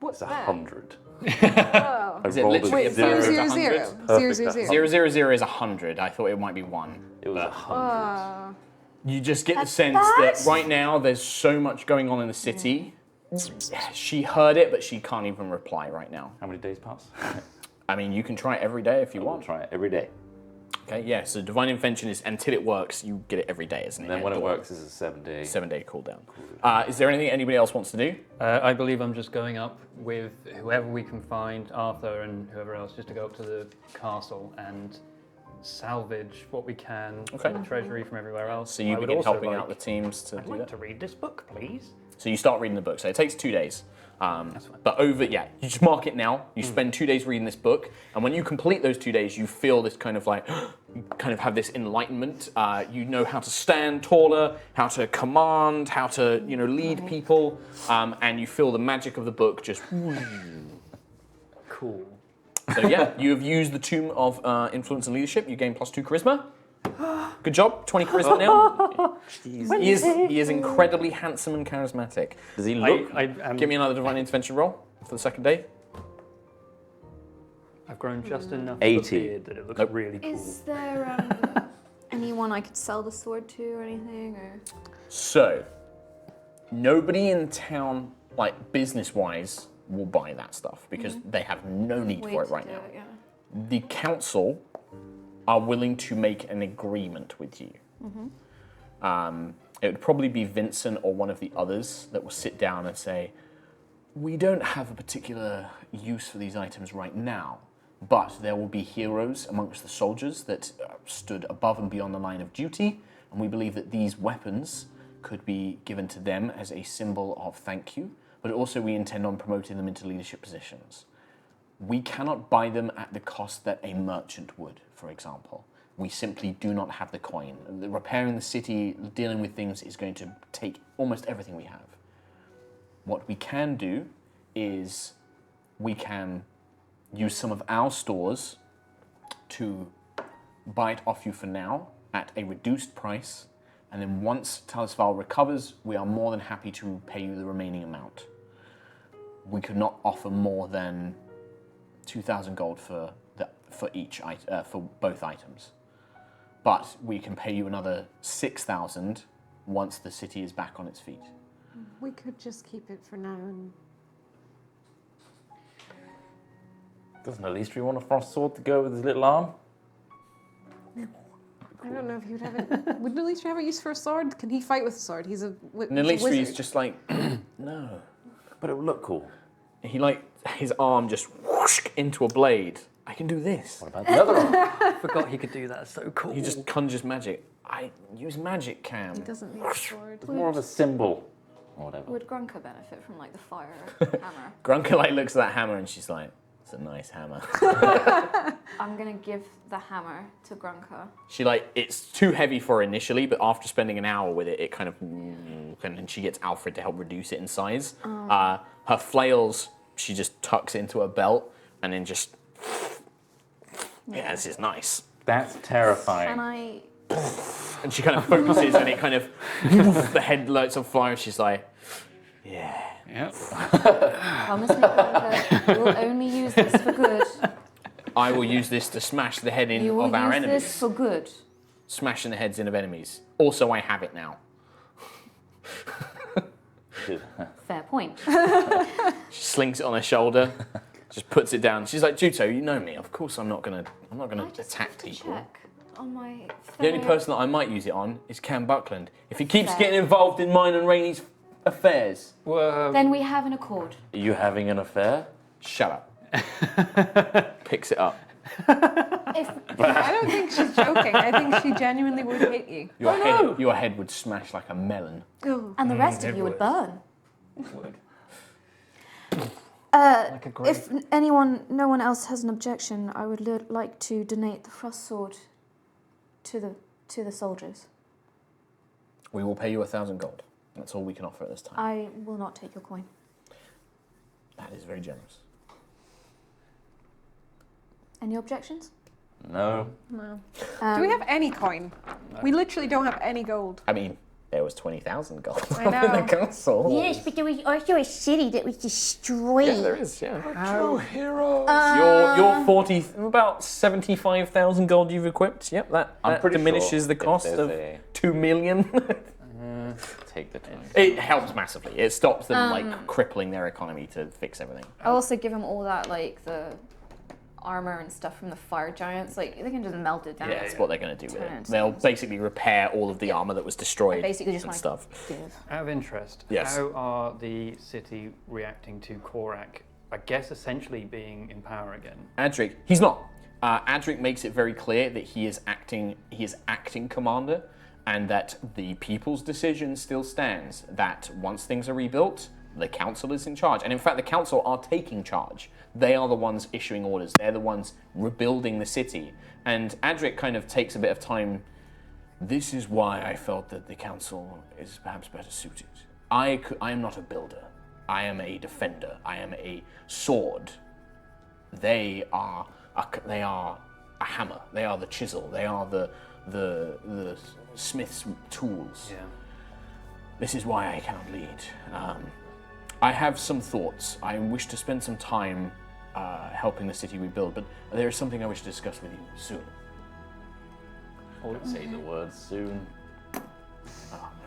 What's It's that? 100. Oh. I Is it rolled literally a a Zero, zero? zero, Is zero, 100? zero, zero, zero. 000 is 100. I thought it might be 1. It was 100. You just get the That's sense bad. that right now there's so much going on in the city. She heard it, but she can't even reply right now. How many days pass? I mean, you can try it every day if you We'll want. try it every day. Okay, yeah, so Divine Intervention is until it works, you get it every day, isn't it? And then when it Dawn. works, it's a 7-day. 7-day cooldown. Is there anything anybody else wants to do? I believe I'm just going up with whoever we can find, Arthur and whoever else, just to go up to the castle and salvage what we can Okay. from the treasury from everywhere else. So you I would begin also helping like- out the teams to I'd do like that? to read this book, please. So you start reading the book. So it takes 2 days. That's fine. But you just mark it now. You spend 2 days reading this book, and when you complete those 2 days, you feel this kind of like, you kind of have this enlightenment. You know how to stand taller, how to command, how to lead people, and you feel the magic of the book just. Cool. So yeah, you have used the Tomb of Influence and Leadership. You gain +2 charisma. Good job, 20 charisma now. He is incredibly handsome and charismatic. Does he look? Give me another Divine Intervention roll for the second day. I've grown just enough 80. of a beard that it looks Nope. really cool. Is there anyone I could sell the sword to or anything? Or So, nobody in town, like business-wise, will buy that stuff because they have no need way for it to right do now. it, yeah. The council are willing to make an agreement with you. It would probably be Vincent or one of the others that will sit down and say, we don't have a particular use for these items right now, but there will be heroes amongst the soldiers that stood above and beyond the line of duty, and we believe that these weapons could be given to them as a symbol of thank you, but also we intend on promoting them into leadership positions. We cannot buy them at the cost that a merchant would, for example. We simply do not have the coin. Repairing the city, dealing with things is going to take almost everything we have. What we can do is we can use some of our stores to buy it off you for now at a reduced price, and then once Talis'Val recovers, we are more than happy to pay you the remaining amount. We could not offer more than 2,000 gold for both items, but we can pay you another 6,000 once the city is back on its feet. We could just keep it for now and Doesn't Alistri want a frost sword to go with his little arm? I don't know if he would have it. Would Nalistri have a use for a sword? Can he fight with a sword? He's a Nalistri is wizard. just like, No. But it would look cool. He his arm just whoosh into a blade. I can do this. What about the other one? I forgot he could do that. It's so cool. He just conjures magic. I use magic, Cam. He doesn't need a sword. It's more of a symbol. Or whatever. Would Grunka benefit from like the fire hammer? Grunka looks at that hammer and she's like, "It's a nice hammer." I'm gonna give the hammer to Grunka. She it's too heavy for her initially, but after spending an hour with it, it kind of, and then she gets Alfred to help reduce it in size. Her flails, she just tucks into her belt and then just, yeah, this is nice. That's terrifying. And I And she kind of focuses and it kind of, the head lights on fire and she's like, yeah. Yep. promise me, Grunka, you'll only use this for good. I will use this to smash the head in You will of our use enemies. this for good. Smashing the heads in of enemies. Also, I have it now. Fair point. She slings it on her shoulder, just puts it down. She's like, Juto, you know me. Of course I'm not gonna I just attack have to people. check on my. The only fair- person that I might use it on is Cam Buckland. If he keeps Fair. getting involved in mine and Rainy's affairs. Well, Then we have an accord. Are you having an affair? Shut up. Picks it up. I don't think she's joking. I think she genuinely would hit you. Your head would smash like a melon. And the rest of you would burn. would. Like a grape. If no one else has an objection, I would like to donate the frost sword to the soldiers. We will pay you 1,000 gold. That's all we can offer at this time. I will not take your coin. That is very generous. Any objections? No. No. Do we have any coin? We literally don't have any gold. I mean, there was 20,000 gold I in know. the castle. Yes, but there was also a city that was destroyed. Yeah, there is, yeah. True heroes. Your 40, about 75,000 gold you've equipped. Yep, that I'm pretty diminishes sure the if cost there's of a- 2 million. Take the time. It helps massively. It stops them crippling their economy to fix everything. I'll also give them all that, like, the armor and stuff from the fire giants. Like, they can just melt it down. Yeah, that's what they're going to do with Turn it. it They'll into- basically repair all of the armor that was destroyed Basically just and like stuff. give. Out of interest, Yes. how are the city reacting to Korak? I guess essentially being in power again. Adric, he's not. Adric makes it very clear that he is acting commander, and that the people's decision still stands. That once things are rebuilt, the council is in charge. And in fact, the council are taking charge. They are the ones issuing orders. They're the ones rebuilding the city. And Adric kind of takes a bit of time. This is why I felt that the council is perhaps better suited. I am not a builder. I am a defender. I am a sword. They are a hammer. They are the chisel. They are the smith's tools. Yeah. This is why I cannot lead. I have some thoughts. I wish to spend some time helping the city rebuild, but there is something I wish to discuss with you soon. Say the word soon.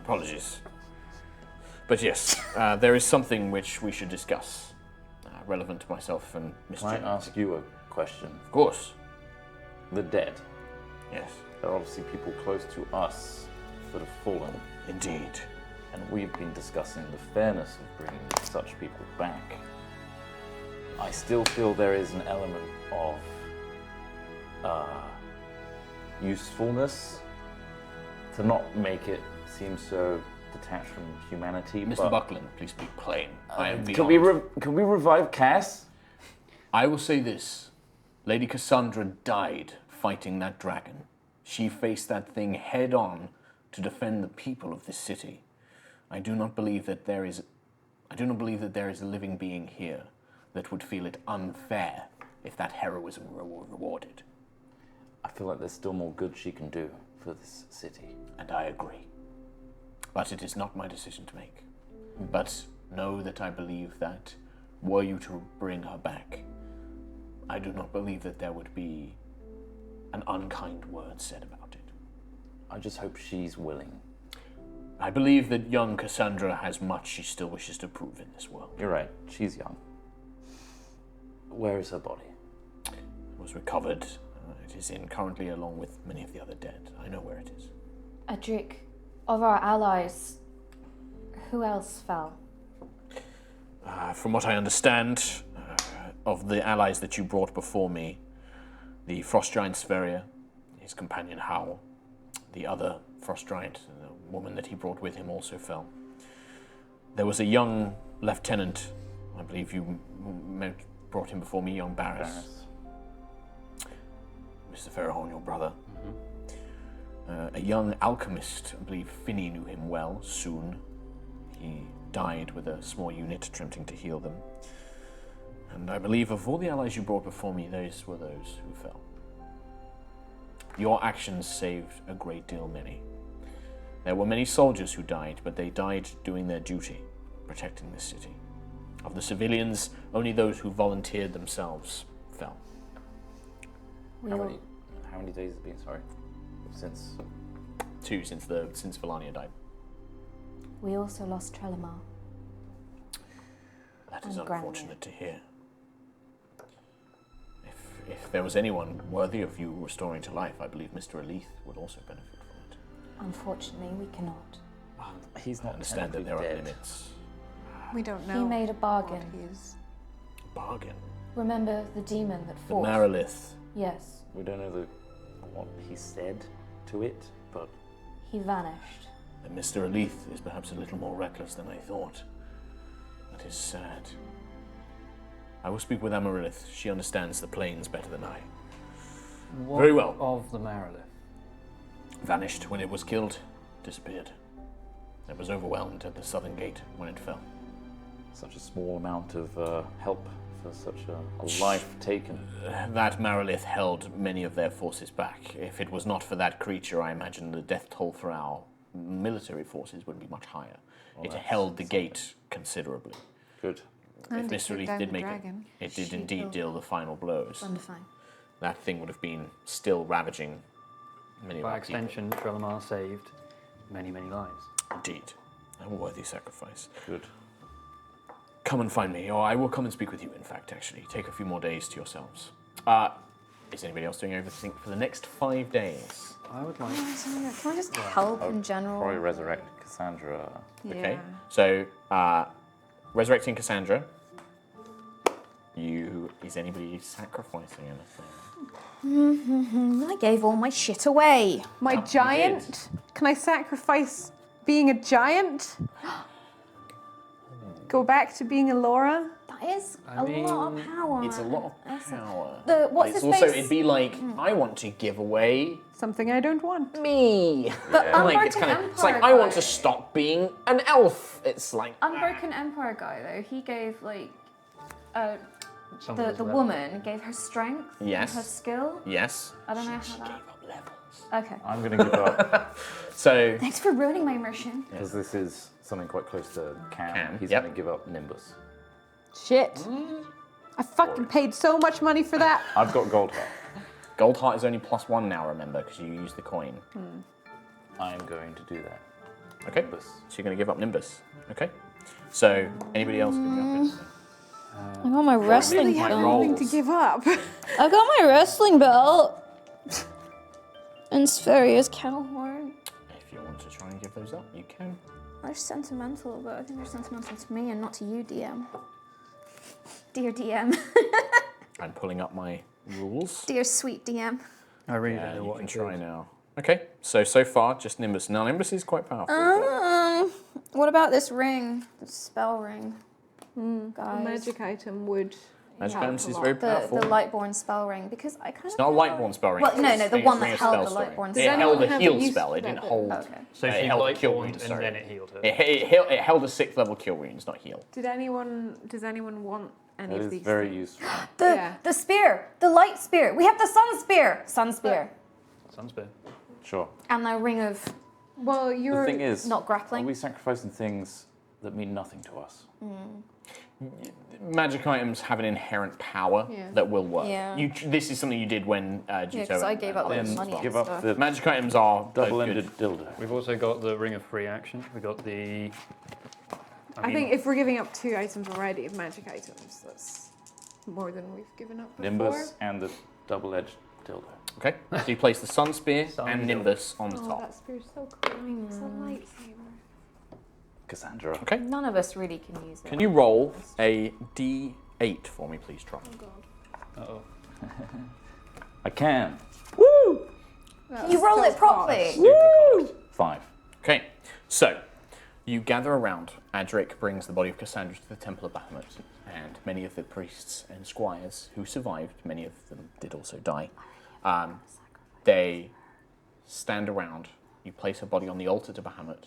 Apologies. But yes, there is something which we should discuss, relevant to myself and Miss Can I Jenny. ask you a question? Of course. The dead. Yes, There are obviously people close to us that have fallen, indeed. and we've been discussing the fairness of bringing such people back. I still feel there is an element of usefulness to not make it seem so detached from humanity. Mr. but Buckland, please speak plain. I am Can beyond. we revive Cass? I will say this. Lady Cassandra died fighting that dragon. She faced that thing head on to defend the people of this city. I do not believe that there is a living being here that would feel it unfair if that heroism were rewarded. I feel like there's still more good she can do for this city. And I agree. But it is not my decision to make. But know that I believe that were you to bring her back, I do not believe that there would be an unkind word said about it. I just hope she's willing. I believe that young Cassandra has much she still wishes to prove in this world. You're right, she's young. Where is her body? It was recovered. It is in currently along with many of the other dead. I know where it is. Adric, of our allies, who else fell? From what I understand of the allies that you brought before me, the frost giant Sveria, his companion Howl, the other frost giant, the woman that he brought with him also fell. There was a young lieutenant, I believe you brought him before me, young Barris. Mr. Farahorn, your brother. A young alchemist, I believe Finney knew him well, soon. He died with a small unit attempting to heal them. And I believe of all the allies you brought before me, those were those who fell. Your actions saved a great deal many. There were many soldiers who died, but they died doing their duty, protecting this city. Of the civilians, only those who volunteered themselves fell. How many days has it been, sorry? Since? 2 since Fellania died. We also lost Trelemar. That is And unfortunate to hear. If there was anyone worthy of you restoring to life, I believe Mr. Alith would also benefit from it. Unfortunately, we cannot. He's not I understand that there are dead. limits. We don't know. He made a bargain. what he is. Bargain. Remember the demon that The fought? Marilith. Yes. We don't know what he said to it, but He vanished. And Mr. Alith is perhaps a little more reckless than I thought. That is sad. I will speak with Amaryllis. She understands the plains better than I. What Very well. of the Marilith? Vanished when it was killed. Disappeared. It was overwhelmed at the southern gate when it fell. such a small amount of help for such a life taken. That Marilith held many of their forces back. If it was not for that creature, I imagine the death toll for our military forces would be much higher. It held the gate considerably. Good. And If Mr. took Leith down did the make dragon. it did She indeed killed- deal the final blows. Undefined. That thing would have been still ravaging many of By our people. extension, Trelemar saved many, many lives. Indeed. A worthy sacrifice. Good. Come and find me, or I will come and speak with you, in fact, actually. Take a few more days to yourselves. Is anybody else doing everything for the next 5 days? I would like. Can I just help in general? Probably resurrect Cassandra. Okay. Yeah. So, resurrecting Cassandra. Is anybody sacrificing anything? I gave all my shit away. My you giant? Can I sacrifice being a giant? Go back to being a Laura? That is I a lot of mean, power. It's a lot of That's power. what's It's his also, face? it'd be like, I want to give away Something I don't want. me. The Like, it's Unbroken kind of, it's like, Empire I want to guy. stop being an elf. It's like, Unbroken Empire guy though, he gave like Some of the us left. woman gave her strength, Yes. and her skill. yes. I don't know She how gave that. up levels. Okay. I'm going to give up, So, Thanks for ruining my immersion. because this is something quite close to Cam. Cam, He's yep. going to give up Nimbus. Shit. I fucking paid so much money for that. I've got Gold Heart. Gold Heart is only +1 now, remember, because you use the coin. I'm going to do that. Okay. Nimbus. So you're going to give up Nimbus. Okay. So, anybody else giving up anything? I got my wrestling Really have roll. nothing to give up. I got my wrestling belt. And Spheria's cattle horn. If you want to try and give those up, you can. They're sentimental, but I think they're sentimental to me and not to you, DM. Dear DM. I'm pulling up my rules. Dear sweet DM. I really Yeah, don't know you what can it try is. now. Okay, so far, just Nimbus. Now, Nimbus is quite powerful. but- What about this ring? The spell ring. A Guys. magic item would. Magic help items a is lot. very The powerful. Lightborn spell ring, because I kind of. It's not a Lightborn spell ring. Well, no, it's the a one ring that of held spell the storing. Lightborn It spell. held a Have a heal use spell. for It didn't that hold. Okay. So it she held light cure born wounds, and sorry. then it healed her. It held a 6th level cure wounds, not heal. Does anyone want any That of is these very things? useful. The spear, the light spear. We have the Sunspear. Sunspear. Sure. And the ring of Well, you're. The thing is, not are grappling. we sacrificing things that mean nothing to us? Magic items have an inherent power Yeah. that will work. Yeah. This is something you did when Yeah, Juto because I and- gave up like Then money and give up stuff. the Magic items are double-ended good. dildo. We've also got the Ring of Free Action. We've got the. I think if we're giving up 2 items already of magic items, that's more than we've given up before. Nimbus and the double-edged dildo. Okay, so you place the Sunspear Sun and dildo. Nimbus on the Oh, top. that spear's so cool. It's a lightsaber. Cassandra. Okay. None of us really can use it. Can you roll a D8 for me, please, Tron? Uh-oh. I can. Can you roll it properly? 5. Okay, so you gather around. Adric brings the body of Cassandra to the Temple of Bahamut, and many of the priests and squires who survived, many of them did also die, they stand around. You place her body on the altar to Bahamut.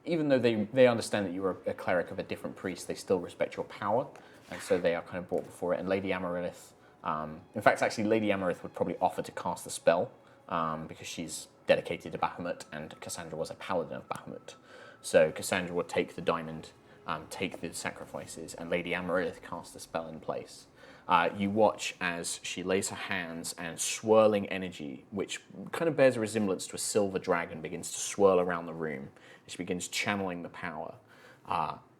Even though they understand that you are a cleric of a different priest, they still respect your power, and so they are kind of brought before it. And Lady Amaryllis, in fact, actually, Lady Amaryllis would probably offer to cast the spell, because she's dedicated to Bahamut, and Cassandra was a paladin of Bahamut. So Cassandra would take the diamond, take the sacrifices, and Lady Amaryllis cast the spell in place. You watch as she lays her hands, and swirling energy, which kind of bears a resemblance to a silver dragon, begins to swirl around the room. She begins channeling the power.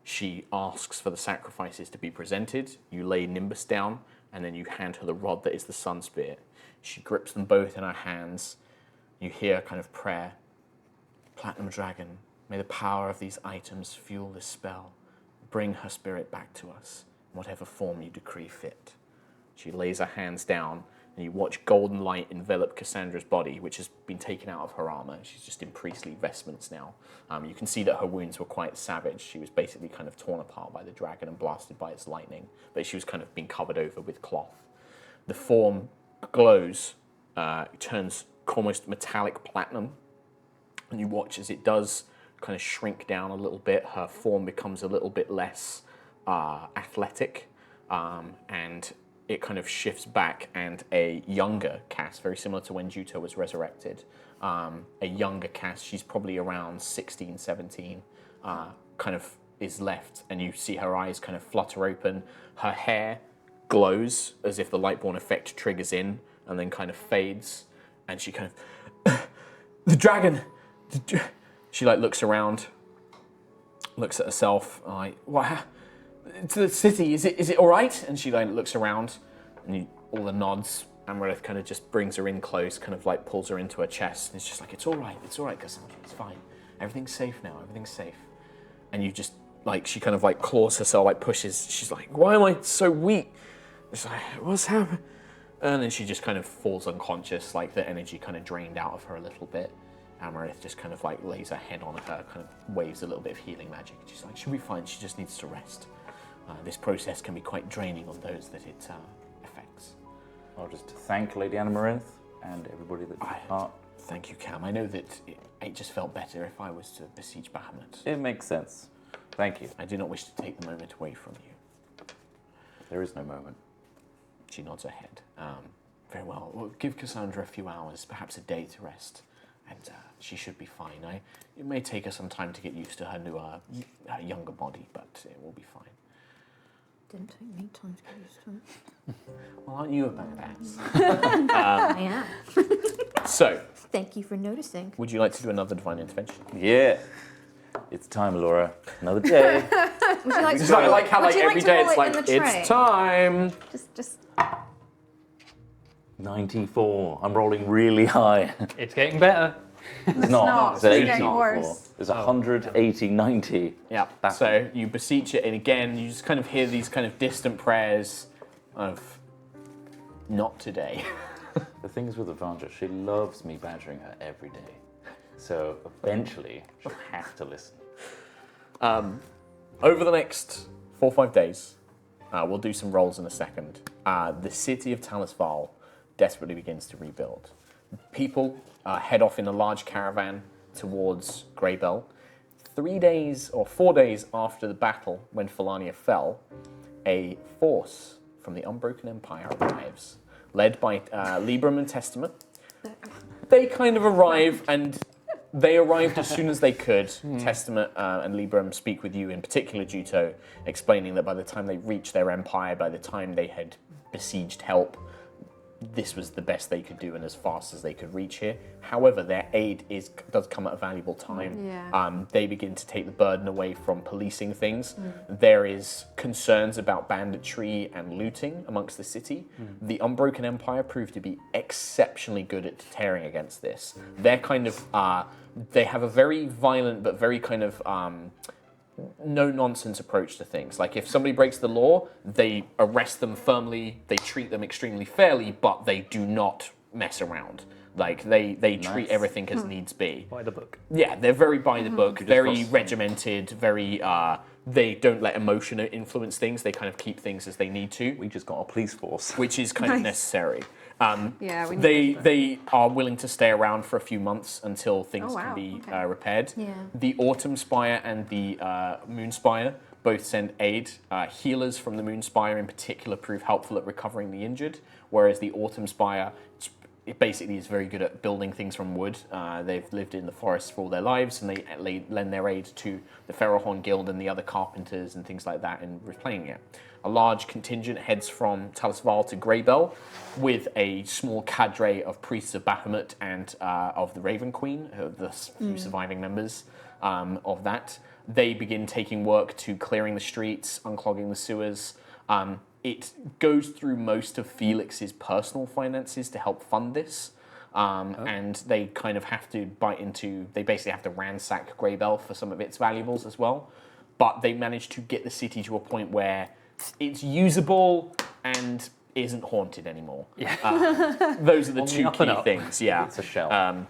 She asks for the sacrifices to be presented. You lay Nimbus down, and then you hand her the rod that is the Sunspear. She grips them both in her hands. You hear a kind of prayer. Platinum Dragon, may the power of these items fuel this spell. Bring her spirit back to us, in whatever form you decree fit. She lays her hands down, and you watch golden light envelop Cassandra's body, which has been taken out of her armor. She's just in priestly vestments now. You can see that her wounds were quite savage. She was basically kind of torn apart by the dragon and blasted by its lightning, but she was kind of being covered over with cloth. The form glows, turns almost metallic platinum, and you watch as it does kind of shrink down a little bit. Her form becomes a little bit less athletic, and it kind of shifts back, and a younger Cass, very similar to when Juto was resurrected, a younger Cass, she's probably around 16, 17, kind of is left, and you see her eyes kind of flutter open. Her hair glows as if the Lightborn effect triggers in and then kind of fades, and she kind of, the dragon! She like looks around, looks at herself, like, what? To the city, is it all right? And she like looks around, and all the nods. Amaryllis kind of just brings her in close, kind of like pulls her into her chest, and it's just like, it's all right, Cassandra, it's fine. Everything's safe now, everything's safe. And you just, like, she kind of like claws herself, like pushes, she's like, why am I so weak? It's like, what's happened? And then she just kind of falls unconscious, like the energy kind of drained out of her a little bit. Amaryllis just kind of like lays her head on her, kind of waves a little bit of healing magic. She's like, she'll be fine, she just needs to rest. This process can be quite draining on those that it affects. I'll just thank Lady Amaryllis and everybody that took part. Thank you, Cam. I know that it just felt better if I was to besiege Bahamut. It makes sense. Thank you. I do not wish to take the moment away from you. There is no moment. She nods her head. Very well. We'll give Cassandra a few hours, perhaps a day to rest, and she should be fine. It may take her some time to get used to her newer, her younger body, but it will be fine. Didn't take me time to get used to it. Well, aren't you a badass? I am. So, Thank you for noticing. would you like to do another divine intervention? Yeah. It's time, Laura. Another day. Would you like to Just like how would like you every to day roll it's it like, in the tray? it's time. Just 94. I'm rolling really high. It's getting better. It's not. It's It's 80. getting worse. It's 180, 90. Yeah. So you beseech it, and again, you just kind of hear these kind of distant prayers of, not today. The thing is with Evandra, she loves me badgering her every day. So eventually, she'll have to listen. Over the next 4 or 5 days, we'll do some rolls in a second. The city of Talis'Val desperately begins to rebuild. People head off in a large caravan towards Greybell. 3 days or 4 days after the battle, when Fellania fell, a force from the Unbroken Empire arrives, led by Libram and Testament. They kind of arrive, and they arrived as soon as they could. Testament and Libram speak with you, in particular Juto, explaining that by the time they reached their empire, by the time they had besieged help, this was the best they could do and as fast as they could reach here. However, their aid does come at a valuable time. Yeah. They begin to take the burden away from policing things. There is concerns about banditry and looting amongst the city. The Unbroken Empire proved to be exceptionally good at deterring against this. They're kind of, they have a very violent but very kind of no-nonsense approach to things. Like, if somebody breaks the law, they arrest them firmly, they treat them extremely fairly, but they do not mess around. Like, they treat everything as needs be. By the book. Yeah, they're very by the book, very regimented, very... they don't let emotion influence things, they kind of keep things as they need to. We just got a police force. Which is kind of necessary. Yeah, we need They are willing to stay around for a few months until things can be repaired. Yeah. The Autumn Spire and the Moon Spire both send aid. Healers from the Moon Spire in particular prove helpful at recovering the injured, whereas the Autumn Spire it basically is very good at building things from wood. They've lived in the forest for all their lives, and they lend their aid to the Ferrohorn Guild and the other carpenters and things like that in replaying it. A large contingent heads from Talis'Val to Greybell with a small cadre of priests of Bahamut and of the Raven Queen, the few surviving members of that. They begin taking work to clearing the streets, unclogging the sewers. It goes through most of Felix's personal finances to help fund this. And they kind of have to they basically have to ransack Greybell for some of its valuables as well. But they manage to get the city to a point where it's usable and isn't haunted anymore. Yeah. Those are the two key things. Yeah, It's a shell.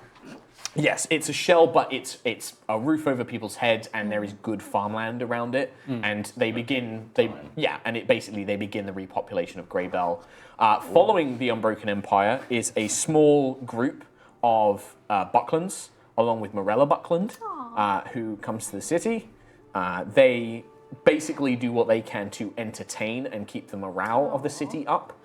Yes, it's a shell, but it's a roof over people's heads, and there is good farmland around it. And they begin they begin the repopulation of Greybell. Following the Unbroken Empire is a small group of Bucklands, along with Morella Buckland, who comes to the city. They basically do what they can to entertain and keep the morale of the city up.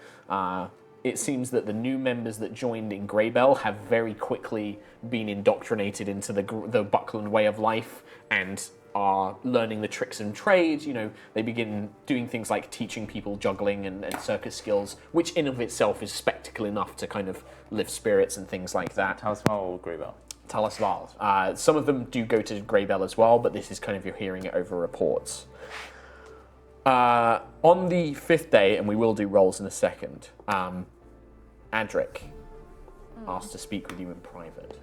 It seems that the new members that joined in Greybell have very quickly been indoctrinated into the Buckland way of life and are learning the tricks and trades. You know, they begin doing things like teaching people juggling and circus skills, which in of itself is spectacle enough to kind of lift spirits and things like that. Talis'Val or Greybell? Talis'Val. Some of them do go to Greybell as well, but this is kind of you're hearing it over reports. On the 5th day, and we will do rolls in a second, Adric asks to speak with you in private.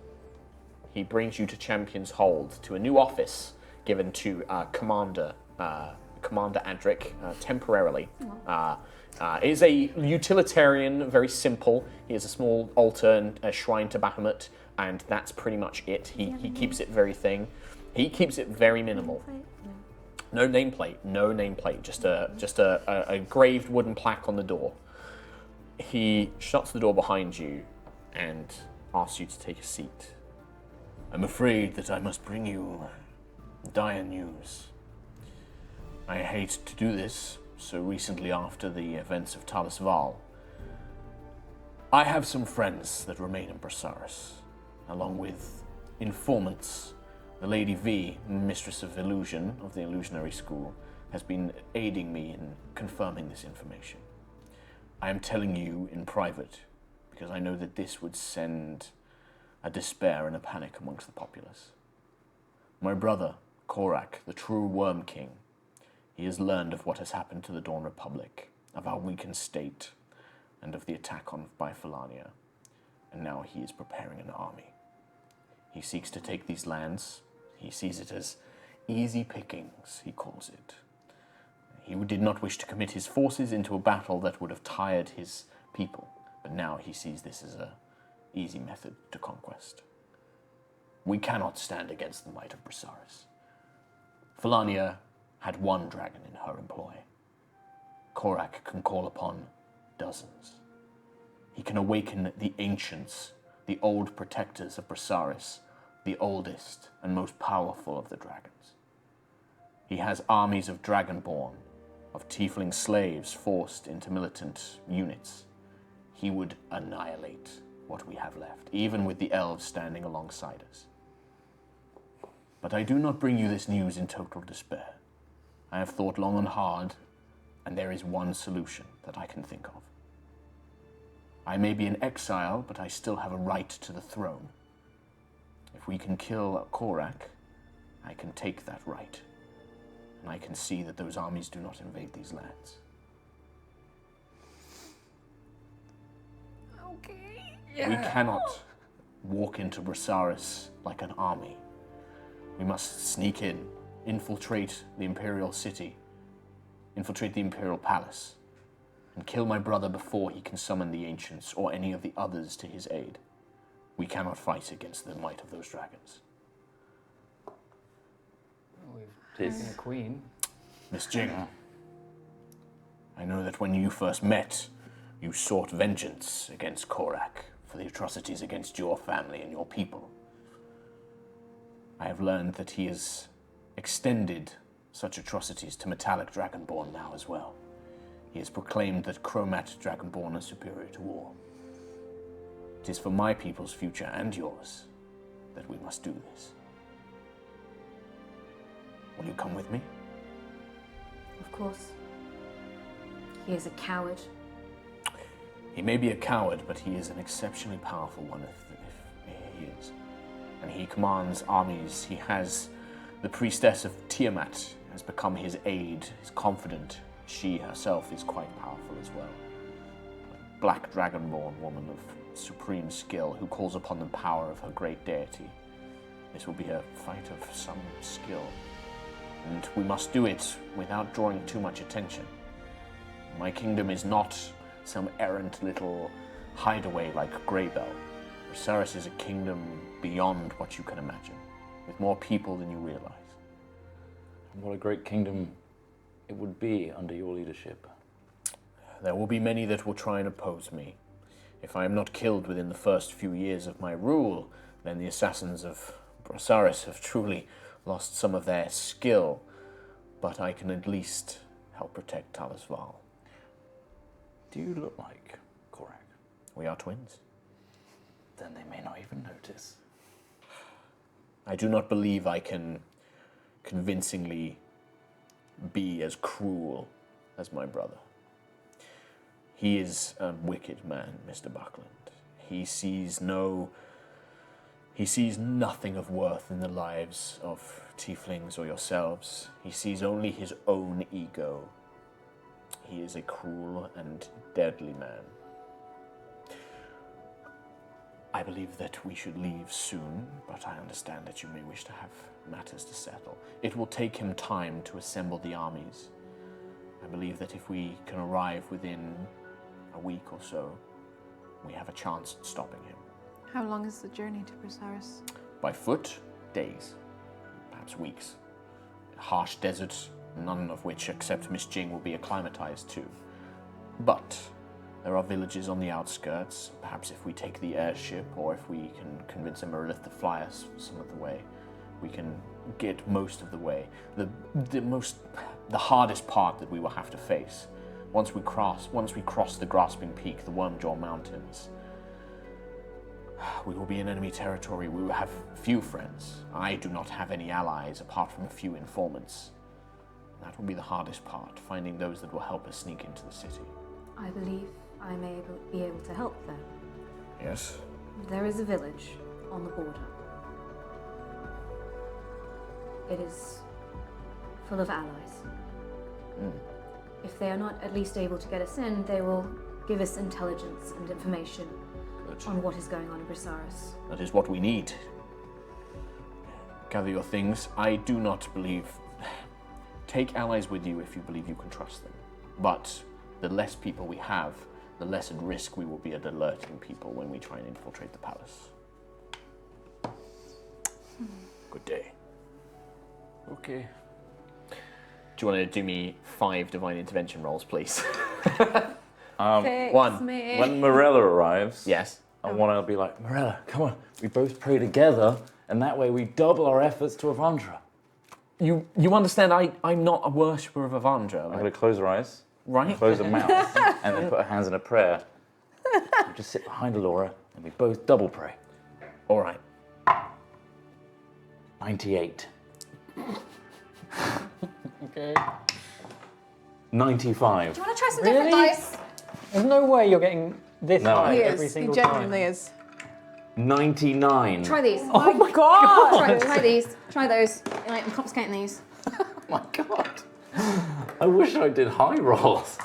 He brings you to Champion's Hold, to a new office given to Commander Adric temporarily. It is a utilitarian, very simple. He has a small altar and a shrine to Bahamut, and that's pretty much it. He keeps it very He keeps it very minimal. No nameplate. Just a graved wooden plaque on the door. He shuts the door behind you and asks you to take a seat. I'm afraid that I must bring you dire news. I hate to do this so recently after the events of Talis'Val. I have some friends that remain in Brasaris, along with informants. The Lady V, Mistress of Illusion of the Illusionary School, has been aiding me in confirming this information. I am telling you in private because I know that this would send a despair and a panic amongst the populace. My brother, Korak, the true Worm King, he has learned of what has happened to the Dawn Republic, of our weakened state, and of the attack by Fellania, and now he is preparing an army. He seeks to take these lands. He sees it as easy pickings, he calls it. He did not wish to commit his forces into a battle that would have tired his people, but now he sees this as an easy method to conquest. We cannot stand against the might of Brasaris. Fellania had one dragon in her employ. Korak can call upon dozens. He can awaken the ancients, the old protectors of Brasaris, the oldest and most powerful of the dragons. He has armies of dragonborn, of tiefling slaves forced into militant units. He would annihilate what we have left, even with the elves standing alongside us. But I do not bring you this news in total despair. I have thought long and hard, and there is one solution that I can think of. I may be in exile, but I still have a right to the throne. If we can kill Korak, I can take that right, and I can see that those armies do not invade these lands. Okay. We cannot walk into Brasaris like an army. We must sneak in infiltrate the Imperial City, infiltrate the Imperial Palace, and kill my brother before he can summon the Ancients or any of the others to his aid. We cannot fight against the might of those dragons. We've taken a queen. Miss Jing, I know that when you first met, you sought vengeance against Korak for the atrocities against your family and your people. I have learned that he has extended such atrocities to metallic Dragonborn now as well. He has proclaimed that chromat Dragonborn are superior to war. It is for my people's future and yours that we must do this. Will you come with me? Of course. He is a coward. He may be a coward, but he is an exceptionally powerful one if he is. And he commands armies. He has the priestess of Tiamat has become his aide, his confidant. She herself is quite powerful as well. A black dragonborn woman of supreme skill who calls upon the power of her great deity. This will be a fight of some skill. And we must do it without drawing too much attention. My kingdom is not some errant little hideaway like Greybell. Brasaris is a kingdom beyond what you can imagine, with more people than you realize. What a great kingdom it would be under your leadership. There will be many that will try and oppose me. If I am not killed within the first few years of my rule, then the assassins of Brasaris have truly lost some of their skill, but I can at least help protect Talis'Val. Do you look like Korak? We are twins. Then they may not even notice. I do not believe I can convincingly be as cruel as my brother. He is a wicked man, Mr. Buckland. He sees nothing of worth in the lives of tieflings or yourselves. He sees only his own ego. He is a cruel and deadly man. I believe that we should leave soon, but I understand that you may wish to have matters to settle. It will take him time to assemble the armies. I believe that if we can arrive within a week or so, we have a chance at stopping him. How long is the journey to Brasaris? By foot, days, perhaps weeks. Harsh deserts, none of which except Miss Jing will be acclimatized to. But there are villages on the outskirts. Perhaps if we take the airship, or if we can convince Emerith to fly us some of the way, we can get most of the way. The hardest part that we will have to face, once we cross the Grasping Peak, the Wormjaw Mountains, we will be in enemy territory. We will have few friends. I do not have any allies apart from a few informants. That will be the hardest part, finding those that will help us sneak into the city. I believe I may be able to help them. Yes? There is a village on the border. It is full of allies. If they are not at least able to get us in, they will give us intelligence and information on what is going on in Brasaris. That is what we need. Gather your things. I do not believe... Take allies with you if you believe you can trust them. But the less people we have, the less at risk we will be at alerting people when we try and infiltrate the palace. Good day. Okay. Do you want to do me 5 divine intervention rolls, please? Fix one. me. When Morella arrives, Yes. I want to be like, Morella, come on, we both pray together, and that way we double our efforts to Avandra. You understand I'm not a worshipper of Avandra. I'm going to close her eyes, Right? close her mouth, and then put her hands in a prayer. We just sit behind Alora, and we both double pray. All right. 98. Okay. 95. Do you want to try some different Really? dice? There's no way you're getting this No. high He every is. He single genuinely time. is. 99. Try these. Oh my god! Try these. Try those. Like, I'm confiscating these. Oh my god. I wish I did high rolls.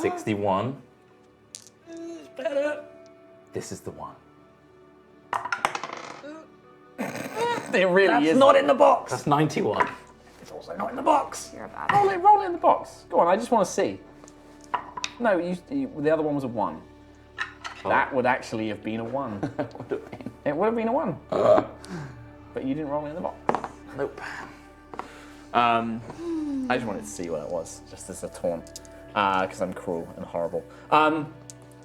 61. This is the one. It really That's is. not in the box. That's 91. It's also not in the box. You're a bad Roll it in the box. Go on, I just want to see. No, the other one was a 1. That would actually have been a 1. It would have been a 1. But you didn't roll it in the box. Nope. I just wanted to see what it was, just as a taunt, because I'm cruel and horrible.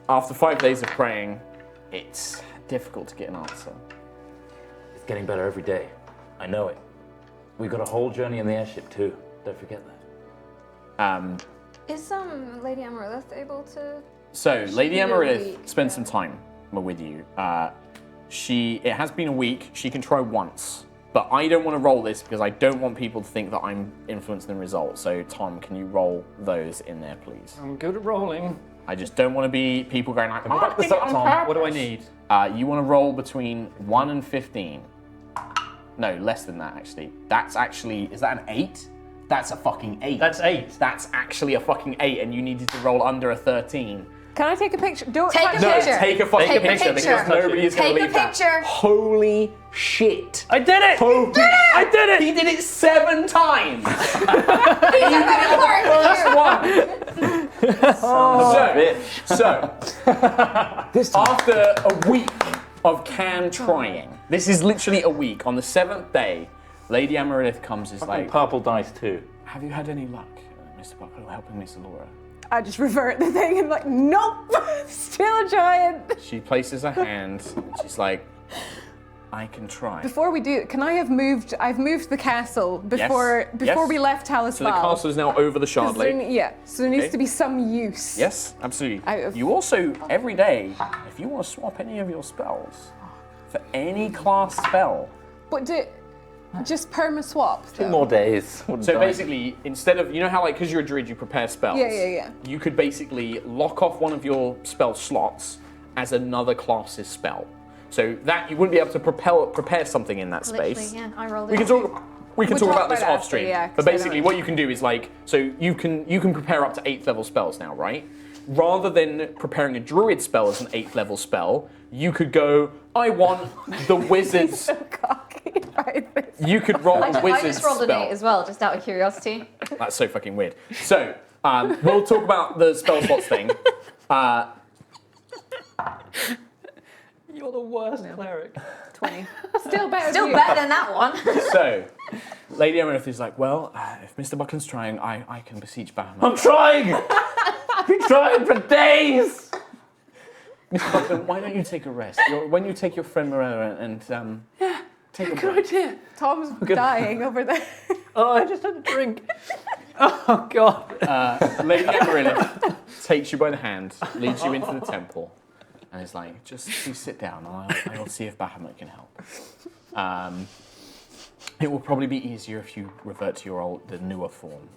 After 5 days of praying, it's difficult to get an answer. It's getting better every day. I know it. We've got a whole journey in the airship too. Don't forget that. Is Lady Amaryllis able to? So, Lady Amaryllis week, spent some time with you. It has been a week. She can try once, but I don't want to roll this because I don't want people to think that I'm influencing the result. So, Tom, can you roll those in there, please? I'm good at rolling. I just don't want to be people going like, Back this up, Tom. What do I need? You want to roll between 1 and 15. No, less than that, actually. That's actually, is that an 8? That's a fucking 8. That's 8. That's actually a fucking 8, and you needed to roll under a 13. Can I take a picture? Don't Take touch a No, it. picture. take a fucking Take a picture picture. because nobody is going to Take a believe that. picture. Holy shit. I did it! I did it! He did it 7 times. First one. So, after a week of Cam trying, this is literally a week. On the 7th day, Lady Amaryllis comes is like, Purple dice too. have you had any luck, Mr. Buckle, helping Miss Laura? I just revert the thing and like, nope, still a giant. She places her hand and she's like, I can try. Before we do, can I have moved? I've moved the castle before Yes. we left Talis'Val. So the castle is now over the Shard Lake. Yeah, so there needs Okay. to be some use. Yes, absolutely. Out of- You also, every day, if you want to swap any of your spells for any class spell. But just perma swap. 2 more days. Wouldn't So die. basically, instead of, you know how like, because you're a druid, you prepare spells. Yeah. You could basically lock off one of your spell slots as another class's spell. So that you wouldn't be able to prepare something in that space. Literally, yeah, I rolled it. We can talk We'll talk talk about this about it off stream. after, yeah, 'cause but I don't basically, know. what you can do is like, so you can prepare up to 8th level spells now, right? Rather than preparing a druid spell as an 8th level spell, you could go, I want the wizard's. So cocky about this. You could roll I the wizard's just rolled an spell. 8 as well, just out of curiosity. That's so fucking weird. So, we'll talk about the spell slots thing. You're the worst cleric. 20. Still better. Still than you. better than that one. So, Lady Amaryllis is like, well, if Mr. Buckland's trying, I can beseech Bahamut. I'm trying! I've been trying for days! Mr. Buckland, why don't you take a rest? When you take your friend Morella and take a break. idea. Tom's dying over there. Oh, I just had a drink. Oh, God. Lady Amaryllis takes you by the hand, leads you into the temple, and is like, just please sit down and I'll see if Bahamut can help. It will probably be easier if you revert to the newer form,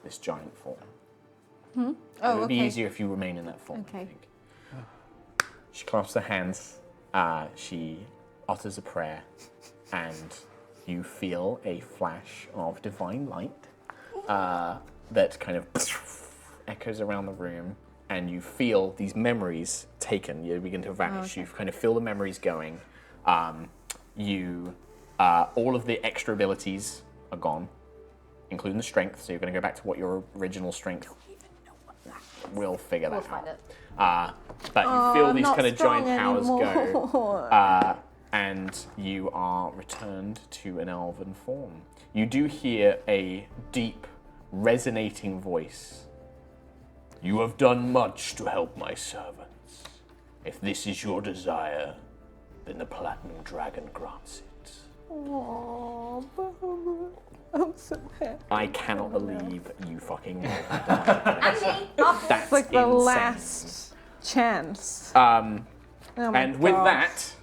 this giant form. Oh, It would be okay. easier if you remain in that form, I Okay. think. She clasps her hands, she utters a prayer, and you feel a flash of divine light that kind of echoes around the room, and you feel these memories taken. You begin to vanish. You kind of feel the memories going. All of the extra abilities are gone, including the strength. So you're going to go back to what your original strength. We'll figure that We'll out. find it. But you feel these not kind of giant strong powers anymore. go, and you are returned to an elven form. You do hear a deep, resonating voice. You have done much to help my servants. If this is your desire, then the Platinum Dragon grants it. Aww, I'm so happy. I cannot believe you fucking know that. Andy, That's It's like the insane. last chance. Oh my And with gosh. that,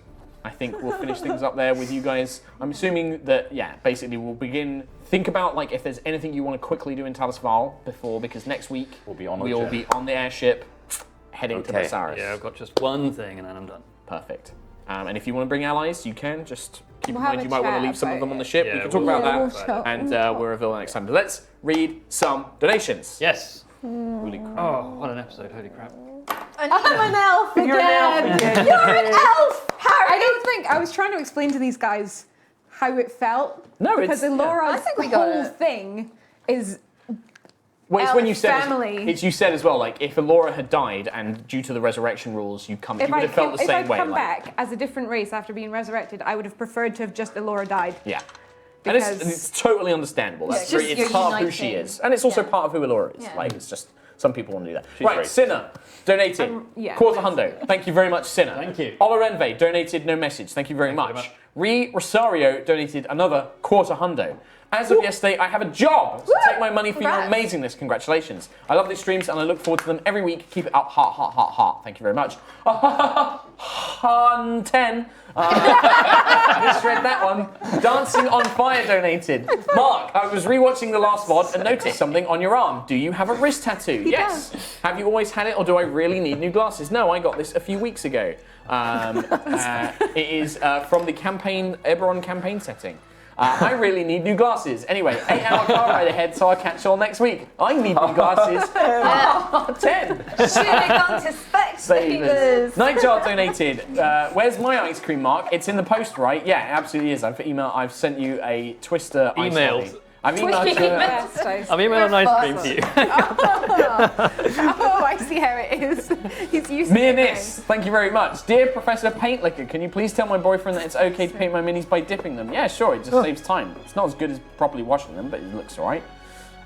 I think we'll finish things up there with you guys. I'm assuming that, basically we'll begin. Think about like if there's anything you want to quickly do in Talis'Val before, because next week We'll be on a we'll jet. be on the airship heading to Okay. Basaris. Yeah, I've got just one thing and then I'm done. Perfect. And if you want to bring allies, you can. Just keep We'll in have mind a you might want to chat leave some of about them on the it. ship. Yeah, we can talk we'll- about Yeah, that. we'll And chat. we'll reveal that next time. But let's read some donations. Yes. Holy crap. Oh, what an episode. Holy crap. I'm an elf again. You're an elf, Harry. I was trying to explain to these guys how it felt. No, because it's- Elora's I think we got whole it. thing is Well, it's when you said family. it's you said as well. Like if Elora had died, and due to the resurrection rules, you would have felt the if same I'd way. come like, back as a different race after being resurrected, I would have preferred to have just Elora died. Yeah. And Because- it's totally understandable. That's It's just it's you're part of who she uniting. is, and it's also Yeah. part of who Elora is. Yeah. Like it's just some people want to do that. Right, great. Sinner donated yeah. quarter hundo. Thank you very much, Sinner. Thank you. Olarenve donated no message. Thank you very much. Rosario donated another quarter hundo. As of yesterday, I have a job. So take my money for your Congrats. amazingness. Congratulations. I love these streams and I look forward to them every week. Keep it up. Heart, heart, heart, heart. Thank you very much. Han 10. Misread that one. Dancing on Fire donated. Mark, I was rewatching the last VOD and noticed something on your arm. Do you have a wrist tattoo? Yes. Have you always had it or do I really need new glasses? No, I got this a few weeks ago. It is from the campaign, Eberron campaign setting. I really need new glasses. Anyway, 8-hour car ride ahead, so I'll catch you all next week. I need new glasses. 10. Should have gone to Specsavers. Nightjar donated. Where's my ice cream, Mark? It's in the post, right? Yeah, it absolutely is. I've sent you a Twister ice Emailed. lolly. I've emailed you. Best ice I'm emailing an ice cream to you. Oh, I see how it is. He's used to Mianis, thank you very much. Dear Professor Paintlicker, can you please tell my boyfriend that it's okay to paint my minis by dipping them? Yeah, sure, it just saves time. It's not as good as properly washing them, but it looks alright.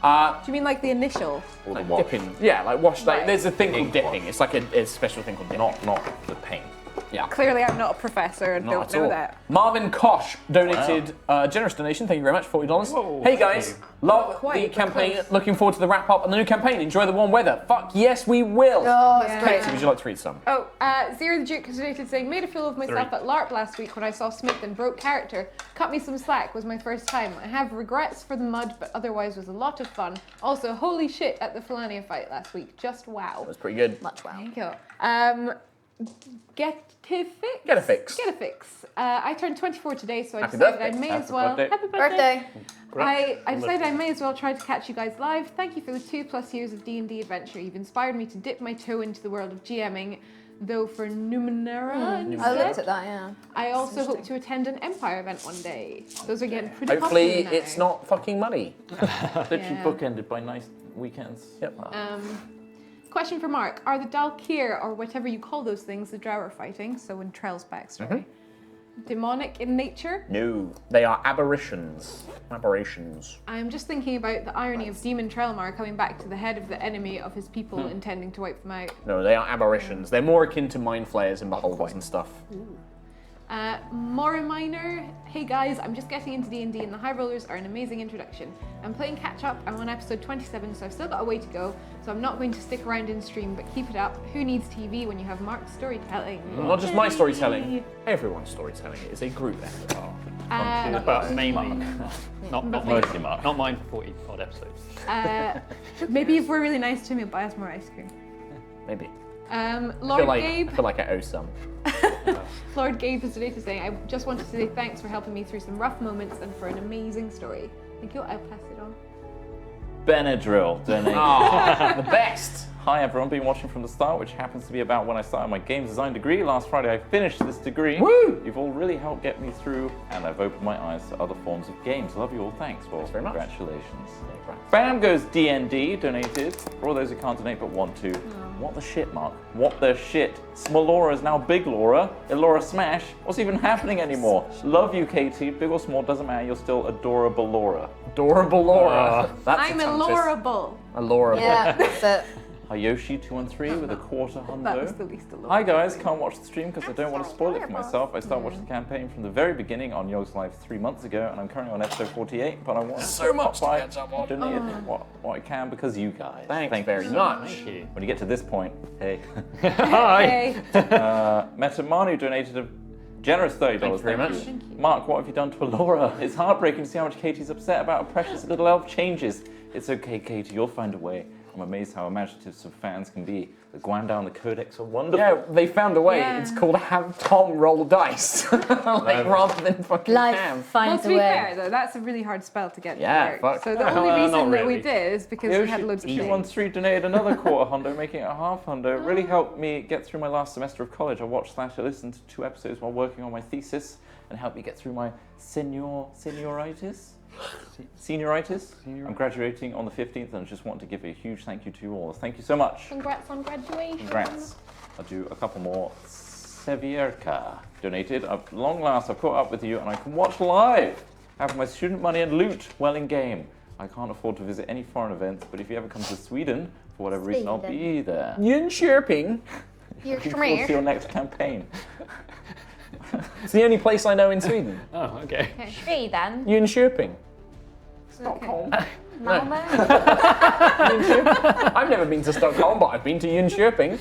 Do you mean like the initial? Or the Like wash. dipping. Yeah, like wash. Like, Right. there's a thing called Ink dipping. wash. It's like a special thing called dipping. Not the paint. Yeah. Clearly, I'm not a professor and Not don't at know all. that. Marvin Kosh donated a generous donation. Thank you very much, $40. Whoa, hey thank guys, you. love Quite, the but campaign. close. Looking forward to the wrap up and the new campaign. Enjoy the warm weather. Fuck yes, we will. Oh, it's Yeah. great. Katie, would you like to read some? Oh, Zero the Duke has donated saying, made a fool of myself at LARP last week when I saw Smith and broke character. Cut me some slack, was my first time. I have regrets for the mud, but otherwise was a lot of fun. Also, holy shit at the Fellania fight last week. Just wow. That was pretty good. Much wow. Thank you. Get a fix. Get a fix. Get a fix. I turned 24 today, so I Happy decided birthday. I may Happy as well. birthday. Happy birthday. Birthday. I decided I may as well try to catch you guys live. Thank you for the 2+ years of D&D adventure. You've inspired me to dip my toe into the world of GMing, though for Numenera I instead. looked at that, yeah. I also hope to attend an Empire event one day. Those are getting pretty Hopefully, popular now. it's not fucking money. Literally Yeah. bookended by nice weekends. Yep. Question for Mark. Are the Dalkir, or whatever you call those things, the Drow are fighting, so in Trell's backstory, demonic in nature? No, they are aberrations. Aberrations. I'm just thinking about the irony of Demon Trellmar coming back to the head of the enemy of his people, Hmm. intending to wipe them out. No, they are aberrations. They're more akin to mind flayers and beholders and stuff. Moriminer, hey guys, I'm just getting into D&D and the High Rollers are an amazing introduction. I'm playing catch up, I'm on episode 27, so I've still got a way to go, so I'm not going to stick around in stream, but keep it up. Who needs TV when you have Mark's storytelling? Not just my storytelling, everyone's storytelling. It is a group effort. But mainly, not Mostly Mark. Not mine for 40 odd episodes. Maybe if we're really nice to him, he'll buy us more ice cream. Maybe. Lord Gabe. I feel like I owe some. Lord Gabe is today saying, I just wanted to say thanks for helping me through some rough moments and for an amazing story. Thank you, I'll pass it on. Benadryl donated. Ah, the best. Hi everyone, been watching from the start, which happens to be about when I started my games design degree. Last Friday I finished this degree. Woo! You've all really helped get me through, and I've opened my eyes to other forms of games. Love you all, thanks. Well, Thanks very much. congratulations. Bam goes DND, donated. For all those who can't donate but want to. What the shit, Mark? What the shit? Small Laura is now Big Laura. Elora Smash. What's even happening anymore? Love you, Katie. Big or small, doesn't matter. You're still adorable Laura. Adorable Laura. That's I'm a tongue twister. allorable. Allorable. Yeah, that's it. Hayoshi213 with a quarter That was hundo. the least allorable. Hi guys, can't watch the stream because I don't want to spoil it for myself. I started watching the campaign from the very beginning on Yogs Live 3 months ago, and I'm currently on episode 48. But I want So much to pop by catch up on. and donate what I can because you guys. Thanks Thank very you. much. Thank you. When you get to this point, hey, Hi. Hey. Metamanu donated a generous $30. Thank you very much. Thank you. Mark, what have you done to Elora? It's heartbreaking to see how much Katie's upset about a precious little elf changes. It's okay, Katie, you'll find a way. I'm amazed how imaginative some fans can be. The Guandao and the Codex are wonderful. Yeah, they found a way. Yeah. It's called have Tom roll dice. Like, rather than fucking Life Cam. Well, finds to a be way. fair though, that's a really hard spell to get Yeah, to work. fuck. So the only reason not that we really. did is because we had loads of She things. 13 donated another quarter hundo, making it a half hundo. It really helped me get through my last semester of college. I watched/listened to 2 episodes while working on my thesis. and help me get through my senioritis. Senioritis. I'm graduating on the 15th, and I just want to give a huge thank you to you all. Thank you so much. Congrats on graduation. Congrats. I'll do a couple more. Sevierka donated. At long last, I've caught up with you, and I can watch live. Have my student money and loot well in game. I can't afford to visit any foreign events, but if you ever come to Sweden, for whatever reason, I'll be there. Jönköping. You're Looking forward to your next campaign. It's the only place I know in Sweden. Oh, okay. Three then. Jönköping. Stockholm. Malmo. I've never been to Stockholm, but I've been to Jönköping.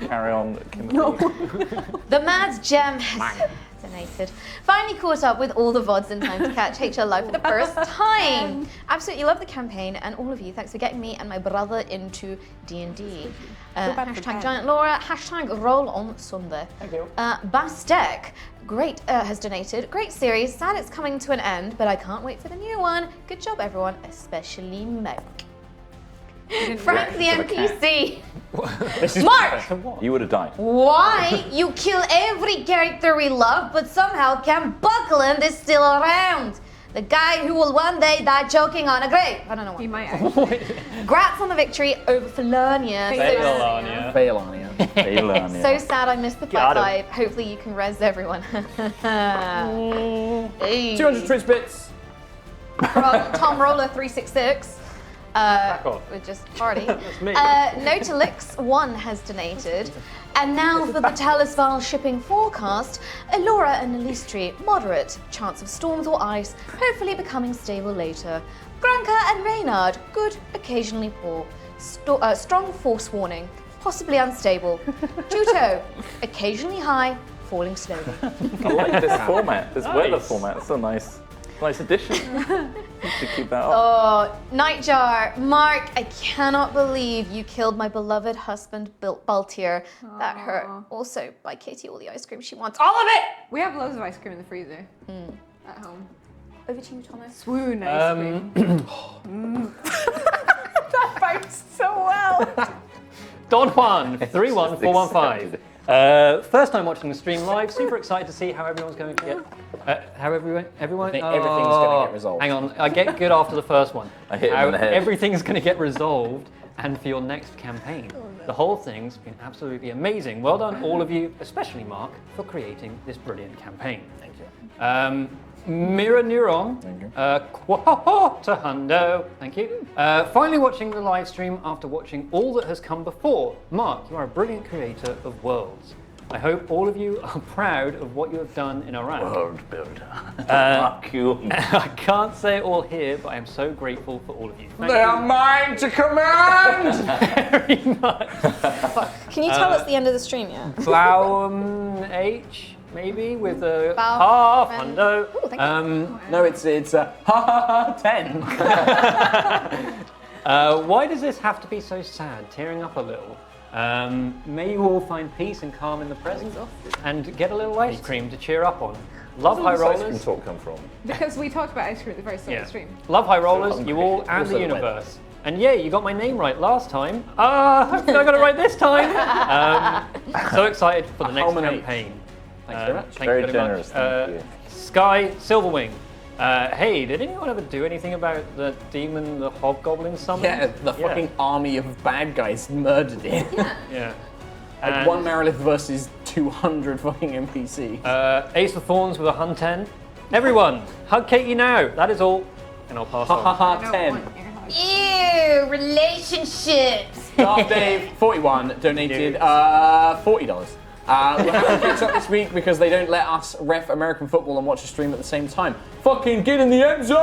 Carry on, Kimothy. The Mad Gem has donated. Finally caught up with all the VODs in time to catch HL Live for the first time. Absolutely love the campaign, and all of you, thanks for getting me and my brother into D&D. Hashtag Giant Laura, hashtag Roll on Sunday. Thank you. Bastek, great, has donated. Great series, sad it's coming to an end, but I can't wait for the new one. Good job everyone, especially Mike. Frank the NPC. Mark! You would have died. Why you kill every character we love, but somehow Camp Buckland is still around? The guy who will one day die choking on a grave. I don't know He why. might actually. Grats on the victory over Fellania. Fellania. Fellania. Fellania. So sad I missed the Got fight him. vibe. Hopefully you can res everyone. Hey. 200 Twitch bits. From Tom Roller 366. off. We're just party. That's me. Notalix1 has donated. And now for the Talis'Val shipping forecast. Elora and Elistri, moderate. Chance of storms or ice, hopefully becoming stable later. Granka and Reynard, good, occasionally poor. Strong force warning, possibly unstable. Juto, occasionally high, falling slowly. I like this format, this weather format. It's a nice addition. You should keep that up. Oh, Nightjar, Mark, I cannot believe you killed my beloved husband, Baltier. That hurt. Also, buy Katie all the ice cream she wants. All of it! We have loads of ice cream in the freezer at home. Over to you, Thomas. Swoon ice cream. That bounced so well. Don Juan, 31415. First time watching the stream live. Super excited to see how everyone's going to get. How everyone? I think everything's going to get resolved. Hang on, I get good after the first one. I hit him How in the head. everything's going to get resolved, and for your next campaign. The whole thing's been absolutely amazing. Well done, all of you, especially Mark, for creating this brilliant campaign. Thank you. Mirror Neuron, Thank you. to Hundo, thank you. Finally watching the live stream after watching all that has come before. Mark, you are a brilliant creator of worlds. I hope all of you are proud of what you have done in Iraq. World builder. Fuck you. I can't say it all here, but I am so grateful for all of you. Thank They are mine to command! very much. Can you tell us the end of the stream yet? H, maybe, with a Bow half, and- Hundo. Ooh, thank you. No, it's 10. Why does this have to be so sad? Tearing up a little. May you all find peace and calm in the present, and get a little ice cream to cheer up on. Love high Where does ice cream rollers. talk come from? Because we talked about ice cream at the very start of the stream. Love high rollers, hungry. you all, and Also the the universe. And yeah, you got my name right last time. Hopefully I got it right this time. So excited for the next Home and H. campaign. Thanks very much. Thank Very you very generous, much. thank you. Sky Silverwing. Hey, did anyone ever do anything about the demon, the hobgoblin summon? Yeah, the fucking army of bad guys murdered it. Yeah. Like And, one Merilith versus 200 fucking NPCs. Ace of Thorns with a hun 10. Everyone, hug Katie now. That is all. And I'll pass Ha ha on. ha, I don't 10. want your hug. Ew, relationships. Dark Dave, 41, donated $40. We haven't picked up this week because they don't let us ref American football and watch a stream at the same time. Fucking get in the end zone!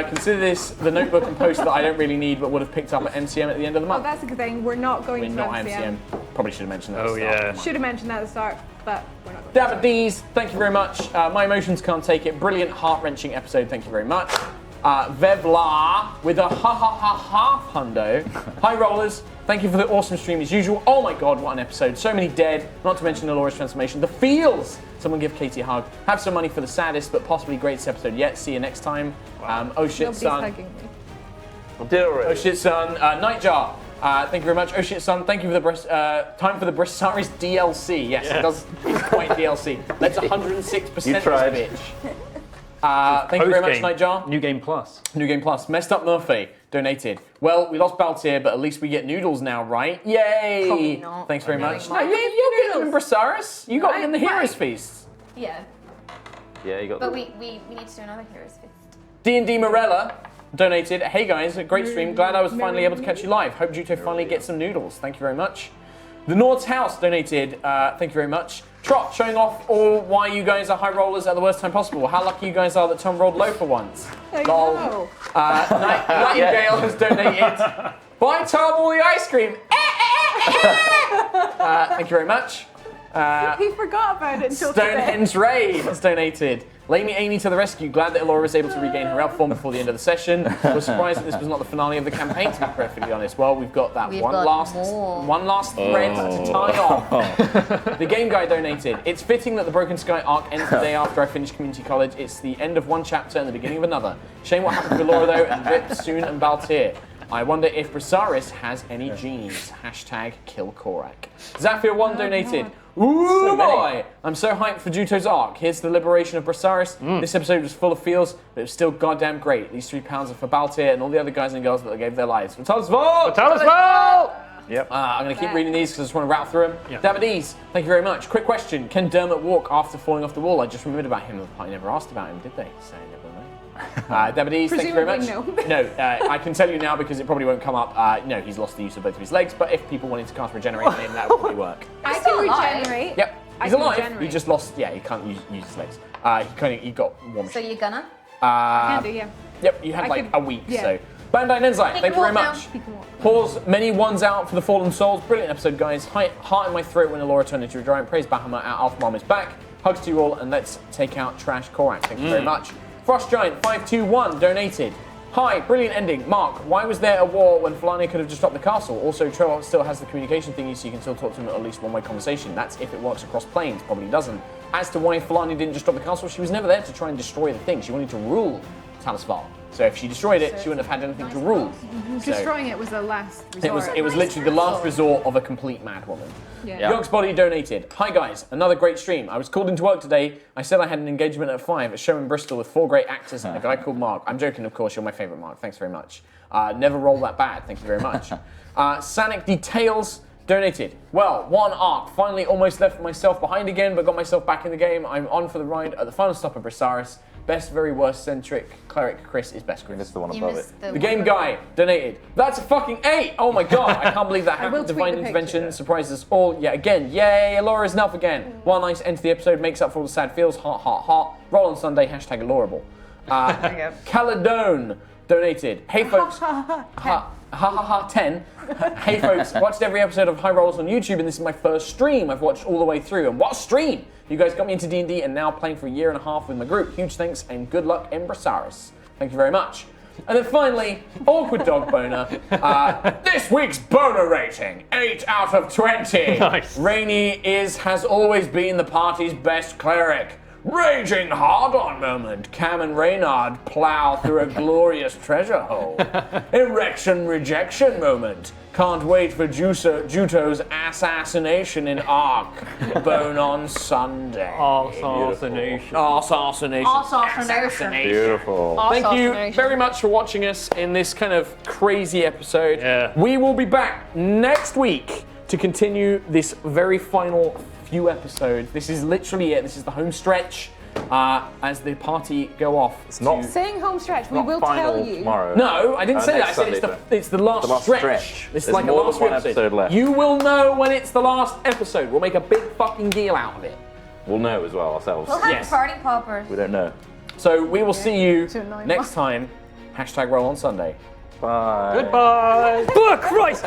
Consider this the notebook and poster that I don't really need but would have picked up at MCM at the end of the Oh, month. that's a good thing. We're not going We're to not MCM. MCM. Probably should have mentioned that at Oh, the start. yeah. Should have mentioned that at the start, but we're not going David D's, thank you very much. My emotions can't take it. Brilliant, heart-wrenching episode. Thank you very much. Vevla with a half hundo. Hi rollers, thank you for the awesome stream as usual. Oh my god, what an episode. So many dead, not to mention Alora's transformation. The feels! Someone give Katie a hug. Have some money for the saddest but possibly greatest episode yet. See you next time. Oh shit, Nobody's son. hugging me. I did already. Oh shit, son. Nightjar. Thank you very much. Oh shit, son. Thank you for the time for the Brisaris DLC. Yes, it does. It's quite DLC. Let's 106% this tried. bitch. Thank you very much, Post-game. Nightjar. New Game Plus. New Game Plus. Messed Up Murphy donated. Well, we lost Baltier, but at least we get noodles now, right? Yay! Probably not. Thanks very much. No, No, you get them in Brisaris. You got them in the Right. Heroes Feast. Yeah, Yeah, you got but the we need to do another Heroes Feast. D&D Morella donated. Hey guys, a great stream. Glad I was finally able to catch you live. Hope Juto finally gets some noodles. Thank you very much. The Nord's House donated. Thank you very much. Trot showing off all why you guys are high rollers at the worst time possible. How lucky you guys are that Tom rolled low for once. Lol. know. Nightingale has donated. Buy Tom all the ice cream. Thank you very much. He forgot about it until today. Stonehenge Raid has donated. Lady Amy to the rescue. Glad that Elora was able to regain her form before the end of the session. Was surprised that this was not the finale of the campaign, to be perfectly honest. Well, we've got that We've one got last more. thread to tie off. The game guy donated. It's fitting that the Broken Sky arc ends the day after I finish community college. It's the end of one chapter and the beginning of another. Shame what happened to Elora though, and Rip, Soon, and Baltier. I wonder if Brisaris has any genies. Hashtag kill Korak. Zafir1 donated. Ooh boy! I'm so hyped for Juto's arc. Here's the liberation of Brisaris. This episode was full of feels, but it was still goddamn great. These £3 are for Baltier and all the other guys and girls that gave their lives. For Talis'Val! Talis'Val! Yep. I'm going to keep reading these because I just want to rattle through them. Yeah. Davidese, thank you very much. Quick question. Can Dermot walk after falling off the wall? I just remembered about him. I never asked about him, did they? So never mind. Davidese, thank you very much. Presumably No, I can tell you now because it probably won't come up. No, he's lost the use of both of his legs, but if people wanted to cast Regenerate on him, that would probably work. I still can alive. regenerate. Yep, I he's can alive. regenerate. He just lost, he can't use his legs. He got one. So you're gonna? Can do, yeah. Yep, you had I like could- a week, yeah. so. Bandai Nenzai, He thank can you very walk now. much. He can walk. Pause many ones out for the Fallen Souls. Brilliant episode, guys. Heart in my throat when Elora turned into a giant. Praise Bahamut, our Alpha Mom is back. Hugs to you all, and let's take out Trash Korak. Thank you very much. Frost Giant 521 donated. Hi, brilliant ending. Mark, why was there a war when Fellania could have just dropped the castle? Also, Trello still has the communication thingy, so you can still talk to him at least one-way conversation. That's if it works across planes. Probably doesn't. As to why Fellania didn't just drop the castle, she was never there to try and destroy the thing. She wanted to rule Talis'Val. So if she destroyed it, she wouldn't have had anything to rule. So Destroying it was the last resort. it was literally the last resort of a complete mad woman. Yeah. Yogs Body donated. Hi guys, another great stream. I was called into work today. I said I had an engagement at 5 at a show in Bristol with 4 great actors and a guy called Mark. I'm joking, of course. You're my favourite, Mark. Thanks very much. Never roll that bad. Thank you very much. Sanic Details donated. Well, one arc. Finally almost left myself behind again, but got myself back in the game. I'm on for the ride at the final stop of Brisaris. Best, very worst centric cleric Chris is best Chris. Missed the one You above it. missed The game guy donated. That's a fucking 8! Oh my god, I can't believe that will happened. tweet Divine the intervention picture. surprised us all yet again. Yay, Alora's enough again. One nice end to the episode makes up for all the sad feels. Heart, heart, heart. Roll on Sunday, hashtag Alorable. Caledone donated. Hey folks. Ha ha ha 10. Hey folks, watched every episode of High Rollers on YouTube and this is my first stream I've watched all the way through. And what a stream! You guys got me into D&D and now playing for a year and a half with my group. Huge thanks and good luck in Brisaris. Thank you very much. And then finally, Awkward Dog Boner. This week's boner rating, 8 out of 20. Nice. Rainy has always been the party's best cleric. Raging hard-on moment, Cam and Reynard plow through a glorious treasure hole. Erection rejection moment, can't wait for Juto's assassination in Ark. Bone on Sunday. Assassination. Assassination. Beautiful. Thank you very much for watching us in this kind of crazy episode. Yeah. We will be back next week to continue this very final few episodes. This is literally it. This is the home stretch as the party go off. It's not Saying home stretch, we not will final tell you. tomorrow. No, I didn't say that. I next said Sunday, it's the last, The last stretch. It's There's like a more last than one episode left. You will know when it's the last episode. We'll make a big fucking deal out of it. We'll know as well ourselves. We'll have Yes. party poppers. We don't know. So we will see you To annoy next time. Hashtag roll on Sunday. Bye. Goodbye. Oh, Christ!